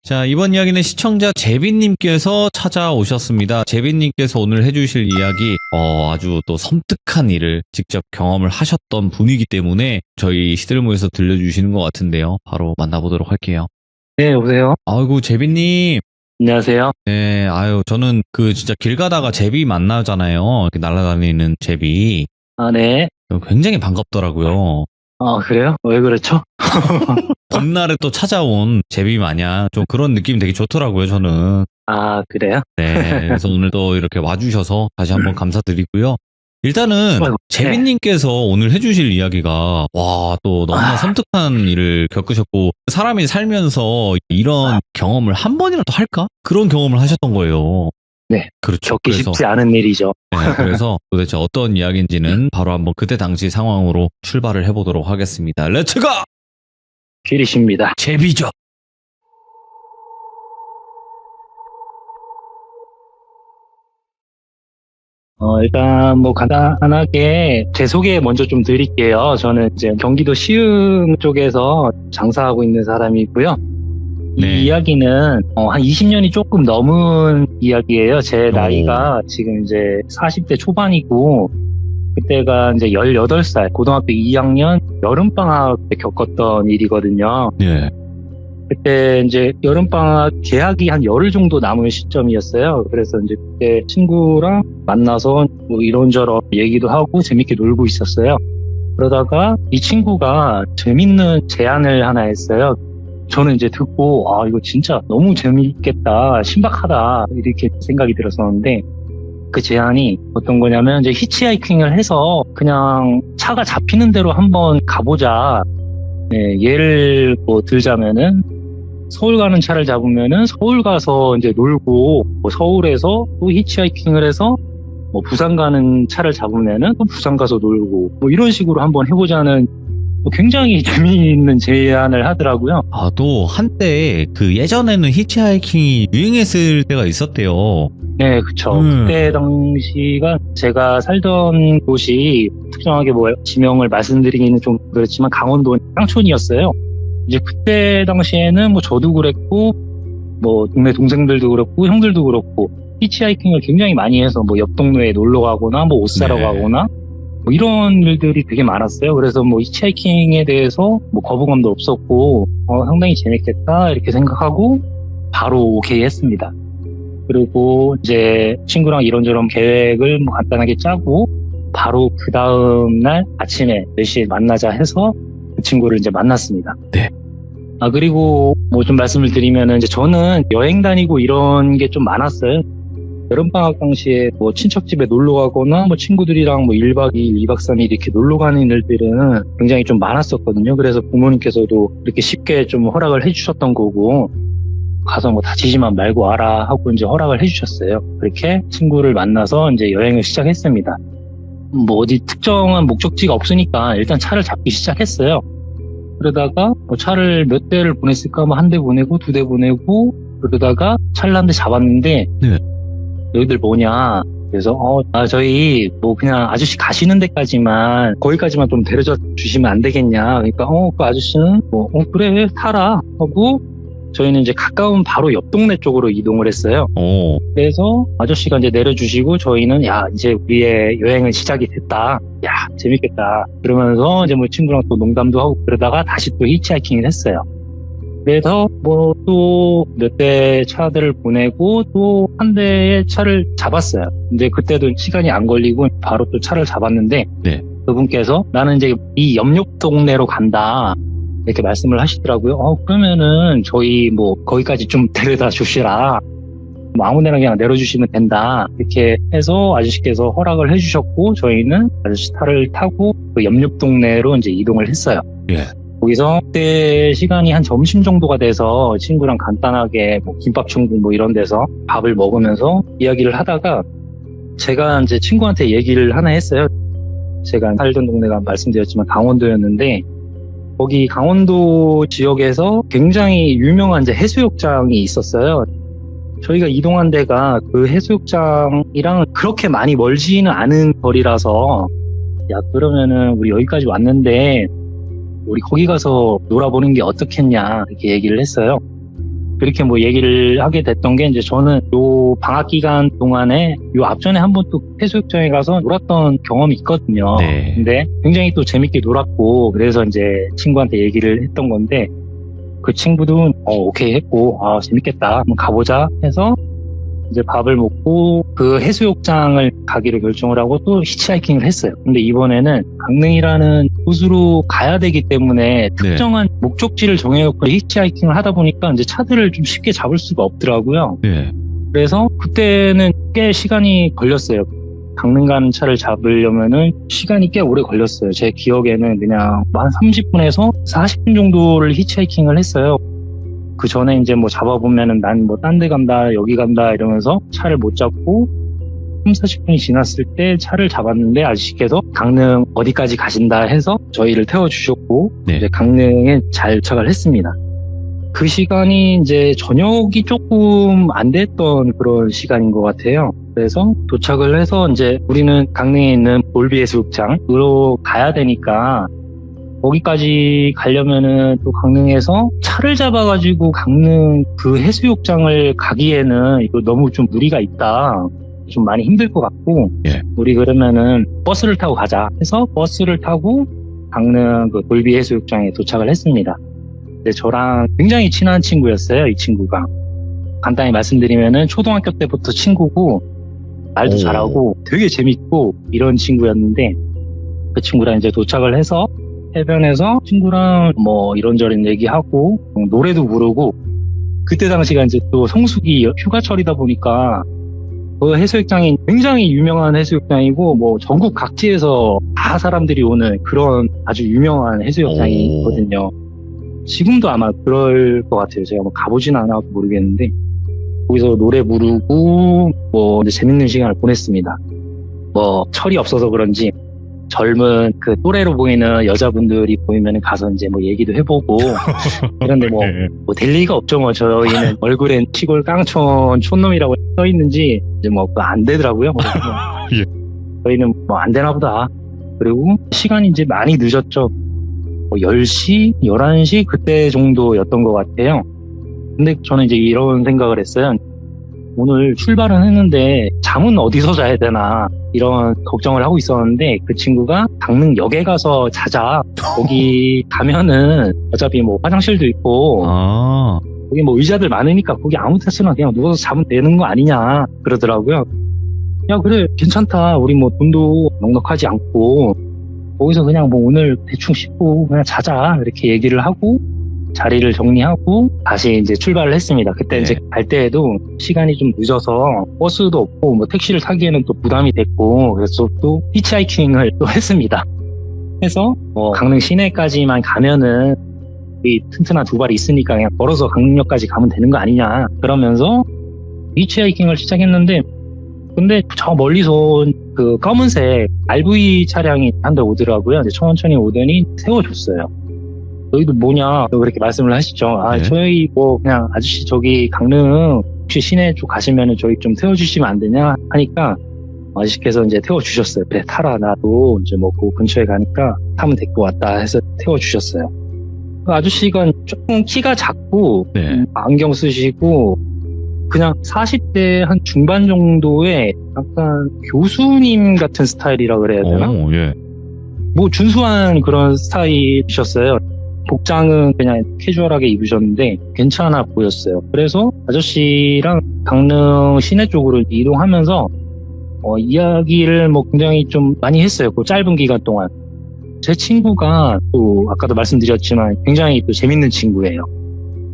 자, 이번 이야기는 시청자 제비님께서 찾아오셨습니다. 제비님께서 오늘 해주실 이야기, 아주 또 섬뜩한 일을 직접 경험을 하셨던 분이기 때문에 저희 시들모에서 들려주시는 것 같은데요. 바로 만나보도록 할게요. 네, 여보세요? 아이고, 제비님. 안녕하세요. 네, 저는 진짜 길 가다가 제비 만나잖아요. 이렇게 날아다니는 제비. 아, 네. 굉장히 반갑더라고요. 아, 그래요? 왜 그렇죠? 봄날에 또 찾아온 제비 마냥 좀 그런 느낌이 되게 좋더라고요, 저는. 아, 그래요? 네, 그래서 오늘 또 이렇게 와주셔서 다시 한번 감사드리고요. 일단은 아이고, 제비님께서 오늘 해주실 이야기가 또 너무나 섬뜩한 일을 겪으셨고, 사람이 살면서 이런 경험을 한 번이라도 할까? 그런 경험을 하셨던 거예요. 네. 그렇죠. 겪기 쉽지 않은 일이죠. 네, 그래서 도대체 어떤 이야기인지는 바로 한번 그때 당시 상황으로 출발을 해보도록 하겠습니다. 렛츠고! 길이십니다. 제비죠. 일단 뭐 간단하게 제 소개 먼저 좀 드릴게요. 저는 이제 경기도 시흥 쪽에서 장사하고 있는 사람이고요. 네. 이 이야기는 한 20년이 조금 넘은 이야기예요. 제 나이가 지금 이제 40대 초반이고, 그때가 이제 18살, 고등학교 2학년 여름방학 때 겪었던 일이거든요. 네. 그때 이제 여름방학 개학이 한 열흘 정도 남은 시점이었어요. 그래서 이제 그때 친구랑 만나서 뭐 이런저런 얘기도 하고 재밌게 놀고 있었어요. 그러다가 이 친구가 재밌는 제안을 하나 했어요. 저는 이제 듣고, 이거 진짜 너무 재밌겠다, 신박하다, 이렇게 생각이 들었었는데, 그 제안이 어떤 거냐면, 이제 히치하이킹을 해서 그냥 차가 잡히는 대로 한번 가보자. 네, 예를 뭐 들자면은, 서울 가는 차를 잡으면은 서울 가서 이제 놀고, 뭐 서울에서 또 히치하이킹을 해서 뭐 부산 가는 차를 잡으면은 또 부산 가서 놀고, 뭐 이런 식으로 한번 해보자는 굉장히 재미있는 제안을 하더라고요. 또 한때 예전에는 히치하이킹이 유행했을 때가 있었대요. 네, 그쵸. 그때 당시가 제가 살던 곳이 특정하게 뭐 지명을 말씀드리기는 좀 그렇지만 강원도 향촌이었어요. 이제 그때 당시에는 뭐 저도 그랬고, 뭐 동네 동생들도 그렇고, 형들도 그렇고, 히치하이킹을 굉장히 많이 해서 뭐 옆 동네에 놀러 가거나 뭐 옷 사러 가거나 뭐 이런 일들이 되게 많았어요. 그래서 뭐 히치하이킹에 대해서 뭐 거부감도 없었고, 상당히 재밌겠다 이렇게 생각하고 바로 오케이 했습니다. 그리고 이제 친구랑 이런저런 계획을 뭐 간단하게 짜고 바로 그 다음날 아침에 몇 시에 만나자 해서 그 친구를 이제 만났습니다. 네. 그리고 뭐 좀 말씀을 드리면은 이제 저는 여행 다니고 이런 게 좀 많았어요. 여름방학 당시에 뭐 친척집에 놀러 가거나 뭐 친구들이랑 뭐 1박 2일, 2박 3일 이렇게 놀러 가는 일들은 굉장히 좀 많았었거든요. 그래서 부모님께서도 이렇게 쉽게 좀 허락을 해주셨던 거고, 가서 뭐 다치지만 말고 와라 하고 이제 허락을 해주셨어요. 그렇게 친구를 만나서 이제 여행을 시작했습니다. 뭐 어디 특정한 목적지가 없으니까 일단 차를 잡기 시작했어요. 그러다가 뭐 차를 몇 대를 보냈을까? 뭐 한 대 보내고 두 대 보내고 그러다가 차를 한 대 잡았는데, 네. 너희들 뭐냐? 그래서 저희 뭐 그냥 아저씨 가시는 데까지만, 거기까지만 좀 데려다 주시면 안 되겠냐? 그러니까 그 아저씨는 뭐 그래 타라 하고 저희는 이제 가까운 바로 옆 동네 쪽으로 이동을 했어요. 그래서 아저씨가 이제 내려주시고 저희는 야 이제 우리의 여행은 시작이 됐다. 야 재밌겠다. 그러면서 이제 뭐 친구랑 또 농담도 하고 그러다가 다시 또 히치하이킹을 했어요. 그래서 뭐 또 몇 대 차들을 보내고 또 한 대의 차를 잡았어요. 근데 그때도 시간이 안 걸리고 바로 또 차를 잡았는데, 네. 그분께서 나는 이제 이 옆 동네로 간다 이렇게 말씀을 하시더라고요. 그러면은 저희 뭐 거기까지 좀 데려다 주시라. 뭐 아무데나 그냥 내려주시면 된다. 이렇게 해서 아저씨께서 허락을 해주셨고, 저희는 아저씨 차를 타고 그 옆 동네로 이제 이동을 했어요. 예. 거기서 그때 시간이 한 점심 정도가 돼서 친구랑 간단하게 뭐 김밥 천국 뭐 이런 데서 밥을 먹으면서 이야기를 하다가 제가 이제 친구한테 얘기를 하나 했어요. 제가 살던 동네가 말씀드렸지만 강원도였는데, 거기 강원도 지역에서 굉장히 유명한 이제 해수욕장이 있었어요. 저희가 이동한 데가 그 해수욕장이랑 그렇게 많이 멀지는 않은 거리라서, 야 그러면은 우리 여기까지 왔는데 우리 거기 가서 놀아보는 게 어떻겠냐 이렇게 얘기를 했어요. 그렇게 뭐 얘기를 하게 됐던 게 이제 저는 요 방학 기간 동안에 요 앞전에 한번 또 해수욕장에 가서 놀았던 경험이 있거든요. 네. 근데 굉장히 또 재밌게 놀았고 그래서 이제 친구한테 얘기를 했던 건데 그 친구도 오케이 했고 재밌겠다 한번 가보자 해서 이제 밥을 먹고 그 해수욕장을 가기로 결정을 하고 또 히치하이킹을 했어요. 근데 이번에는 강릉이라는 곳으로 가야 되기 때문에 특정한 목적지를 정해놓고 히치하이킹을 하다 보니까 이제 차들을 좀 쉽게 잡을 수가 없더라고요. 네. 그래서 그때는 꽤 시간이 걸렸어요. 강릉 가는 차를 잡으려면은 시간이 꽤 오래 걸렸어요. 제 기억에는 그냥 한 30분에서 40분 정도를 히치하이킹을 했어요. 그 전에 이제 뭐 잡아보면은 난 뭐 딴 데 간다, 여기 간다 이러면서 차를 못 잡고 30-40분이 지났을 때 차를 잡았는데 아저씨께서 강릉 어디까지 가신다 해서 저희를 태워주셨고 네. 이제 강릉에 잘 도착을 했습니다. 그 시간이 이제 저녁이 조금 안 됐던 그런 시간인 것 같아요. 그래서 도착을 해서 이제 우리는 강릉에 있는 볼비 해수욕장으로 가야 되니까 거기까지 가려면은 또 강릉에서 차를 잡아가지고 강릉 그 해수욕장을 가기에는 이거 너무 좀 무리가 있다. 좀 많이 힘들 것 같고, 예. 우리 그러면은 버스를 타고 가자 해서 버스를 타고 강릉 그 볼비 해수욕장에 도착을 했습니다. 근데 저랑 굉장히 친한 친구였어요, 이 친구가. 간단히 말씀드리면은 초등학교 때부터 친구고, 말도 잘하고 되게 재밌고 이런 친구였는데, 그 친구랑 이제 도착을 해서 해변에서 친구랑 뭐 이런저런 얘기하고 노래도 부르고, 그때 당시가 이제 또 성수기 휴가철이다 보니까 그 해수욕장이 굉장히 유명한 해수욕장이고 뭐 전국 각지에서 다 사람들이 오는 그런 아주 유명한 해수욕장이거든요. 지금도 아마 그럴 것 같아요. 제가 뭐 가보진 않아서 모르겠는데 거기서 노래 부르고 뭐 이제 재밌는 시간을 보냈습니다. 뭐 철이 없어서 그런지 젊은 그 또래로 보이는 여자분들이 보이면 가서 이제 뭐 얘기도 해보고 그런데 뭐 될 리가 없죠. 뭐 저희는 얼굴엔 시골 깡촌 촌놈이라고 써 있는지 이제 뭐 안 되더라고요. 예. 저희는 뭐 안 되나 보다. 그리고 시간이 이제 많이 늦었죠. 뭐 10시, 11시 그때 정도였던 것 같아요. 근데 저는 이제 이런 생각을 했어요. 오늘 출발은 했는데 잠은 어디서 자야 되나 이런 걱정을 하고 있었는데 그 친구가 강릉역에 가서 자자. 거기 가면은 어차피 뭐 화장실도 있고 거기 뭐 의자들 많으니까 거기 아무 데서나 그냥 누워서 자면 되는 거 아니냐 그러더라고요. 야 그래 괜찮다. 우리 뭐 돈도 넉넉하지 않고 거기서 그냥 뭐 오늘 대충 씻고 그냥 자자 이렇게 얘기를 하고 자리를 정리하고 다시 이제 출발을 했습니다. 그때 이제 갈 때에도 시간이 좀 늦어서 버스도 없고 뭐 택시를 타기에는 또 부담이 됐고 그래서 또 히치하이킹을 또 했습니다. 해서 뭐 강릉 시내까지만 가면은 이 튼튼한 두 발이 있으니까 그냥 걸어서 강릉역까지 가면 되는 거 아니냐 그러면서 히치하이킹을 시작했는데 근데 저 멀리서 그 검은색 RV 차량이 한 대 오더라고요. 이제 천천히 오더니 세워줬어요. 너희도 뭐냐 그렇게 말씀을 하시죠. 저희 뭐 그냥 아저씨 저기 강릉 혹시 시내 쪽 가시면은 저희 좀 태워주시면 안 되냐 하니까 아저씨께서 이제 태워주셨어요. 그래 타라 나도 이제 뭐 그 근처에 가니까 타면 될 것 같다 해서 태워주셨어요. 그 아저씨가 조금 키가 작고 안경 쓰시고 그냥 40대 한 중반 정도의 약간 교수님 같은 스타일이라 그래야 되나? 뭐 준수한 그런 스타일이셨어요. 복장은 그냥 캐주얼하게 입으셨는데 괜찮아 보였어요. 그래서 아저씨랑 강릉 시내 쪽으로 이동하면서 이야기를 뭐 굉장히 좀 많이 했어요. 그 짧은 기간 동안. 제 친구가 또 아까도 말씀드렸지만 굉장히 또 재밌는 친구예요.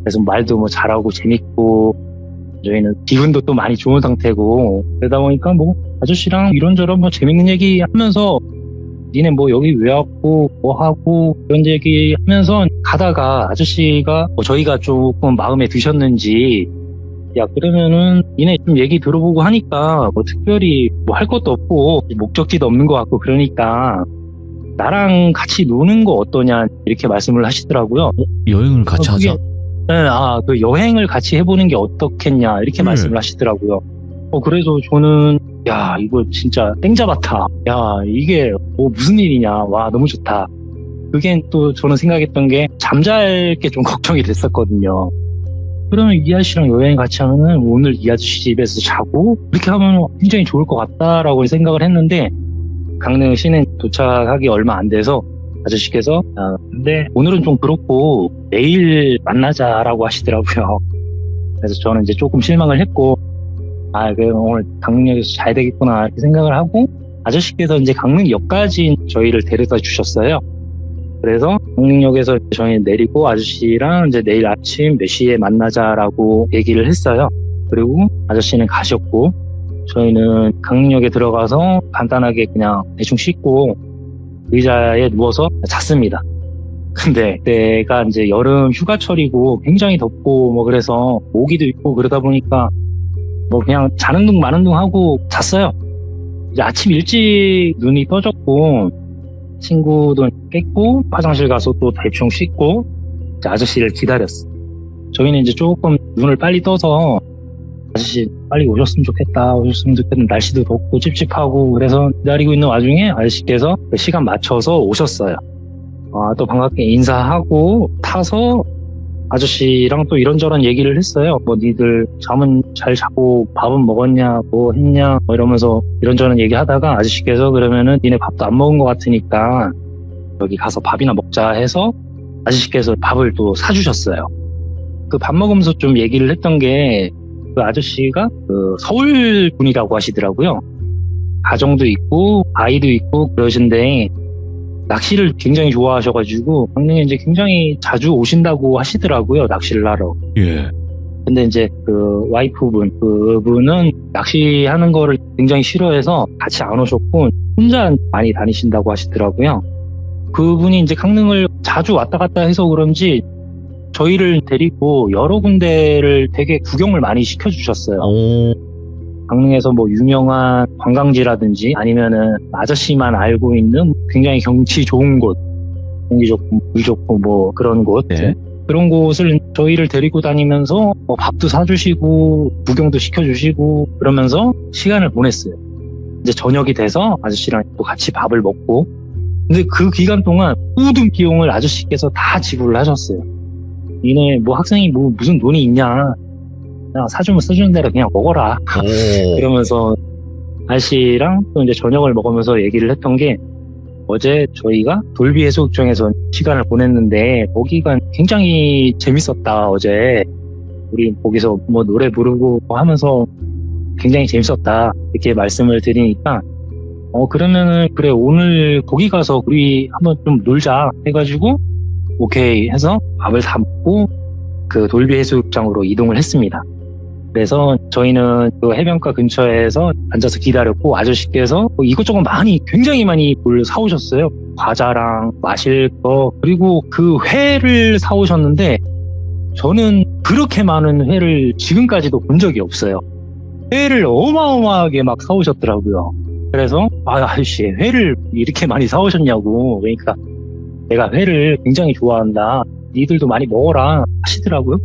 그래서 말도 뭐 잘하고 재밌고 저희는 기분도 또 많이 좋은 상태고 그러다 보니까 뭐 아저씨랑 이런저런 뭐 재밌는 얘기 하면서 니네 뭐 여기 왜 왔고 뭐 하고 이런 얘기 하면서 가다가 아저씨가 뭐 저희가 조금 마음에 드셨는지 야 그러면은 니네 좀 얘기 들어보고 하니까 뭐 특별히 뭐 할 것도 없고 목적지도 없는 것 같고 그러니까 나랑 같이 노는 거 어떠냐 이렇게 말씀을 하시더라고요. 여행을 같이 하자. 네, 그 여행을 같이 해보는 게 어떻겠냐 이렇게 말씀을 하시더라고요. 그래서 저는 야 이거 진짜 땡잡았다. 야 이게 뭐 무슨 일이냐. 와 너무 좋다. 그게 또 저는 생각했던 게 잠잘 게 좀 걱정이 됐었거든요. 그러면 이 아저씨랑 여행 같이 하면은 오늘 이 아저씨 집에서 자고 이렇게 하면 굉장히 좋을 것 같다라고 생각을 했는데 강릉 시내 도착하기 얼마 안 돼서 아저씨께서 근데 오늘은 좀 그렇고 내일 만나자라고 하시더라고요. 그래서 저는 이제 조금 실망을 했고 그래 오늘 강릉역에서 자야 되겠구나 이렇게 생각을 하고 아저씨께서 이제 강릉역까지 저희를 데려다 주셨어요. 그래서 강릉역에서 저희 내리고 아저씨랑 이제 내일 아침 몇 시에 만나자라고 얘기를 했어요. 그리고 아저씨는 가셨고 저희는 강릉역에 들어가서 간단하게 그냥 대충 씻고 의자에 누워서 잤습니다. 근데 그때가 이제 여름 휴가철이고 굉장히 덥고 뭐 그래서 모기도 있고 그러다 보니까 뭐 그냥 자는 둥 마는 둥 하고 잤어요. 이제 아침 일찍 눈이 떠졌고 친구도 깼고 화장실 가서 또 대충 씻고 이제 아저씨를 기다렸어. 저희는 이제 조금 눈을 빨리 떠서 아저씨 빨리 오셨으면 좋겠는데 날씨도 덥고 찝찝하고 그래서 기다리고 있는 와중에 아저씨께서 그 시간 맞춰서 오셨어요. 또 반갑게 인사하고 타서 아저씨랑 또 이런저런 얘기를 했어요. 뭐 니들 잠은 잘 자고 밥은 먹었냐 뭐 했냐 뭐 이러면서 이런저런 얘기하다가 아저씨께서 그러면은 니네 밥도 안 먹은 것 같으니까 여기 가서 밥이나 먹자 해서 아저씨께서 밥을 또 사주셨어요. 그 밥 먹으면서 좀 얘기를 했던 게 그 아저씨가 그 서울 분이라고 하시더라고요. 가정도 있고 아이도 있고 그러신데 낚시를 굉장히 좋아하셔가지고 강릉에 이제 굉장히 자주 오신다고 하시더라고요. 낚시를 하러. 예. 근데 이제 그 와이프분, 그분은 낚시하는 거를 굉장히 싫어해서 같이 안 오셨고 혼자 많이 다니신다고 하시더라고요. 그분이 이제 강릉을 자주 왔다 갔다 해서 그런지 저희를 데리고 여러 군데를 되게 구경을 많이 시켜주셨어요. 강릉에서 뭐 유명한 관광지라든지 아니면은 아저씨만 알고 있는 굉장히 경치 좋은 곳, 공기 좋고 물 좋고 뭐 그런 곳, 네. 그런 곳을 저희를 데리고 다니면서 뭐 밥도 사주시고 구경도 시켜주시고 그러면서 시간을 보냈어요. 이제 저녁이 돼서 아저씨랑 또 같이 밥을 먹고 근데 그 기간 동안 모든 비용을 아저씨께서 다 지불을 하셨어요. 니네 뭐 학생이 뭐 무슨 돈이 있냐 그냥 사주는 대로 그냥 먹어라. 그러면서 아저씨랑 또 이제 저녁을 먹으면서 얘기를 했던 게 어제 저희가 돌비 해수욕장에서 시간을 보냈는데 거기가 굉장히 재밌었다. 어제 우리 거기서 뭐 노래 부르고 하면서 굉장히 재밌었다. 이렇게 말씀을 드리니까 그러면은 그래 오늘 거기 가서 우리 한번 좀 놀자 해가지고 오케이 해서 밥을 다 먹고 그 돌비 해수욕장으로 이동을 했습니다. 그래서 저희는 그 해변가 근처에서 앉아서 기다렸고 아저씨께서 이것저것 굉장히 많이 뭘 사오셨어요. 과자랑 마실 거 그리고 그 회를 사오셨는데 저는 그렇게 많은 회를 지금까지도 본 적이 없어요. 회를 어마어마하게 막 사오셨더라고요. 그래서 아저씨 회를 이렇게 많이 사오셨냐고 그러니까 내가 회를 굉장히 좋아한다. 니들도 많이 먹어라 하시더라고요.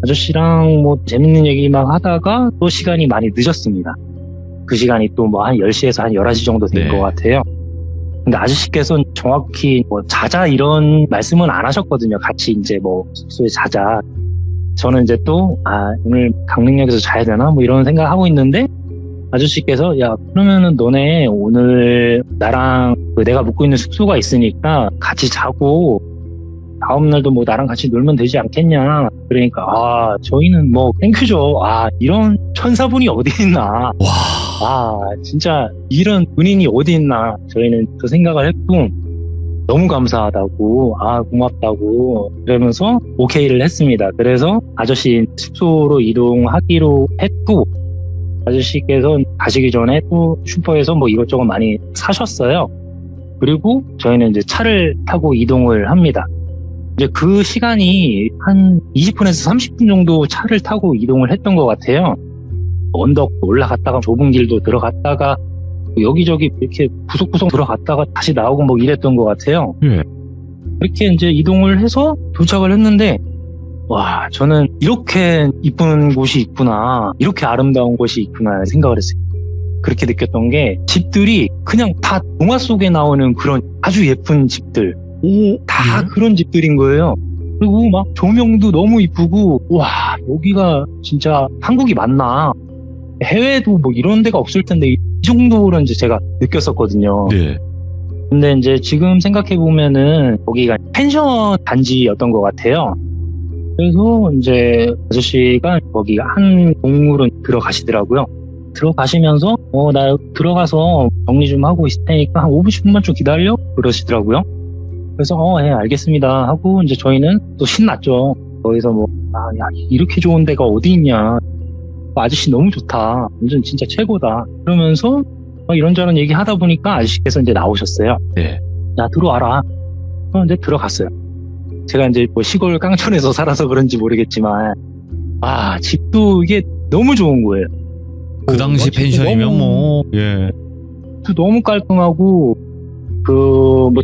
아저씨랑 뭐 재밌는 얘기 막 하다가 또 시간이 많이 늦었습니다. 그 시간이 또 뭐 한 10시에서 한 11시 정도 된 것 같아요. 근데 아저씨께서는 정확히 뭐 자자 이런 말씀은 안 하셨거든요. 같이 이제 뭐 숙소에 자자. 저는 이제 또 오늘 강릉역에서 자야 되나 뭐 이런 생각하고 있는데 아저씨께서 야 그러면은 너네 오늘 나랑 내가 묵고 있는 숙소가 있으니까 같이 자고 다음날도 뭐 나랑 같이 놀면 되지 않겠냐. 그러니까 저희는 뭐 땡큐죠. 이런 천사분이 어디 있나. 진짜 이런 은인이 어디 있나. 저희는 그 생각을 했고 너무 감사하다고 고맙다고 그러면서 오케이를 했습니다. 그래서 아저씨 숙소로 이동하기로 했고 아저씨께서 가시기 전에 또 슈퍼에서 뭐 이것저것 많이 사셨어요. 그리고 저희는 이제 차를 타고 이동을 합니다. 이제 그 시간이 한 20분에서 30분 정도 차를 타고 이동을 했던 것 같아요. 언덕 올라갔다가 좁은 길도 들어갔다가 여기저기 이렇게 구석구석 들어갔다가 다시 나오고 뭐 이랬던 것 같아요. 그렇게 이제 이동을 해서 도착을 했는데 저는 이렇게 이쁜 곳이 있구나, 이렇게 아름다운 곳이 있구나 생각을 했어요. 그렇게 느꼈던 게 집들이 그냥 다 동화 속에 나오는 그런 아주 예쁜 집들 다 그런 집들인 거예요. 그리고 막 조명도 너무 이쁘고, 와, 여기가 진짜 한국이 맞나? 해외도 뭐 이런 데가 없을 텐데, 이 정도로 이제 제가 느꼈었거든요. 네. 근데 이제 지금 생각해보면은, 거기가 펜션 단지였던 것 같아요. 그래서 이제 아저씨가 거기 한 동물은 들어가시더라고요. 들어가시면서 나 들어가서 정리 좀 하고 있을 테니까 한 5분 10분만 좀 기다려 그러시더라고요. 그래서 예, 알겠습니다 하고 이제 저희는 또 신났죠. 거기서 야, 이렇게 좋은 데가 어디 있냐, 아저씨 너무 좋다, 완전 진짜 최고다 그러면서 이런저런 얘기 하다 보니까 아저씨께서 이제 나오셨어요. 네. 야, 들어와라. 이제 들어갔어요. 제가 이제 시골 깡촌에서 살아서 그런지 모르겠지만, 집도 이게 너무 좋은 거예요. 그 당시 펜션이면 예. 너무 깔끔하고,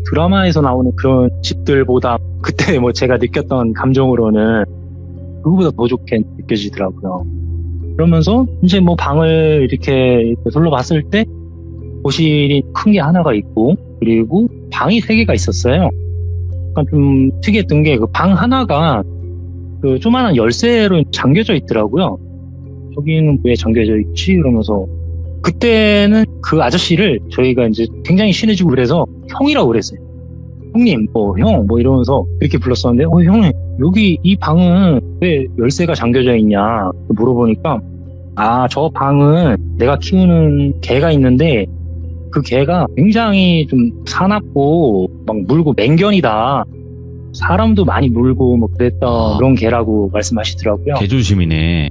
드라마에서 나오는 그런 집들보다 그때 제가 느꼈던 감정으로는 그거보다 더 좋게 느껴지더라고요. 그러면서 이제 방을 이렇게 둘러봤을 때 거실이 큰 게 하나가 있고, 그리고 방이 3개가 있었어요. 약간 좀 특이했던 게 그 방 하나가 그 조만한 열쇠로 잠겨져 있더라고요. 저기는 왜 잠겨져 있지? 이러면서 그때는 그 아저씨를 저희가 이제 굉장히 친해지고 그래서 형이라고 그랬어요. 형님, 형, 이러면서 이렇게 불렀었는데, 형님, 여기 이 방은 왜 열쇠가 잠겨져 있냐 물어보니까, 저 방은 내가 키우는 개가 있는데 그 개가 굉장히 좀 사납고 막 물고 맹견이다. 사람도 많이 물고 그랬던 그런 개라고 말씀하시더라고요. 개조심이네.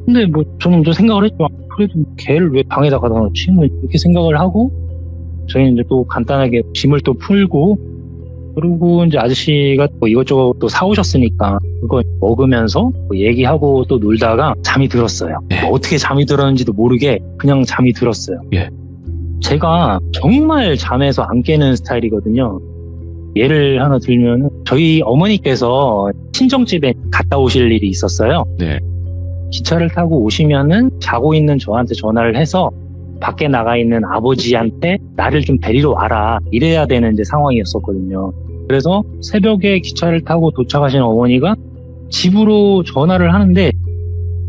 근데 저는 좀 생각을 했죠. 그래도 개를 왜 방에다 가다 놓지? 이렇게 생각을 하고, 저희는 이제 또 간단하게 짐을 또 풀고, 그리고 이제 아저씨가 이것저것 또 사오셨으니까 그거 먹으면서 얘기하고 또 놀다가 잠이 들었어요. 네. 어떻게 잠이 들었는지도 모르게 그냥 잠이 들었어요. 예. 제가 정말 잠에서 안 깨는 스타일이거든요. 예를 하나 들면, 저희 어머니께서 친정집에 갔다 오실 일이 있었어요. 네. 기차를 타고 오시면은 자고 있는 저한테 전화를 해서 밖에 나가 있는 아버지한테 나를 좀 데리러 와라, 이래야 되는 이제 상황이었었거든요. 그래서 새벽에 기차를 타고 도착하신 어머니가 집으로 전화를 하는데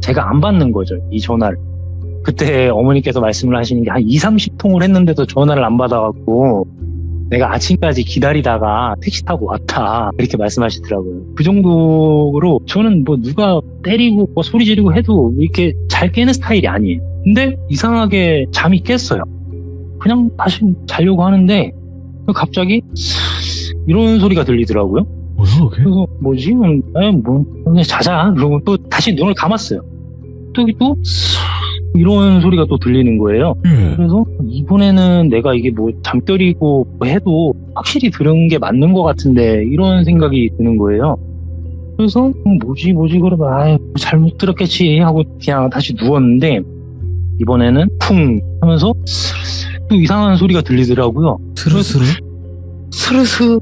제가 안 받는 거죠, 이 전화를. 그때 어머니께서 말씀을 하시는 게 한 2-30통을 했는데도 전화를 안 받아갖고 내가 아침까지 기다리다가 택시 타고 왔다, 이렇게 말씀하시더라고요. 그 정도로 저는 누가 때리고 소리 지르고 해도 이렇게 잘 깨는 스타일이 아니에요. 근데 이상하게 잠이 깼어요. 그냥 다시 자려고 하는데 갑자기 이런 소리가 들리더라고요. 뭐야 그게? 그래서 뭐지? 그냥 자자. 그러고 또 다시 눈을 감았어요. 또 이런 소리가 또 들리는 거예요. 그래서 이번에는 내가 이게 잠결이고 해도 확실히 들은 게 맞는 것 같은데, 이런 생각이 드는 거예요. 그래서 뭐지 그러다 잘못 들었겠지 하고 그냥 다시 누웠는데, 이번에는 쿵 하면서 또 이상한 소리가 들리더라고요. 스르스르? 스르스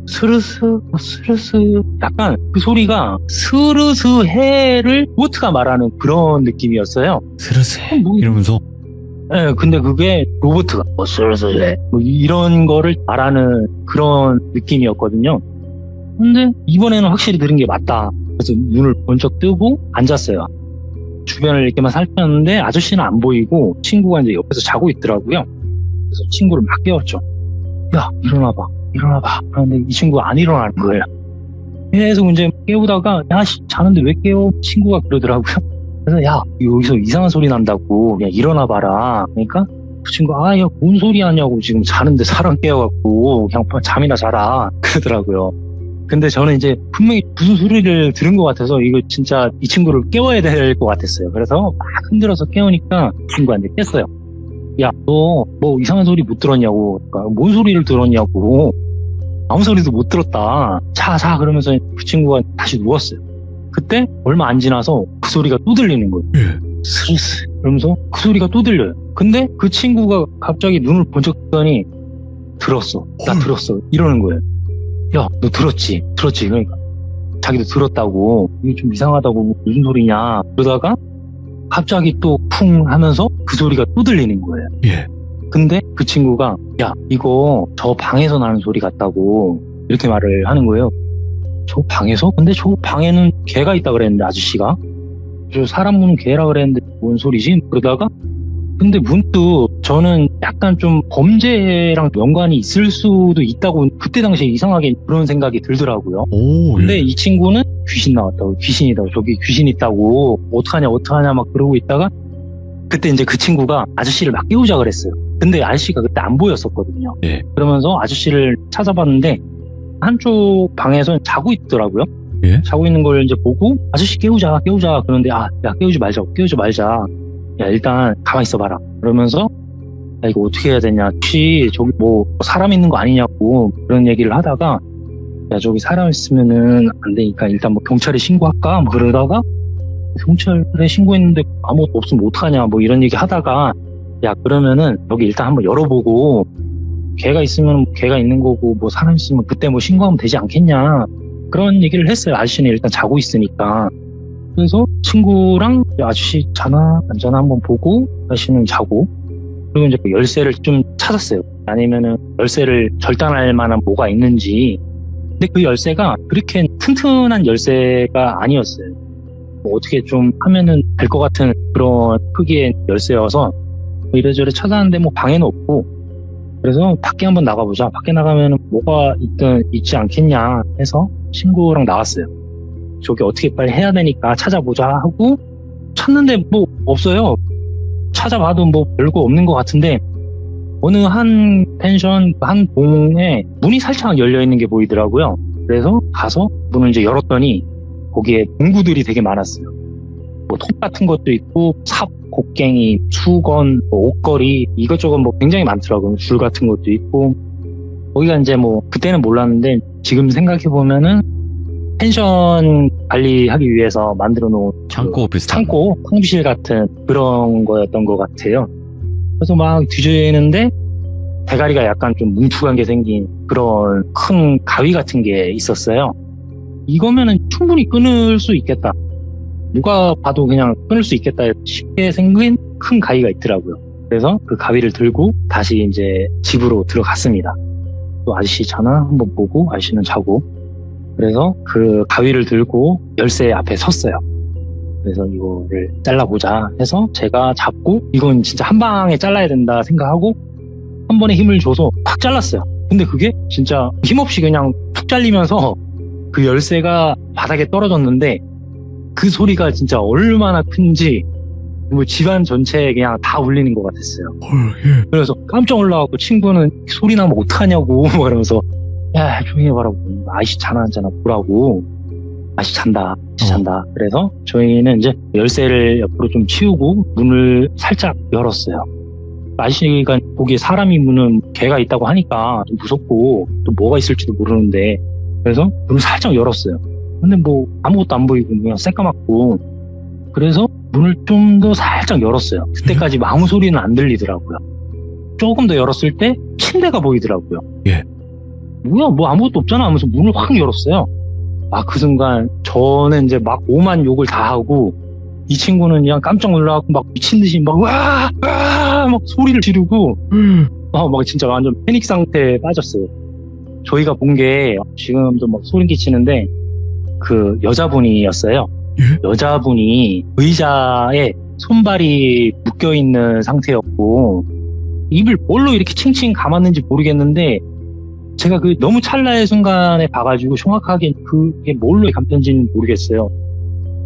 약간 그 소리가 스르스해를 로봇가 말하는 그런 느낌이었어요. 스르스 이러면서. 네, 근데 그게 로봇가 스르스해 이런 거를 말하는 그런 느낌이었거든요. 근데 이번에는 확실히 들은 게 맞다. 그래서 눈을 번쩍 뜨고 앉았어요. 주변을 이렇게만 살폈는데 아저씨는 안 보이고 친구가 이제 옆에서 자고 있더라고요. 그래서 친구를 막 깨웠죠. 야, 일어나봐. 그런데 이 친구가 안 일어나는 거예요. 계속 이제 깨우다가, 야, 자는데 왜 깨워? 친구가 그러더라고요. 그래서, 야, 여기서 이상한 소리 난다고, 그냥 일어나봐라. 그러니까 그 친구가, 야, 뭔 소리 하냐고, 지금 자는데 사람 깨워갖고 그냥 잠이나 자라, 그러더라고요. 근데 저는 이제 분명히 무슨 소리를 들은 것 같아서 이거 진짜 이 친구를 깨워야 될 것 같았어요. 그래서 막 흔들어서 깨우니까 친구한테 깼어요. 야, 너 이상한 소리 못 들었냐고. 그러니까 뭔 소리를 들었냐고. 아무 소리도 못 들었다. 자 그러면서 그 친구가 다시 누웠어요. 그때 얼마 안 지나서 그 소리가 또 들리는 거예요. 스르스 그러면서 그 소리가 또 들려요. 근데 그 친구가 갑자기 눈을 번쩍 뜨더니 들었어. 나 들었어. 이러는 거예요. 야, 너 들었지? 그러니까 자기도 들었다고. 이게 좀 이상하다고. 무슨 소리냐. 그러다가 갑자기 또 쿵 하면서 그 소리가 또 들리는 거예요. 예. 근데 그 친구가, 야, 이거 저 방에서 나는 소리 같다고 이렇게 말을 하는 거예요. 저 방에서? 근데 저 방에는 개가 있다 그랬는데 아저씨가 저 사람 무는 개라 그랬는데 뭔 소리지? 그러다가 근데 문득 저는 약간 좀 범죄랑 연관이 있을 수도 있다고 그때 당시에 이상하게 그런 생각이 들더라고요. 오, 근데 이 친구는 귀신 나왔다고, 귀신이다, 저기 귀신 있다고, 어떡하냐 막 그러고 있다가 그때 이제 그 친구가 아저씨를 막 깨우자 그랬어요. 근데 아저씨가 그때 안 보였었거든요. 예. 그러면서 아저씨를 찾아봤는데 한쪽 방에서 자고 있더라고요. 예? 자고 있는 걸 이제 보고 아저씨 깨우자 그러는데 야 깨우지 말자. 야 일단 가만히 있어봐라. 그러면서 야 이거 어떻게 해야 되냐. 혹시 저기 뭐 사람 있는 거 아니냐고 그런 얘기를 하다가 야 저기 사람 있으면은 안 되니까 일단 뭐 경찰에 신고할까 뭐 그러다가 경찰에 신고했는데 아무것도 없으면 어떡하냐 뭐 이런 얘기 하다가 야 그러면은 여기 일단 한번 열어보고 개가 있으면 개가 있는 거고 뭐 사람 있으면 그때 뭐 신고하면 되지 않겠냐 그런 얘기를 했어요. 아저씨는 일단 자고 있으니까. 그래서 친구랑 아저씨 자나 안 자나 한번 보고 아저씨는 자고 그리고 이제 그 열쇠를 좀 찾았어요. 아니면은 열쇠를 절단할 만한 뭐가 있는지. 근데 그 열쇠가 그렇게 튼튼한 열쇠가 아니었어요. 뭐 어떻게 좀 하면은 될 것 같은 그런 크기의 열쇠여서 뭐 이래저래 찾았는데 뭐 방에는 없고 그래서 밖에 한번 나가보자. 밖에 나가면 뭐가 있지 않겠냐 해서 친구랑 나왔어요. 저기 어떻게 빨리 해야 되니까 찾아보자 하고 찾는데 뭐 없어요. 찾아봐도 뭐 별거 없는 것 같은데 어느 한 펜션 한 동에 문이 살짝 열려있는 게 보이더라고요. 그래서 가서 문을 이제 열었더니 거기에 공구들이 되게 많았어요. 뭐 톱 같은 것도 있고 삽, 곡괭이, 수건, 뭐 옷걸이 이것저것 뭐 굉장히 많더라고요. 줄 같은 것도 있고 거기가 이제 뭐 그때는 몰랐는데 지금 생각해 보면은 펜션 관리하기 위해서 만들어 놓은 창고 비슷한. 창고, 탕비실 같은 그런 거였던 것 같아요. 그래서 막 뒤지는데 대가리가 약간 좀 뭉툭한 게 생긴 그런 큰 가위 같은 게 있었어요. 이거면은 충분히 끊을 수 있겠다. 누가 봐도 그냥 끊을 수 있겠다. 쉽게 생긴 큰 가위가 있더라고요. 그래서 그 가위를 들고 다시 이제 집으로 들어갔습니다. 또 아저씨 자나 한번 보고 아저씨는 자고 그래서 그 가위를 들고 열쇠 앞에 섰어요. 그래서 이거를 잘라보자 해서 제가 잡고 이건 진짜 한 방에 잘라야 된다 생각하고 한 번에 힘을 줘서 팍 잘랐어요. 근데 그게 진짜 힘없이 그냥 툭 잘리면서 그 열쇠가 바닥에 떨어졌는데 그 소리가 진짜 얼마나 큰지 뭐 집안 전체에 그냥 다 울리는 것 같았어요. 그래서 깜짝 놀라갖고 친구는 소리 나면 어떡하냐고 그러면서 야 조용히 해봐라고 아저씨 자나 안 자나 보라고 아저씨 잔다. 그래서 저희는 이제 열쇠를 옆으로 좀 치우고 문을 살짝 열었어요. 아저씨가 거기에 사람이 무는 개가 있다고 하니까 좀 무섭고 또 뭐가 있을지도 모르는데 그래서 문을 살짝 열었어요. 근데 뭐 아무것도 안 보이고 그냥 새까맣고 그래서 문을 좀 더 살짝 열었어요. 그때까지 아무 소리는 안 들리더라고요. 조금 더 열었을 때 침대가 보이더라고요. 예. 뭐야 뭐 아무것도 없잖아 하면서 문을 확 열었어요. 그 순간 저는 이제 막 오만 욕을 다 하고 이 친구는 그냥 깜짝 놀라갖고 막 미친 듯이 막 와 막 소리를 지르고 막 진짜 완전 패닉 상태에 빠졌어요. 저희가 본 게 지금도 막 소름 끼치는데 그 여자분이었어요. 여자분이 의자에 손발이 묶여있는 상태였고 입을 뭘로 이렇게 칭칭 감았는지 모르겠는데 제가 그 너무 찰나의 순간에 봐가지고 정확하게 그게 뭘로 감던지는 모르겠어요.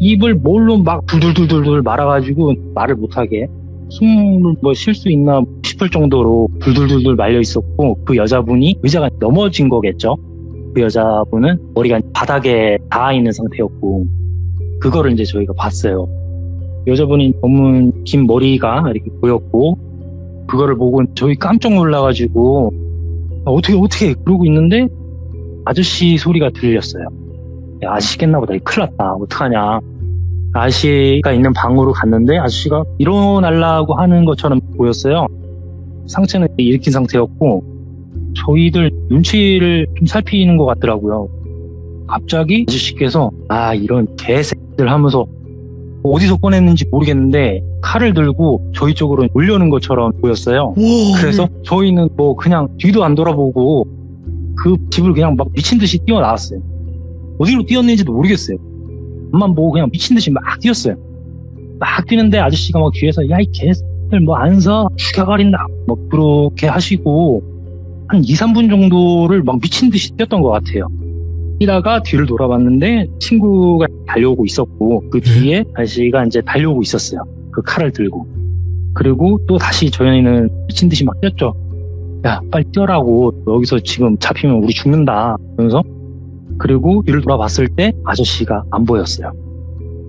입을 뭘로 막 둘둘둘둘 말아가지고 말을 못하게 숨을 뭐 쉴 수 있나 싶을 정도로 둘둘둘둘 말려 있었고 그 여자분이 의자가 넘어진 거겠죠. 그 여자분은 머리가 바닥에 닿아 있는 상태였고 그거를 이제 저희가 봤어요. 여자분이 너무 긴 머리가 이렇게 보였고 그거를 보고 저희 깜짝 놀라가지고 어떻게 그러고 있는데 아저씨 소리가 들렸어요. 야, 아저씨 깼나 보다. 큰일 났다. 어떡하냐. 아저씨가 있는 방으로 갔는데 아저씨가 일어나려고 하는 것처럼 보였어요. 상체는 일으킨 상태였고 저희들 눈치를 좀 살피는 것 같더라고요. 갑자기 아저씨께서 이런 개새들 하면서 어디서 꺼냈는지 모르겠는데 칼을 들고 저희 쪽으로 올려오는 것처럼 보였어요. 그래서 저희는 뭐 그냥 뒤도 안 돌아보고 그 집을 그냥 막 미친 듯이 뛰어나왔어요. 어디로 뛰었는지도 모르겠어요. 엄만 보고 그냥 미친 듯이 막 뛰었어요. 막 뛰는데 아저씨가 막 뒤에서 야 이 개새들 뭐 안 서 죽여버린다 뭐 그렇게 하시고 한 2, 3분 정도를 막 미친 듯이 뛰었던 것 같아요. 뛰다가 뒤를 돌아봤는데 친구가 달려오고 있었고 그 뒤에 아저씨가 이제 달려오고 있었어요. 그 칼을 들고. 그리고 또 다시 저희는 미친 듯이 막 뛰었죠. 야 빨리 뛰어라고 여기서 지금 잡히면 우리 죽는다 그러면서 그리고 뒤를 돌아봤을 때 아저씨가 안 보였어요.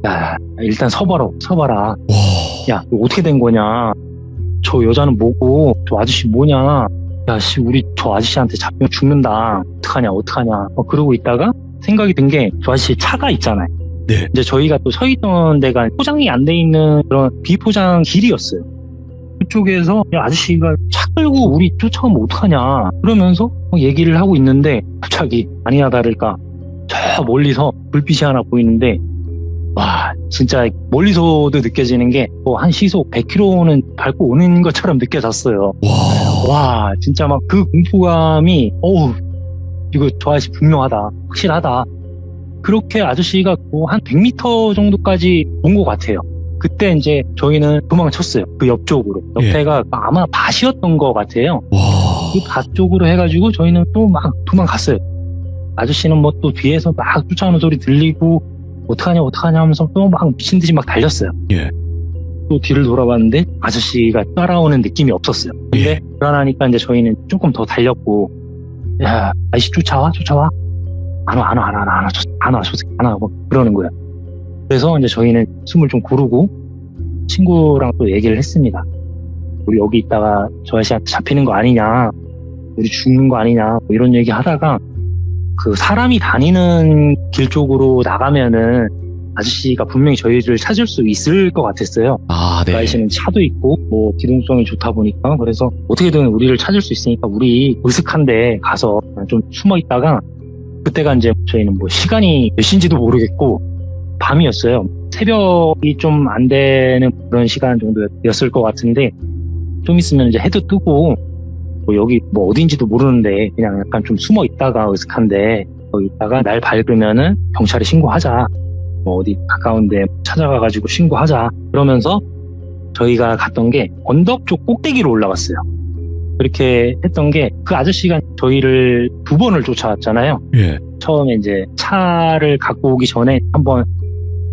야 일단 서봐라. 야 이거 어떻게 된 거냐. 저 여자는 뭐고 저 아저씨 뭐냐. 야 씨 우리 저 아저씨한테 잡히면 죽는다. 어떡하냐. 그러고 있다가 생각이 든 게 저 아저씨 차가 있잖아요. 네. 이제 저희가 또 서 있던 데가 포장이 안 돼 있는 그런 비포장 길이었어요. 그쪽에서 아저씨가 차 끌고 우리 쫓아오면 어떡하냐 그러면서 얘기를 하고 있는데 갑자기 아니나 다를까 저 멀리서 불빛이 하나 보이는데 와 진짜 멀리서도 느껴지는 게 한 시속 100km는 밟고 오는 것처럼 느껴졌어요. 와 진짜 막 그 공포감이 어우 이거 저 아저씨 분명하다 확실하다 그렇게 아저씨가 한 100m 정도까지 온 것 같아요. 그때 이제 저희는 도망쳤어요. 그 옆쪽으로. 옆에가 아마 밭이었던 것 같아요. 그 밭 쪽으로 해가지고 저희는 또 막 도망갔어요. 아저씨는 뭐 또 뒤에서 막 쫓아오는 소리 들리고 어떡하냐 하면서 또 막 미친 듯이 막 달렸어요. 예. 또 뒤를 돌아봤는데 아저씨가 따라오는 느낌이 없었어요. 근데 불안하니까 이제 저희는 조금 더 달렸고 야 아저씨 쫓아와 안 와 뭐 그러는 거예요. 그래서 이제 저희는 숨을 좀 고르고 친구랑 또 얘기를 했습니다. 우리 여기 있다가 저 아저씨한테 잡히는 거 아니냐, 우리 죽는 거 아니냐, 뭐 이런 얘기 하다가 그 사람이 다니는 길 쪽으로 나가면은 아저씨가 분명히 저희를 찾을 수 있을 것 같았어요. 아, 네. 그 아저씨는 차도 있고 뭐 기동성이 좋다 보니까 그래서 어떻게든 우리를 찾을 수 있으니까 우리 으슥한데 가서 좀 숨어 있다가 그때가 이제 저희는 뭐 시간이 몇 시인지도 모르겠고 밤이었어요. 새벽이 좀 안 되는 그런 시간 정도였을 것 같은데 좀 있으면 이제 해도 뜨고 뭐 여기 뭐 어딘지도 모르는데 그냥 약간 좀 숨어 있다가 으슥한데 거기 있다가 날 밝으면은 경찰에 신고하자. 뭐 어디 가까운데 찾아가가지고 신고하자. 그러면서 저희가 갔던 게 언덕 쪽 꼭대기로 올라갔어요. 그렇게 했던 게 그 아저씨가 저희를 2번을 쫓아왔잖아요. 예. 처음에 이제 차를 갖고 오기 전에 한번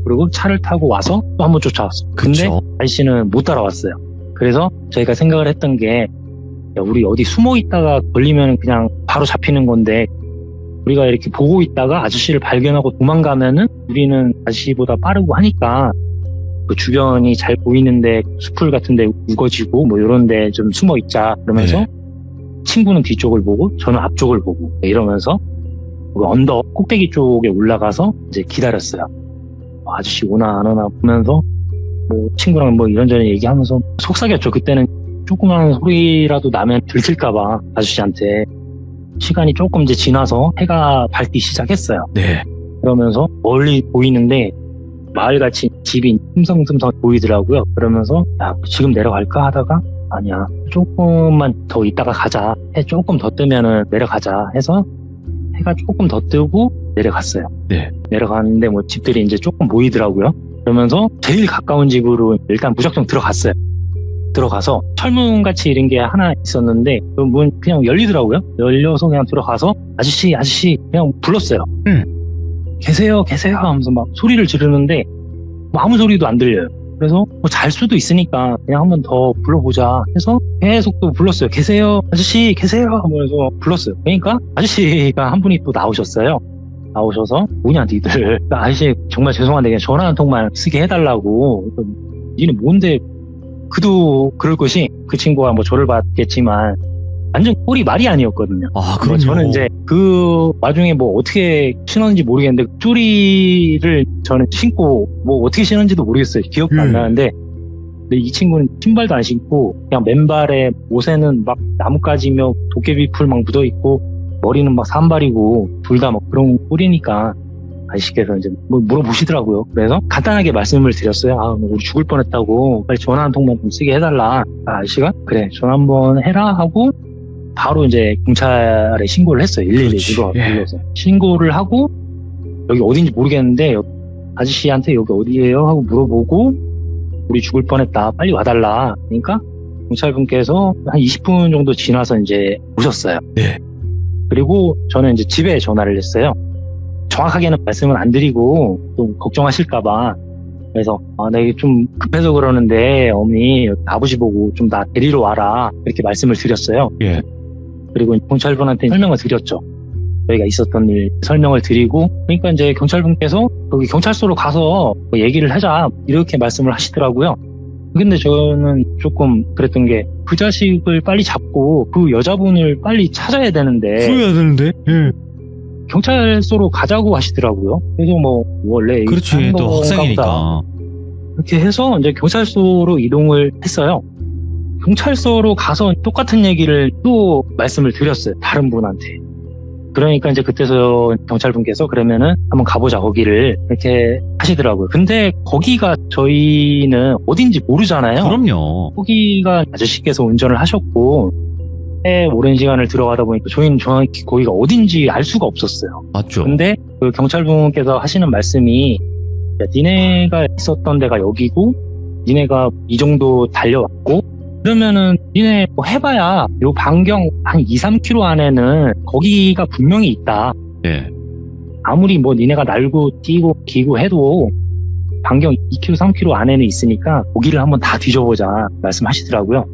그리고 차를 타고 와서 또 한번 쫓아왔어요. 근데 그쵸. 아저씨는 못 따라왔어요. 그래서 저희가 생각을 했던 게 야, 우리 어디 숨어 있다가 걸리면 그냥 바로 잡히는 건데 우리가 이렇게 보고 있다가 아저씨를 발견하고 도망가면은 우리는 아저씨보다 빠르고 하니까 그 주변이 잘 보이는데 수풀 같은데 우거지고 뭐 이런데 좀 숨어 있자 그러면서 네. 친구는 뒤쪽을 보고 저는 앞쪽을 보고 이러면서 그 언덕 꼭대기 쪽에 올라가서 이제 기다렸어요. 아저씨 오나 안 오나 보면서 뭐 친구랑 뭐 이런저런 얘기하면서 속삭였죠. 그때는 조그만 소리라도 나면 들킬까봐 아저씨한테. 시간이 조금 이제 지나서 해가 밝기 시작했어요. 네. 그러면서 멀리 보이는데 마을같이 집이 흠성흠성 보이더라고요. 그러면서 야 지금 내려갈까 하다가 아니야 조금만 더 있다가 가자. 해 조금 더 뜨면은 내려가자 해서 해가 조금 더 뜨고 내려갔어요. 네. 내려가는데 뭐 집들이 이제 조금 보이더라고요. 그러면서 제일 가까운 집으로 일단 무작정 들어갔어요. 들어가서 철문같이 이런 게 하나 있었는데 그 문 그냥 열리더라고요. 열려서 그냥 들어가서 아저씨 그냥 불렀어요. 계세요 하면서 막 소리를 지르는데 뭐 아무 소리도 안 들려요. 그래서 뭐 잘 수도 있으니까 그냥 한번 더 불러보자 해서 계속 또 불렀어요. 계세요 아저씨 계세요 하면서 불렀어요. 그러니까 아저씨가 한 분이 또 나오셨어요. 나오셔서 뭐냐 니들 아저씨 정말 죄송한데 그냥 전화 한 통만 쓰게 해달라고. 니는 뭔데 그도 그럴 것이 그 친구가 뭐 저를 봤겠지만 완전 꼴이 말이 아니었거든요. 아, 뭐 그럼요. 저는 이제 그 와중에 뭐 어떻게 신었는지 모르겠는데 쪼리를 저는 신고 뭐 어떻게 신었는지도 모르겠어요. 기억도 안 나는데 근데 이 친구는 신발도 안 신고 그냥 맨발에 옷에는 막 나뭇가지며 도깨비 풀 막 묻어있고 머리는 막 산발이고 둘 다 막 그런 꼴이니까 아저씨께서 이제 뭐 물어보시더라고요. 그래서 간단하게 말씀을 드렸어요. 아, 우리 죽을 뻔했다고 빨리 전화 한 통만 좀 쓰게 해달라. 아저씨가 그래 전화 한번 해라 하고 바로 이제 경찰에 신고를 했어요. 112 그렇지. 불러서 예. 신고를 하고 여기 어딘지 모르겠는데 아저씨한테 여기 어디예요? 하고 물어보고 우리 죽을 뻔했다. 빨리 와달라. 그러니까 경찰분께서 한 20분 정도 지나서 이제 오셨어요. 네. 그리고 저는 이제 집에 전화를 했어요. 정확하게는 말씀은 안 드리고 좀 걱정하실까봐. 그래서 나 이게 좀 급해서 그러는데 어머니 아버지 보고 좀 나 데리러 와라. 이렇게 말씀을 드렸어요. 예. 그리고 경찰분한테 설명을 드렸죠. 저희가 있었던 일 설명을 드리고 그러니까 이제 경찰분께서 거기 경찰서로 가서 뭐 얘기를 하자 이렇게 말씀을 하시더라고요. 근데 저는 조금 그랬던 게 그 자식을 빨리 잡고 그 여자분을 빨리 찾아야 되는데 후회해야 되는데. 예. 경찰서로 가자고 하시더라고요. 그래서 뭐 원래 그렇지. 하는 또 건가 학생이니까. 보다. 이렇게 해서 이제 경찰서로 이동을 했어요. 경찰서로 가서 똑같은 얘기를 또 말씀을 드렸어요. 다른 분한테. 그러니까 이제 그때서 경찰분께서 그러면은 한번 가보자 거기를 이렇게 하시더라고요. 근데 거기가 저희는 어딘지 모르잖아요. 그럼요. 거기가 아저씨께서 운전을 하셨고 꽤 오랜 시간을 들어가다 보니까 저희는 정확히 거기가 어딘지 알 수가 없었어요. 맞죠. 근데 그 경찰분께서 하시는 말씀이 야, 니네가 있었던 데가 여기고 니네가 이 정도 달려왔고 그러면은 니네 뭐 해봐야 요 반경 한 2, 3km 안에는 거기가 분명히 있다. 예. 아무리 뭐 니네가 날고 뛰고 기고 해도 반경 2km, 3km 안에는 있으니까 거기를 한번 다 뒤져보자 말씀하시더라고요.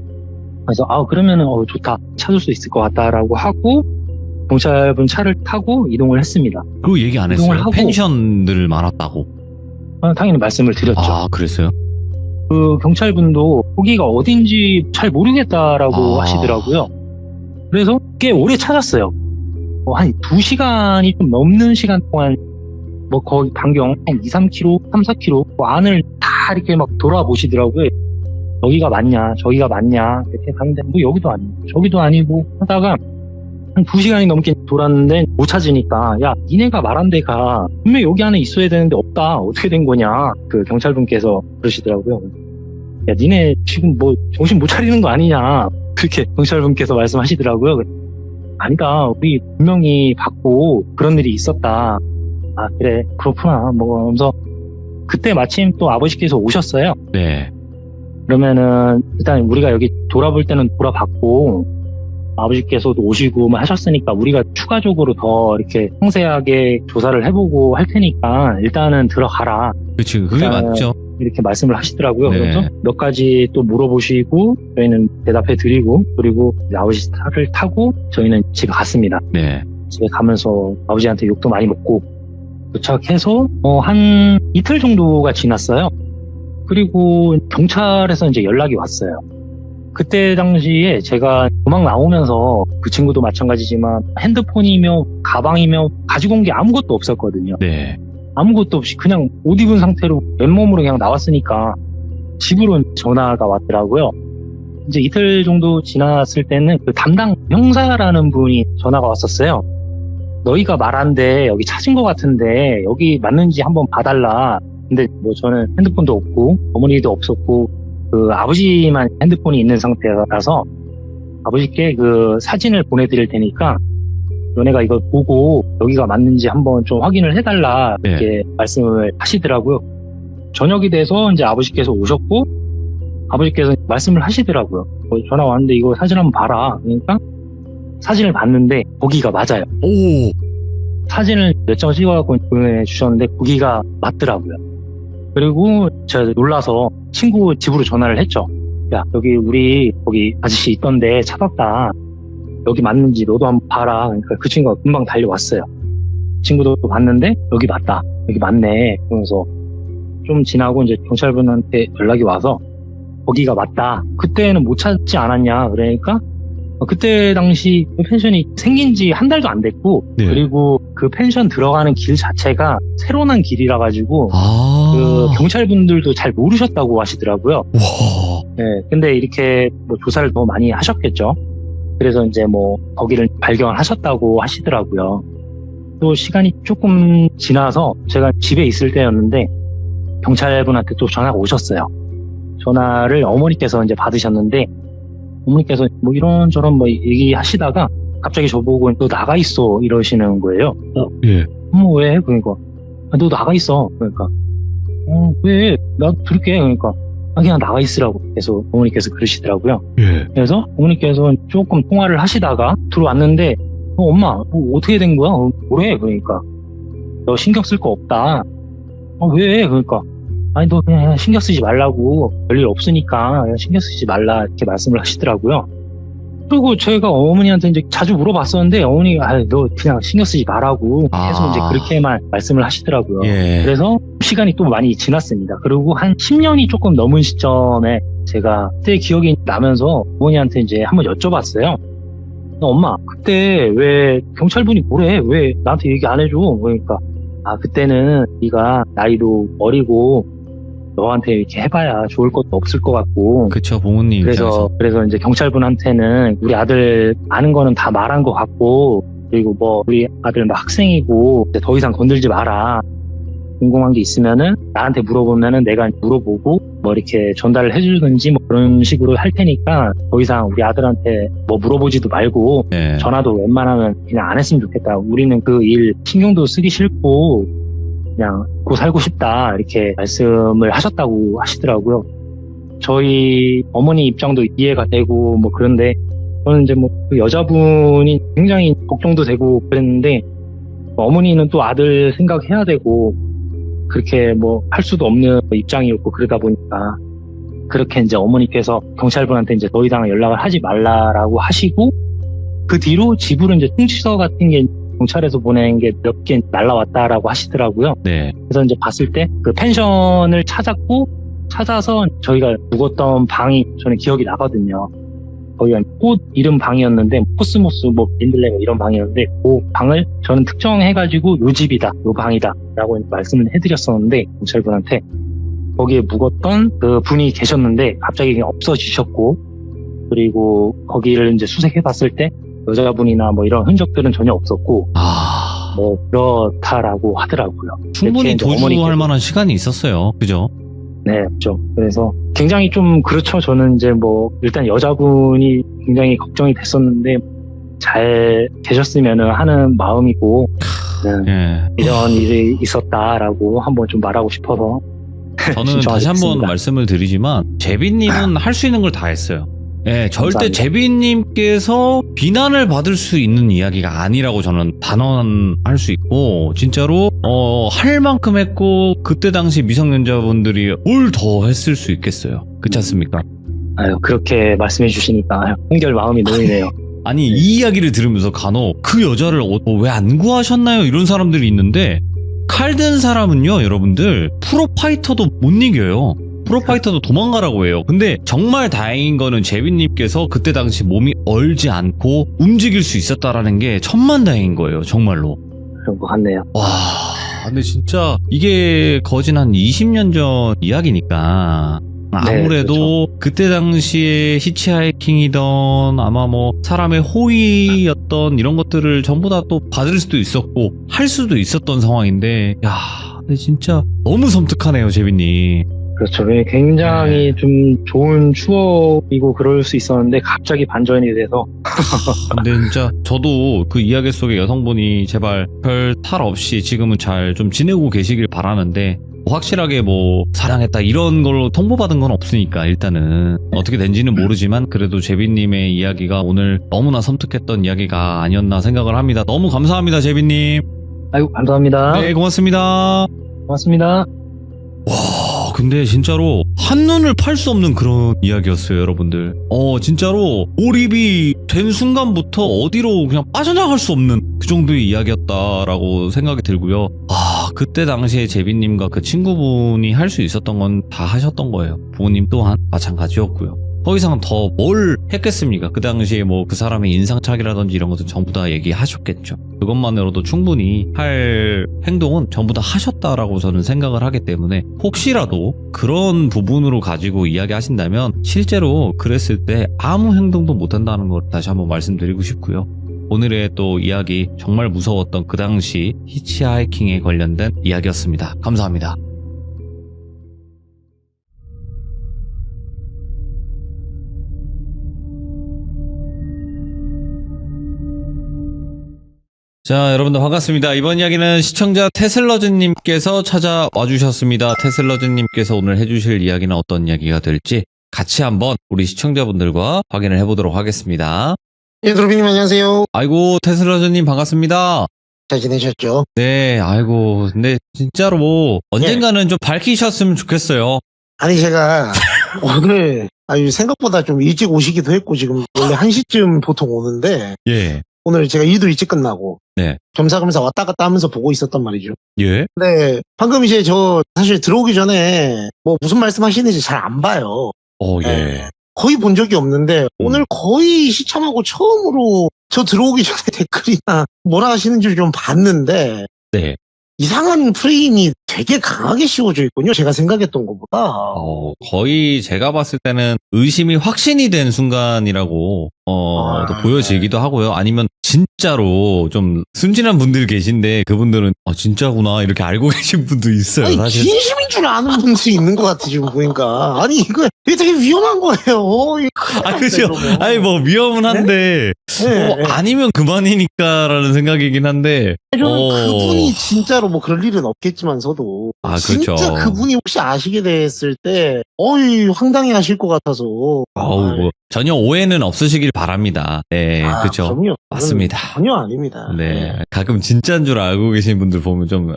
그래서 그러면은 좋다. 찾을 수 있을 것 같다라고 하고 경찰분 차를 타고 이동을 했습니다. 그리고 얘기 안 이동을 했어요. 하고 펜션들 많았다고. 당연히 말씀을 드렸죠. 아, 그랬어요? 그 경찰분도 거기가 어딘지 잘 모르겠다라고 하시더라고요. 그래서 꽤 오래 찾았어요. 한 2시간이 좀 넘는 시간 동안 뭐 거기 반경 한 2, 3km, 3, 4km 뭐 안을 다 이렇게 막 돌아보시더라고요. 여기가 맞냐, 저기가 맞냐 이렇게 갔는데 뭐 여기도 아니고 저기도 아니고 하다가 한 2시간이 넘게 돌았는데 못 찾으니까 야 니네가 말한 데가 분명히 여기 안에 있어야 되는데 없다. 어떻게 된 거냐. 그 경찰분께서 그러시더라고요. 야 니네 지금 뭐 정신 못 차리는 거 아니냐. 그렇게 경찰분께서 말씀하시더라고요. 아니다. 우리 분명히 봤고 그런 일이 있었다. 아 그래 그렇구나. 뭐 하면서 그때 마침 또 아버지께서 오셨어요. 네. 그러면은 일단 우리가 여기 돌아볼 때는 돌아봤고 아버지께서도 오시고 뭐 하셨으니까 우리가 추가적으로 더 이렇게 상세하게 조사를 해보고 할 테니까 일단은 들어가라. 그치. 그게 맞죠. 이렇게 말씀을 하시더라고요. 네. 그래서 몇 가지 또 물어보시고 저희는 대답해 드리고 그리고 아버지 차를 타고 저희는 집에 갔습니다. 네. 집에 가면서 아버지한테 욕도 많이 먹고 도착해서 한 이틀 정도가 지났어요. 그리고 경찰에서 이제 연락이 왔어요. 그때 당시에 제가 도망 나오면서 그 친구도 마찬가지지만 핸드폰이며 가방이며 가지고 온 게 아무것도 없었거든요. 네. 아무것도 없이 그냥 옷 입은 상태로 맨몸으로 그냥 나왔으니까 집으로 전화가 왔더라고요. 이제 이틀 정도 지났을 때는 그 담당 형사라는 분이 전화가 왔었어요. 너희가 말한데 여기 찾은 것 같은데 여기 맞는지 한번 봐달라. 근데 뭐 저는 핸드폰도 없고 어머니도 없었고 그 아버지만 핸드폰이 있는 상태라서 아버지께 그 사진을 보내드릴 테니까 너네가 이걸 보고 여기가 맞는지 한번 좀 확인을 해달라 이렇게 말씀을 하시더라고요. 저녁이 돼서 이제 아버지께서 오셨고 아버지께서 말씀을 하시더라고요. 전화 왔는데 이거 사진 한번 봐라. 그러니까 사진을 봤는데 거기가 맞아요. 오. 사진을 몇 장 찍어갖고 보내주셨는데 거기가 맞더라고요. 그리고 제가 놀라서 친구 집으로 전화를 했죠. 야 여기 우리 거기 아저씨 있던데 찾았다. 여기 맞는지 너도 한번 봐라. 그러니까 그 친구가 금방 달려왔어요. 친구도 봤는데 여기 맞다. 여기 맞네. 그러면서 좀 지나고 이제 경찰분한테 연락이 와서 거기가 맞다. 그때는 못 찾지 않았냐. 그러니까 그때 당시 펜션이 생긴 지 한 달도 안 됐고 네. 그리고 그 펜션 들어가는 길 자체가 새로 난 길이라 가지고 그 경찰분들도 잘 모르셨다고 하시더라고요. 와. 네, 근데 이렇게 뭐 조사를 더 많이 하셨겠죠. 그래서 이제 뭐 거기를 발견하셨다고 하시더라고요. 또 시간이 조금 지나서 제가 집에 있을 때였는데 경찰분한테 또 전화가 오셨어요. 전화를 어머니께서 이제 받으셨는데 어머니께서 뭐 이런저런 뭐 얘기하시다가 갑자기 저보고 너 나가 있어 이러시는 거예요. 예. 왜? 그러니까 너 나가 있어. 그러니까 왜? 나 들을게. 그러니까 그냥 나가 있으라고 계속 어머니께서 그러시더라고요. 예. 그래서 어머니께서 조금 통화를 하시다가 들어왔는데 엄마 어떻게 된 거야? 뭐래? 그러니까 너 신경 쓸 거 없다. 왜? 그러니까 아니 너 그냥 신경 쓰지 말라고, 별일 없으니까 그냥 신경 쓰지 말라, 이렇게 말씀을 하시더라고요. 그리고 저희가 어머니한테 이제 자주 물어봤었는데 어머니가 너 그냥 신경 쓰지 말라고 계속 이제 그렇게만 말씀을 하시더라고요. 예. 그래서 시간이 또 많이 지났습니다. 그리고 한 10년이 조금 넘은 시점에 제가 그때 기억이 나면서 어머니한테 이제 한번 여쭤봤어요. 엄마, 그때 왜 경찰분이 뭐래? 왜 나한테 얘기 안 해줘? 그러니까 그때는 네가 나이도 어리고 너한테 이렇게 해봐야 좋을 것도 없을 것 같고, 그쵸, 부모님 입장에서. 그래서 이제 경찰분한테는 우리 아들 아는 거는 다 말한 것 같고, 그리고 뭐 우리 아들 막 학생이고 이제 더 이상 건들지 마라. 궁금한 게 있으면은 나한테 물어보면은 내가 물어보고 뭐 이렇게 전달을 해주든지 뭐 그런 식으로 할 테니까 더 이상 우리 아들한테 뭐 물어보지도 말고 예. 전화도 웬만하면 그냥 안 했으면 좋겠다. 우리는 그 일 신경도 쓰기 싫고 그냥 고 살고 싶다, 이렇게 말씀을 하셨다고 하시더라고요. 저희 어머니 입장도 이해가 되고 뭐 그런데 저는 이제 뭐 그 여자분이 굉장히 걱정도 되고 그랬는데 어머니는 또 아들 생각해야 되고 그렇게 뭐 할 수도 없는 입장이었고, 그러다 보니까 그렇게 이제 어머니께서 경찰분한테 이제 더 이상 연락을 하지 말라라고 하시고, 그 뒤로 집으로 이제 통지서 같은 게 경찰에서 보낸 게 몇 개 날라왔다라고 하시더라고요. 네. 그래서 이제 봤을 때 그 펜션을 찾아서 저희가 묵었던 방이 저는 기억이 나거든요. 거기가 꽃 이름 방이었는데 코스모스 뭐 민들레 뭐 이런 방이었는데 그 방을 저는 특정해가지고 요 집이다, 요 방이다 라고 말씀을 해드렸었는데 경찰분한테 거기에 묵었던 그 분이 계셨는데 갑자기 그냥 없어지셨고, 그리고 거기를 이제 수색해봤을 때 여자분이나 뭐 이런 흔적들은 전혀 없었고 뭐 그렇다라고 하더라고요. 충분히 이렇게 이제 도주할 어머니께서- 만한 시간이 있었어요. 그죠? 네, 그렇죠. 그래서 굉장히 좀 그렇죠. 저는 이제 뭐 일단 여자분이 굉장히 걱정이 됐었는데 잘 계셨으면은 하는 마음이고, 예. 이런 일이 있었다라고 한번 좀 말하고 싶어서 저는 신청하게 다시 한번 됐습니다. 말씀을 드리지만 제비님은 할 수 있는 걸 다 했어요. 예, 절대 감사합니다. 제비님께서 비난을 받을 수 있는 이야기가 아니라고 저는 단언할 수 있고, 진짜로 할 만큼 했고, 그때 당시 미성년자분들이 뭘 더 했을 수 있겠어요. 그렇지 않습니까? 그렇게 말씀해 주시니까 한결 마음이 놓이네요. 아니, 이 이야기를 들으면서 간혹 그 여자를 왜 안 구하셨나요? 이런 사람들이 있는데, 칼 든 사람은요, 여러분들, 프로파이터도 못 이겨요. 프로파이터도 도망가라고 해요. 근데 정말 다행인 거는 제비님께서 그때 당시 몸이 얼지 않고 움직일 수 있었다라는 게 천만다행인 거예요. 정말로. 그런 것 같네요. 와, 근데 진짜 이게 거진 한 20년 전 이야기니까 아무래도 그때 당시에 히치하이킹이던 아마 뭐 사람의 호의였던 이런 것들을 전부 다 또 받을 수도 있었고 할 수도 있었던 상황인데, 야, 근데 진짜 너무 섬뜩하네요, 제비님. 그렇죠. 굉장히 좀 좋은 추억이고 그럴 수 있었는데 갑자기 반전이 돼서 근데 진짜 저도 그 이야기 속의 여성분이 제발 별 탈 없이 지금은 잘 좀 지내고 계시길 바라는데, 확실하게 뭐 사랑했다 이런 걸로 통보받은 건 없으니까 일단은 어떻게 된지는 모르지만 그래도 제비님의 이야기가 오늘 너무나 섬뜩했던 이야기가 아니었나 생각을 합니다. 너무 감사합니다, 제비님. 아이고 감사합니다. 네, 고맙습니다. 고맙습니다. 와, 근데 진짜로 한눈을 팔 수 없는 그런 이야기였어요, 여러분들. 진짜로 몰입이 된 순간부터 어디로 그냥 빠져나갈 수 없는 그 정도의 이야기였다라고 생각이 들고요. 그때 당시에 제비님과 그 친구분이 할 수 있었던 건 다 하셨던 거예요. 부모님 또한 마찬가지였고요. 더 이상 더 뭘 했겠습니까? 그 당시에 뭐 그 사람의 인상착이라든지 이런 것은 전부 다 얘기하셨겠죠. 그것만으로도 충분히 할 행동은 전부 다 하셨다라고 저는 생각을 하기 때문에, 혹시라도 그런 부분으로 가지고 이야기하신다면 실제로 그랬을 때 아무 행동도 못한다는 걸 다시 한번 말씀드리고 싶고요. 오늘의 또 이야기, 정말 무서웠던 그 당시 히치하이킹에 관련된 이야기였습니다. 감사합니다. 자, 여러분들 반갑습니다. 이번 이야기는 시청자 테슬러즈님께서 찾아와 주셨습니다. 테슬러즈님께서 오늘 해주실 이야기는 어떤 이야기가 될지 같이 한번 우리 시청자분들과 확인을 해보도록 하겠습니다. 예, 드로비님 안녕하세요. 아이고, 테슬러즈님 반갑습니다. 잘 지내셨죠? 네, 아이고, 근데 진짜로 언젠가는 좀 밝히셨으면 좋겠어요. 아니, 제가 오늘 생각보다 좀 일찍 오시기도 했고, 지금 원래 1시쯤 보통 오는데, 예, 오늘 제가 일도 일찍 끝나고, 네. 겸사겸사 왔다 갔다 하면서 보고 있었단 말이죠. 예, 근데 방금 이제 저 사실 들어오기 전에 뭐 무슨 말씀 하시는지 잘 안 봐요. 예. 네. 거의 본 적이 없는데, 오늘 거의 시참하고 처음으로 저 들어오기 전에 댓글이나 뭐라 하시는지 좀 봤는데, 네. 이상한 프레임이 되게 강하게 씌워져 있군요. 제가 생각했던 것보다. 거의 제가 봤을 때는 의심이 확신이 된 순간이라고, 또 보여지기도 하고요. 아니면 진짜로 좀 순진한 분들이 계신데 그분들은, 진짜구나. 이렇게 알고 계신 분도 있어요, 아니, 사실. 진심인 줄 아는 분들이 있는 것 같아, 지금 보니까. 아니, 이거 되게 위험한 거예요. 그죠. 아니, 뭐, 위험은 한데, 네, 네. 아니면 그만이니까라는 생각이긴 한데, 저는 그분이 진짜로 뭐 그럴 일은 없겠지만서도. 그렇죠. 진짜 그분이 혹시 아시게 됐을 때, 황당해 하실 것 같아서. 뭐, 전혀 오해는 없으시길 바랍니다. 네, 그렇죠. 그럼요. 맞습니다. 전혀 아닙니다. 네. 가끔 진짜인 줄 알고 계신 분들 보면 좀,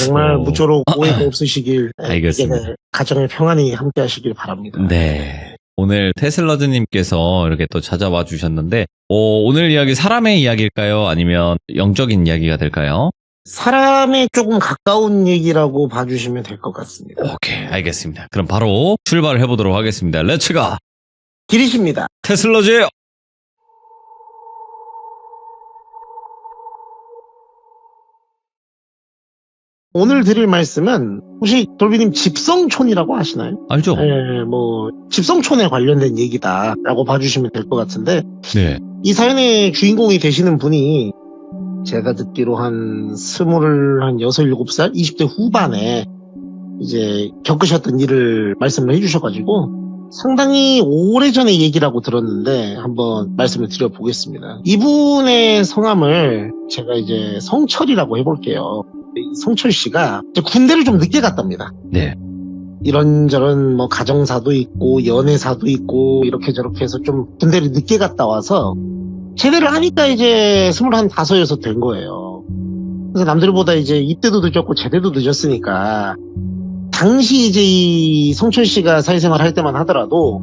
정말 무쪼록 오해가 없으시길. 알겠습니다. 이제 가정의 평안히 함께 하시길 바랍니다. 네. 오늘 테슬러즈님께서 이렇게 또 찾아와 주셨는데, 오늘 이야기 사람의 이야기일까요? 아니면 영적인 이야기가 될까요? 사람에 조금 가까운 얘기라고 봐주시면 될 것 같습니다. 오케이, 알겠습니다. 그럼 바로 출발을 해보도록 하겠습니다. 렛츠가! 길이십니다. 테슬러즈예요! 오늘 드릴 말씀은 혹시 돌비님 집성촌이라고 아시나요? 알죠? 네, 뭐 집성촌에 관련된 얘기다라고 봐주시면 될 것 같은데 네. 이 사연의 주인공이 되시는 분이 제가 듣기로 한 6, 7살 20대 후반에 이제 겪으셨던 일을 말씀을 해주셔가지고 상당히 오래전의 얘기라고 들었는데 한번 말씀을 드려보겠습니다. 이분의 성함을 제가 이제 성철이라고 해볼게요. 성철 씨가 이제 군대를 좀 늦게 갔답니다. 네. 이런저런 뭐 가정사도 있고 연애사도 있고 이렇게 저렇게 해서 좀 군대를 늦게 갔다 와서 제대를 하니까 이제 25, 6 된 거예요. 그래서 남들보다 이제 입대도 늦었고 제대도 늦었으니까 당시 이제 이 성철 씨가 사회생활 할 때만 하더라도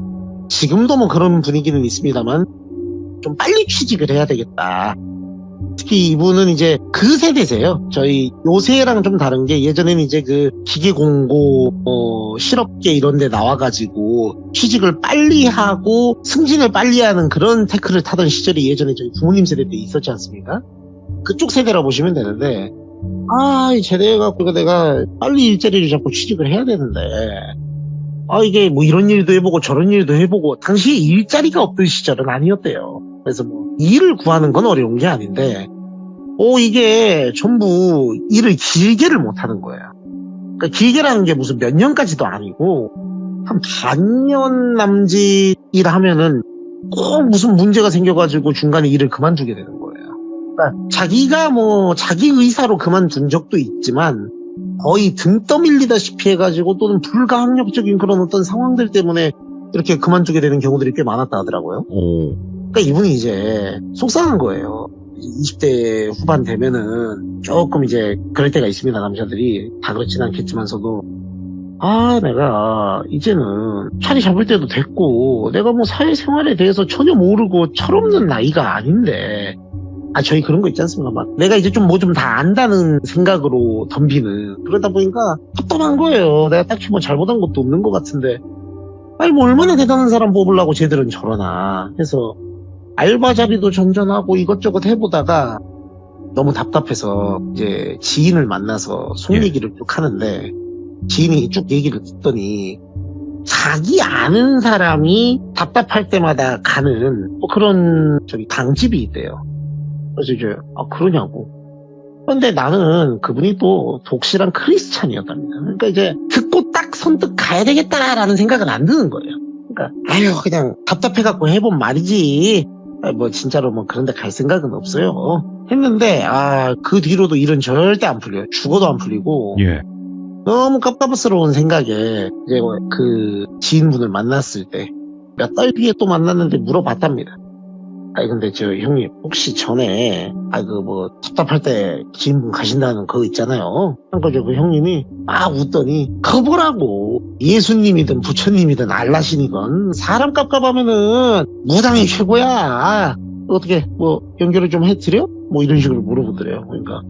지금도 뭐 그런 분위기는 있습니다만 좀 빨리 취직을 해야 되겠다. 특히 이분은 이제 그 세대세요. 저희 요새랑 좀 다른 게 예전에는 이제 그 기계공고 실업계 이런 데 나와가지고 취직을 빨리 하고 승진을 빨리 하는 그런 태클을 타던 시절이 예전에 저희 부모님 세대 때 있었지 않습니까? 그쪽 세대라고 보시면 되는데 제대해갖고 내가 빨리 일자리를 잡고 취직을 해야 되는데 이게 뭐 이런 일도 해보고 저런 일도 해보고 당시에 일자리가 없던 시절은 아니었대요. 그래서 뭐 일을 구하는 건 어려운 게 아닌데 이게 전부 일을 길게를 못하는 거예요. 그러니까 길게라는 게 무슨 몇 년까지도 아니고 한 반년 남짓 일하면은 꼭 무슨 문제가 생겨가지고 중간에 일을 그만두게 되는 거예요. 그러니까 자기가 뭐 자기 의사로 그만둔 적도 있지만 거의 등 떠밀리다시피 해가지고 또는 불가항력적인 그런 어떤 상황들 때문에 이렇게 그만두게 되는 경우들이 꽤 많았다 하더라고요. 그러니까 이분이 이제 속상한 거예요. 20대 후반 되면은 조금 이제 그럴 때가 있습니다. 남자들이 다 그렇진 않겠지만서도 내가 이제는 자리 잡을 때도 됐고 내가 뭐 사회생활에 대해서 전혀 모르고 철없는 나이가 아닌데 저희 그런 거 있지 않습니까? 막 내가 이제 좀 뭐 좀 다 안다는 생각으로 덤비는 그러다 보니까 답답한 거예요. 내가 딱히 뭐 잘못한 것도 없는 것 같은데 뭐 얼마나 대단한 사람 뽑으려고 쟤들은 저러나 해서 알바 자리도 전전하고 이것저것 해보다가 너무 답답해서 이제 지인을 만나서 속 얘기를 쭉 하는데 지인이 쭉 얘기를 듣더니 자기 아는 사람이 답답할 때마다 가는 뭐 그런 당집이 있대요. 그래서 이제 그러냐고. 그런데 나는 그분이 또 독실한 크리스찬이었답니다. 그러니까 이제 듣고 딱 선뜻 가야 되겠다라는 생각은 안 드는 거예요. 그러니까 그냥 답답해갖고 해본 말이지. 뭐 진짜로 뭐 그런데 갈 생각은 없어요. 했는데 그 뒤로도 일은 절대 안 풀려요. 죽어도 안 풀리고 예. 너무 깝깝스러운 생각에 이제 그 지인분을 만났을 때 몇 달 뒤에 또 만났는데 물어봤답니다. 근데 저 형님 혹시 전에 그 뭐 답답할 때 지인분 가신다는 그거 있잖아요. 그러니까 그 형님이 막 웃더니 그거라고 예수님이든 부처님이든 알라시니건 사람 깝깝하면은 무당이 최고야. 어떻게 뭐 연결을 좀 해드려? 뭐 이런 식으로 물어보더래요. 그러니까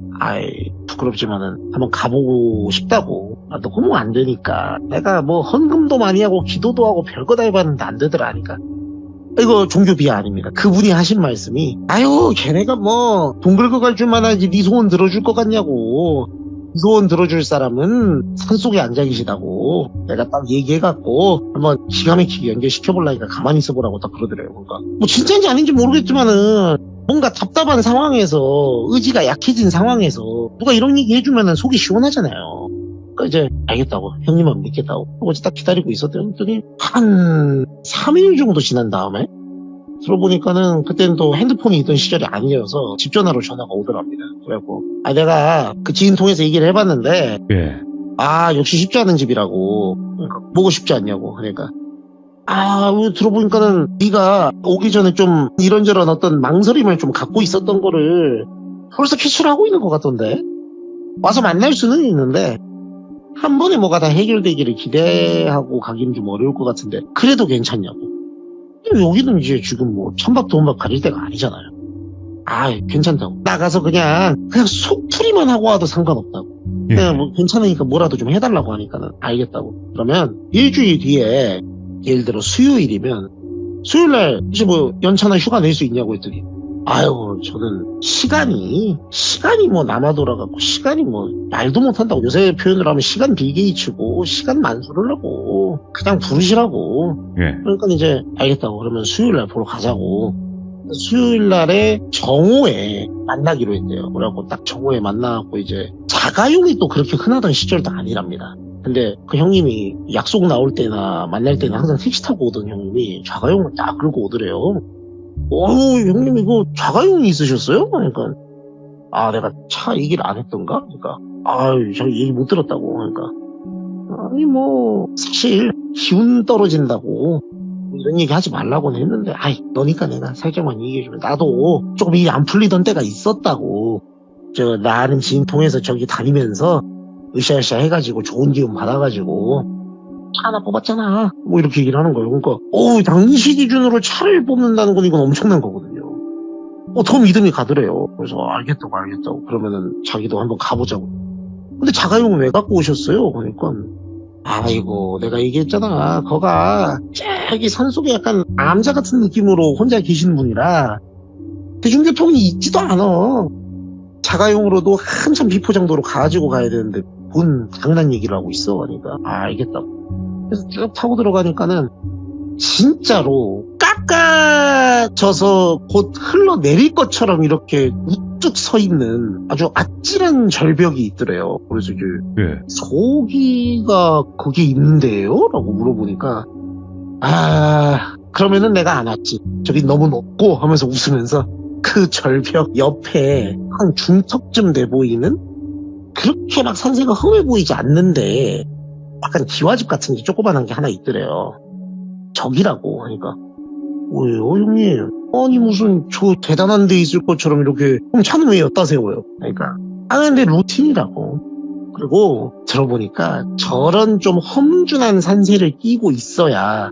부끄럽지만은 한번 가보고 싶다고. 너무 안 되니까 내가 뭐 헌금도 많이 하고 기도도 하고 별거 다 해봤는데 안 되더라니까. 이거 종교 비하 아닙니다. 그분이 하신 말씀이 걔네가 뭐 돈 긁어 갈 줄만 알지 네 소원 들어줄 것 같냐고. 소원 들어줄 사람은 산속에 앉아 계시다고 내가 딱 얘기해갖고 한번 기가 막히게 연결시켜보려니까 가만히 있어보라고 딱 그러더래요. 그러니까 뭐 진짜인지 아닌지 모르겠지만은 뭔가 답답한 상황에서 의지가 약해진 상황에서 누가 이런 얘기 해주면은 속이 시원하잖아요. 그러니까 이제 알겠다고 형님은 믿겠다고 어제 딱 기다리고 있었더니 한 3일 정도 지난 다음에 들어보니까는 그때는 또 핸드폰이 있던 시절이 아니어서 집 전화로 전화가 오더랍니다. 그래갖고 내가 그 지인 통해서 얘기를 해봤는데 예. 역시 쉽지 않은 집이라고. 그러니까 뭐가 쉽지 않냐고. 그러니까 들어보니까는 네가 오기 전에 좀 이런저런 어떤 망설임을 좀 갖고 있었던 거를 벌써 캐치를 하고 있는 것 같던데 와서 만날 수는 있는데 한 번에 뭐가 다 해결되기를 기대하고 가기는 좀 어려울 것 같은데 그래도 괜찮냐고. 여기는 이제 지금 뭐 천박도원박 가릴 때가 아니잖아요. 괜찮다고. 나가서 그냥 속풀이만 하고 와도 상관없다고. 예. 그냥 뭐 괜찮으니까 뭐라도 좀 해달라고 하니까는 알겠다고. 그러면 일주일 뒤에 예를 들어 수요일이면 수요일날 혹시 뭐 연차나 휴가 낼 수 있냐고 했더니 저는 시간이 뭐 남아 돌아가고 시간이 뭐 말도 못한다고. 요새 표현을 하면 시간 빌게이츠고 시간 만수를 하고 그냥 부르시라고. 예. 그러니까 이제 알겠다고. 그러면 수요일날 보러 가자고. 수요일날에 정오에 만나기로 했대요. 그래갖고 딱 정오에 만나갖고 이제 자가용이 또 그렇게 흔하던 시절도 아니랍니다. 근데 그 형님이 약속 나올 때나 만날 때는 항상 택시 타고 오던 형님이 자가용을 딱 끌고 오더래요. 형님 이거 자가용이 있으셨어요? 그러니까 내가 차 얘기를 안 했던가? 그러니까 저 얘기 못 들었다고. 그러니까 뭐 사실 기운 떨어진다고 이런 얘기 하지 말라고는 했는데 너니까 내가 살짝만 얘기해주면 나도 조금 일이 안 풀리던 때가 있었다고. 나 아는 지인 통해서 저기 다니면서 으쌰으쌰 해가지고 좋은 기운 받아가지고 차 하나 뽑았잖아. 뭐 이렇게 얘기를 하는 거예요. 그러니까 당시 기준으로 차를 뽑는다는 건 이건 엄청난 거거든요. 더 믿음이 가더래요. 그래서 알겠다고. 그러면은 자기도 한번 가보자고. 근데 자가용은 왜 갖고 오셨어요? 그러니까 내가 얘기했잖아. 거가 저기 산속에 약간 암자 같은 느낌으로 혼자 계시는 분이라 대중교통이 있지도 않아. 자가용으로도 한참 비포장도로 가지고 가야 되는데 뭔 장난 얘기를 하고 있어. 그러니까 알겠다고. 그래서 쭉 타고 들어가니까는 진짜로 깎아져서 곧 흘러내릴 것처럼 이렇게 우뚝 서 있는 아주 아찔한 절벽이 있더래요. 그래서 이제 소기가 거기 있는데요? 라고 물어보니까 그러면은 내가 안 왔지. 저기 너무 높고 하면서 웃으면서 그 절벽 옆에 한 중턱쯤 돼 보이는 그렇게 막 산세가 험해 보이지 않는데 약간 기와집 같은 게 조그만한 게 하나 있더래요. 저기라고 하니까 왜요 형님? 아니 무슨 저 대단한 데 있을 것처럼 이렇게 그럼 차는 왜 엿다 세워요? 그러니까 근데 루틴이라고. 그리고 들어보니까 저런 좀 험준한 산세를 끼고 있어야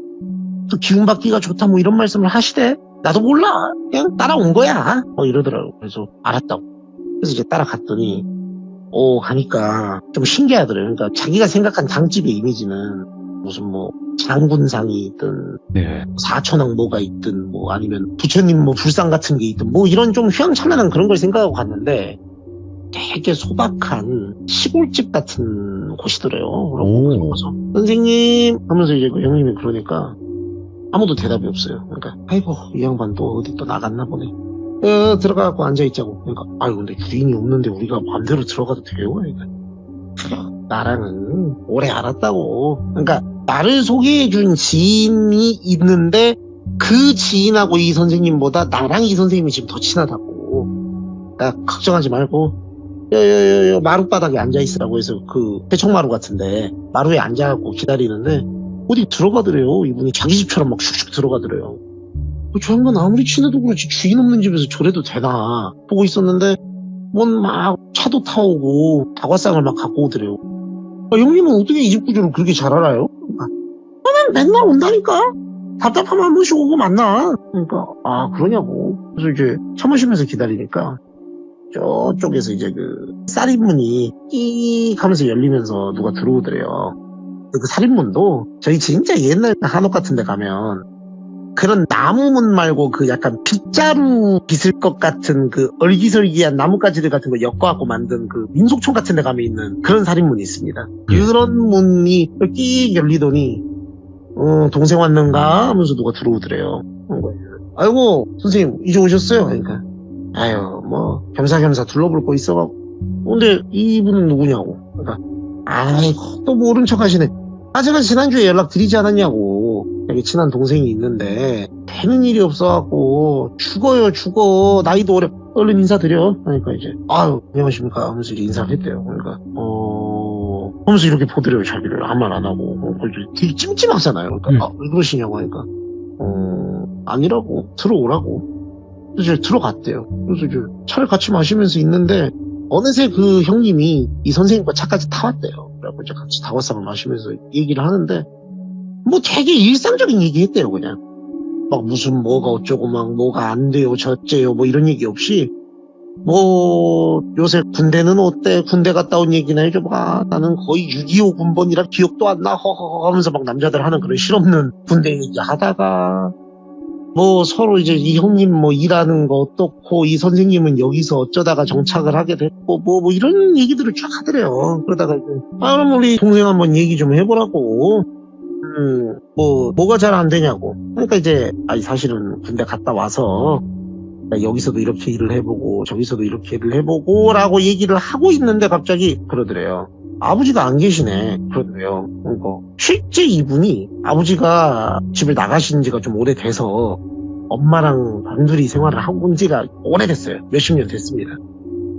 또 기운 받기가 좋다 뭐 이런 말씀을 하시대. 나도 몰라. 그냥 따라온 거야. 이러더라고. 그래서 알았다고. 그래서 이제 따라갔더니 가니까 좀 신기하더래요. 그러니까 자기가 생각한 장집의 이미지는 무슨 뭐 장군상이 있든 사천왕 뭐가 있든 뭐 아니면 부처님 뭐 불상 같은 게 있든 뭐 이런 좀 휘황찬란한 그런 걸 생각하고 갔는데 되게 소박한 시골집 같은 곳이더래요. 그래서 선생님 하면서 이제 그 형님이 그러니까 아무도 대답이 없어요. 그러니까 이 양반 또 어디 또 나갔나 보네. 들어가고 앉아있자고. 그러니까 근데 주인이 없는데 우리가 마음대로 들어가도 돼요? 그러니까 나랑은 오래 알았다고. 그러니까 나를 소개해준 지인이 있는데 그 지인하고 이 선생님보다 나랑 이 선생님이 지금 더 친하다고. 야, 걱정하지 말고 여 마룻바닥에 앉아있으라고 해서 그 대청마루 같은데 마루에 앉아갖고 기다리는데 어디 들어가더래요. 이분이 자기 집처럼 막 슉슉 들어가더래요. 저 양반 아무리 친해도 그렇지 주인 없는 집에서 저래도 되나 보고 있었는데 뭔 막 차도 타오고 다과상을 막 갖고 오더래요. 형님은 어떻게 이 집 구조를 그렇게 잘 알아요? 난 맨날 온다니까. 답답하면 한 번씩 오고 만나. 그러니까 아 그러냐고. 그래서 이제 차 마시면서 기다리니까 저쪽에서 이제 그 쌀입문이 끼익 하면서 열리면서 누가 들어오더래요. 그 살인문도 저희 진짜 옛날 한옥 같은 데 가면 그런 나무문 말고 그 약간 빗자루 빗을 것 같은 그 얼기설기한 나뭇가지들 같은 거 엮어갖고 만든 그 민속촌 같은 데 가면 있는 그런 살인문이 있습니다. 그런 문이 끼익 열리더니 동생 왔는가 하면서 누가 들어오더래요. 아이고 선생님 이제 오셨어요? 그러니까 아유 뭐 겸사겸사 둘러볼 거 있어갖고 근데 이분은 누구냐고. 그러니까 아이고 또 모른 척 하시네. 제가 지난주에 연락 드리지 않았냐고. 여기 친한 동생이 있는데 되는 일이 없어갖고 죽어 나이도 어려 얼른 인사드려. 그러니까 이제 아유 안녕하십니까 하면서 이제 인사를 했대요. 그러니까 하면서 이렇게 보더래요. 자기를 아무 말 안 하고 되게 찜찜하잖아요. 그러니까 왜 그러시냐고 하니까 아니라고 들어오라고. 그래서 이제 들어갔대요. 그래서 이제 차를 같이 마시면서 있는데 어느새 그 형님이 이 선생님과 차까지 타왔대요. 그래갖고 이제 같이 다과상을 마시면서 얘기를 하는데 뭐 되게 일상적인 얘기 했대요. 그냥 막 무슨 뭐가 어쩌고 막 뭐가 안 돼요 저째요 뭐 이런 얘기 없이 뭐 요새 군대는 어때 군대 갔다 온 얘기나 해줘봐. 나는 거의 6.25 군번이라 기억도 안 나 허허허 하면서 막 남자들 하는 그런 실없는 군대 얘기 하다가 뭐 서로 이제 이 형님 뭐 일하는 거 어떻고 이 선생님은 여기서 어쩌다가 정착을 하게 됐고 뭐 이런 얘기들을 쭉 하더래요. 그러다가 그럼 우리 동생 한번 얘기 좀 해보라고. 뭐가 잘 안 되냐고. 그러니까 이제 사실은 군대 갔다 와서 여기서도 이렇게 일을 해보고 저기서도 이렇게 일을 해보고 라고 얘기를 하고 있는데 갑자기 그러더래요. 아버지가 안 계시네. 그러더래요. 그러니까 실제 이분이 아버지가 집을 나가신 지가 좀 오래돼서 엄마랑 단둘이 생활을 하고 온 지가 오래됐어요. 몇십 년 됐습니다.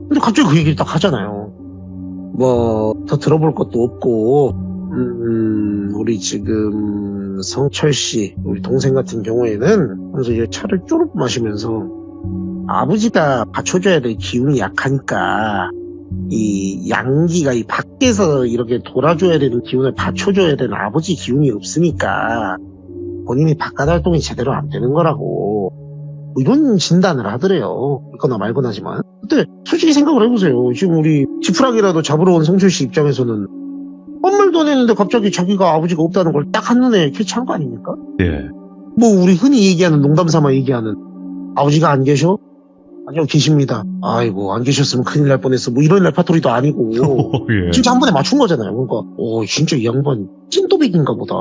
근데 갑자기 그 얘기를 딱 하잖아요. 뭐 더 들어볼 것도 없고 우리 지금 성철 씨, 우리 동생 같은 경우에는 그래서 이제 차를 쪼르륵 마시면서 아버지가 받쳐줘야 될 기운이 약하니까 이 양기가 이 밖에서 이렇게 돌아줘야 되는 기운을 받쳐줘야 되는 아버지 기운이 없으니까 본인이 바깥 활동이 제대로 안 되는 거라고 뭐 이런 진단을 하더래요. 있거나 말거나지만. 근데 솔직히 생각을 해보세요. 지금 우리 지푸라기라도 잡으러 온 성철 씨 입장에서는 아무 말도 안 했는데 갑자기 자기가 아버지가 없다는 걸 딱 한눈에 캐치한 거 아닙니까? 예. 뭐 우리 흔히 얘기하는 농담 삼아 얘기하는 아버지가 안 계셔? 아니요 계십니다. 아이고 안 계셨으면 큰일 날 뻔했어. 뭐 이런 레파토리도 아니고 예. 진짜 한 번에 맞춘 거잖아요. 그러니까 진짜 이 양반 찐또백인가 보다.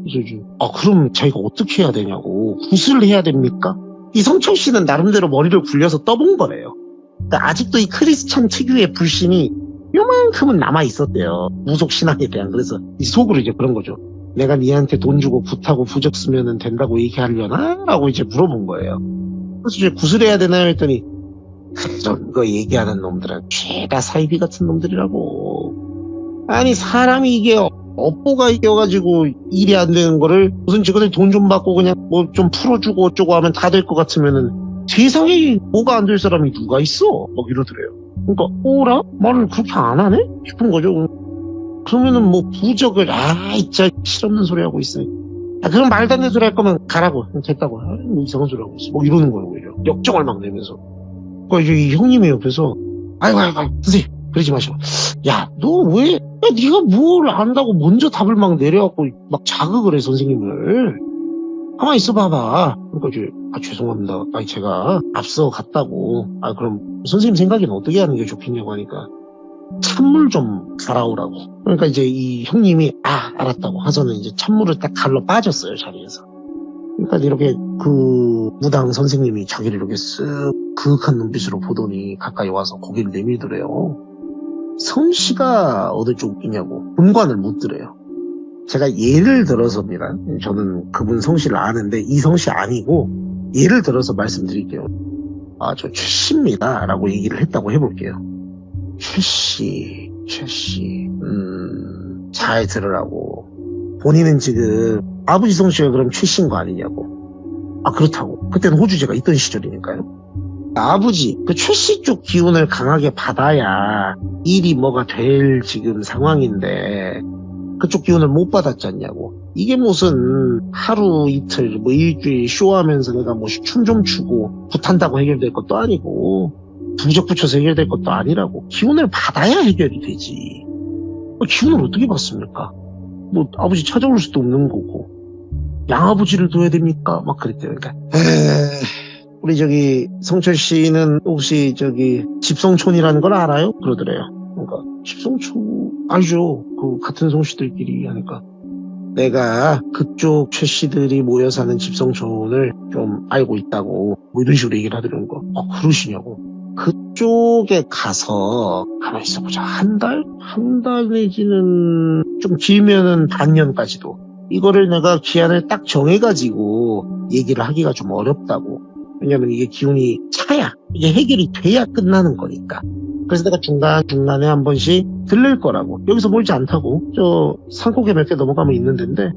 그래서 이제 그럼 자기가 어떻게 해야 되냐고. 굿을 해야 됩니까? 이 성철 씨는 나름대로 머리를 굴려서 떠본 거래요. 그러니까 아직도 이 크리스찬 특유의 불신이 요만큼은 남아있었대요. 무속 신앙에 대한. 그래서 이 속으로 이제 그런 거죠. 내가 니한테 돈 주고 굿하고 부적 쓰면 된다고 얘기하려나? 라고 이제 물어본 거예요. 그래서 이제 구슬해야 되나요? 했더니 그런 거 얘기하는 놈들은 죄다 사이비 같은 놈들이라고. 아니 사람이 이게 업보가 이겨가지고 일이 안 되는 거를 무슨 직원들 돈 좀 받고 그냥 뭐 좀 풀어주고 어쩌고 하면 다 될 것 같으면은 세상에 뭐가 안 될 사람이 누가 있어? 막 이러더래요. 그러니까 오라? 말을 그렇게 안 하네? 싶은 거죠. 그러면은 뭐 부적을 진짜 실없는 소리 하고 있어요. 그럼 말도 안 되는 소리 할 거면 가라고. 됐다고. 뭐 이상한 소리 하고 있어. 뭐 이러는 거예요. 오히려. 역정을 막 내면서. 그러니까 이제 이 형님의 옆에서 아이고 선생님 그러지 마시고 야 너 왜 네가 뭘 안다고 먼저 답을 막 내려갖고 막 자극을 해 선생님을. 가만히 있어 봐봐. 그러니까 이제 죄송합니다. 제가 앞서 갔다고. 그럼 선생님 생각에는 어떻게 하는 게 좋겠냐고 하니까 찬물 좀 갈아오라고. 그러니까 이제 이 형님이 알았다고 하서는 이제 찬물을 딱 갈러 빠졌어요 자리에서. 그러니까 이렇게 그 무당 선생님이 자기를 이렇게 쓱 그윽한 눈빛으로 보더니 가까이 와서 고개를 내밀더래요. 성씨가 어느 쪽이냐고 본관을 묻더래요. 제가 예를 들어서입니다. 저는 그분 성씨를 아는데 이 성씨 아니고 예를 들어서 말씀드릴게요. 저 최씨입니다 라고 얘기를 했다고 해볼게요. 최씨 잘 들으라고. 본인은 지금 아버지 성씨가 그럼 최씨인 거 아니냐고. 그렇다고. 그때는 호주제가 있던 시절이니까요. 아버지 그 최씨 쪽 기운을 강하게 받아야 일이 뭐가 될 지금 상황인데 그쪽 기운을 못 받았지 않냐고. 이게 무슨 하루 이틀 뭐 일주일 쇼하면서 내가 뭐 춤 좀 추고 굿한다고 해결될 것도 아니고 부적 붙여서 해결될 것도 아니라고. 기운을 받아야 해결이 되지. 기운을 어떻게 받습니까? 뭐 아버지 찾아올 수도 없는 거고 양아버지를 둬야 됩니까? 막 그랬대요. 그러니까 우리 저기 성철 씨는 혹시 저기 집성촌이라는 걸 알아요? 그러더래요. 그러니까 집성촌 알죠. 그 같은 성씨들끼리 하니까 내가 그쪽 최 씨들이 모여 사는 집성촌을 좀 알고 있다고 뭐 이런 식으로 얘기를 하더라는 거. 그러시냐고. 그쪽에 가서 가만히 있어보자. 한 달 내지는 좀 길면은 반년까지도 이거를 내가 기한을 딱 정해가지고 얘기를 하기가 좀 어렵다고. 왜냐면 이게 기운이 차야 이게 해결이 돼야 끝나는 거니까. 그래서 내가 중간중간에 한 번씩 들릴 거라고. 여기서 멀지 않다고. 저 산고개 몇 개 넘어가면 있는 데인데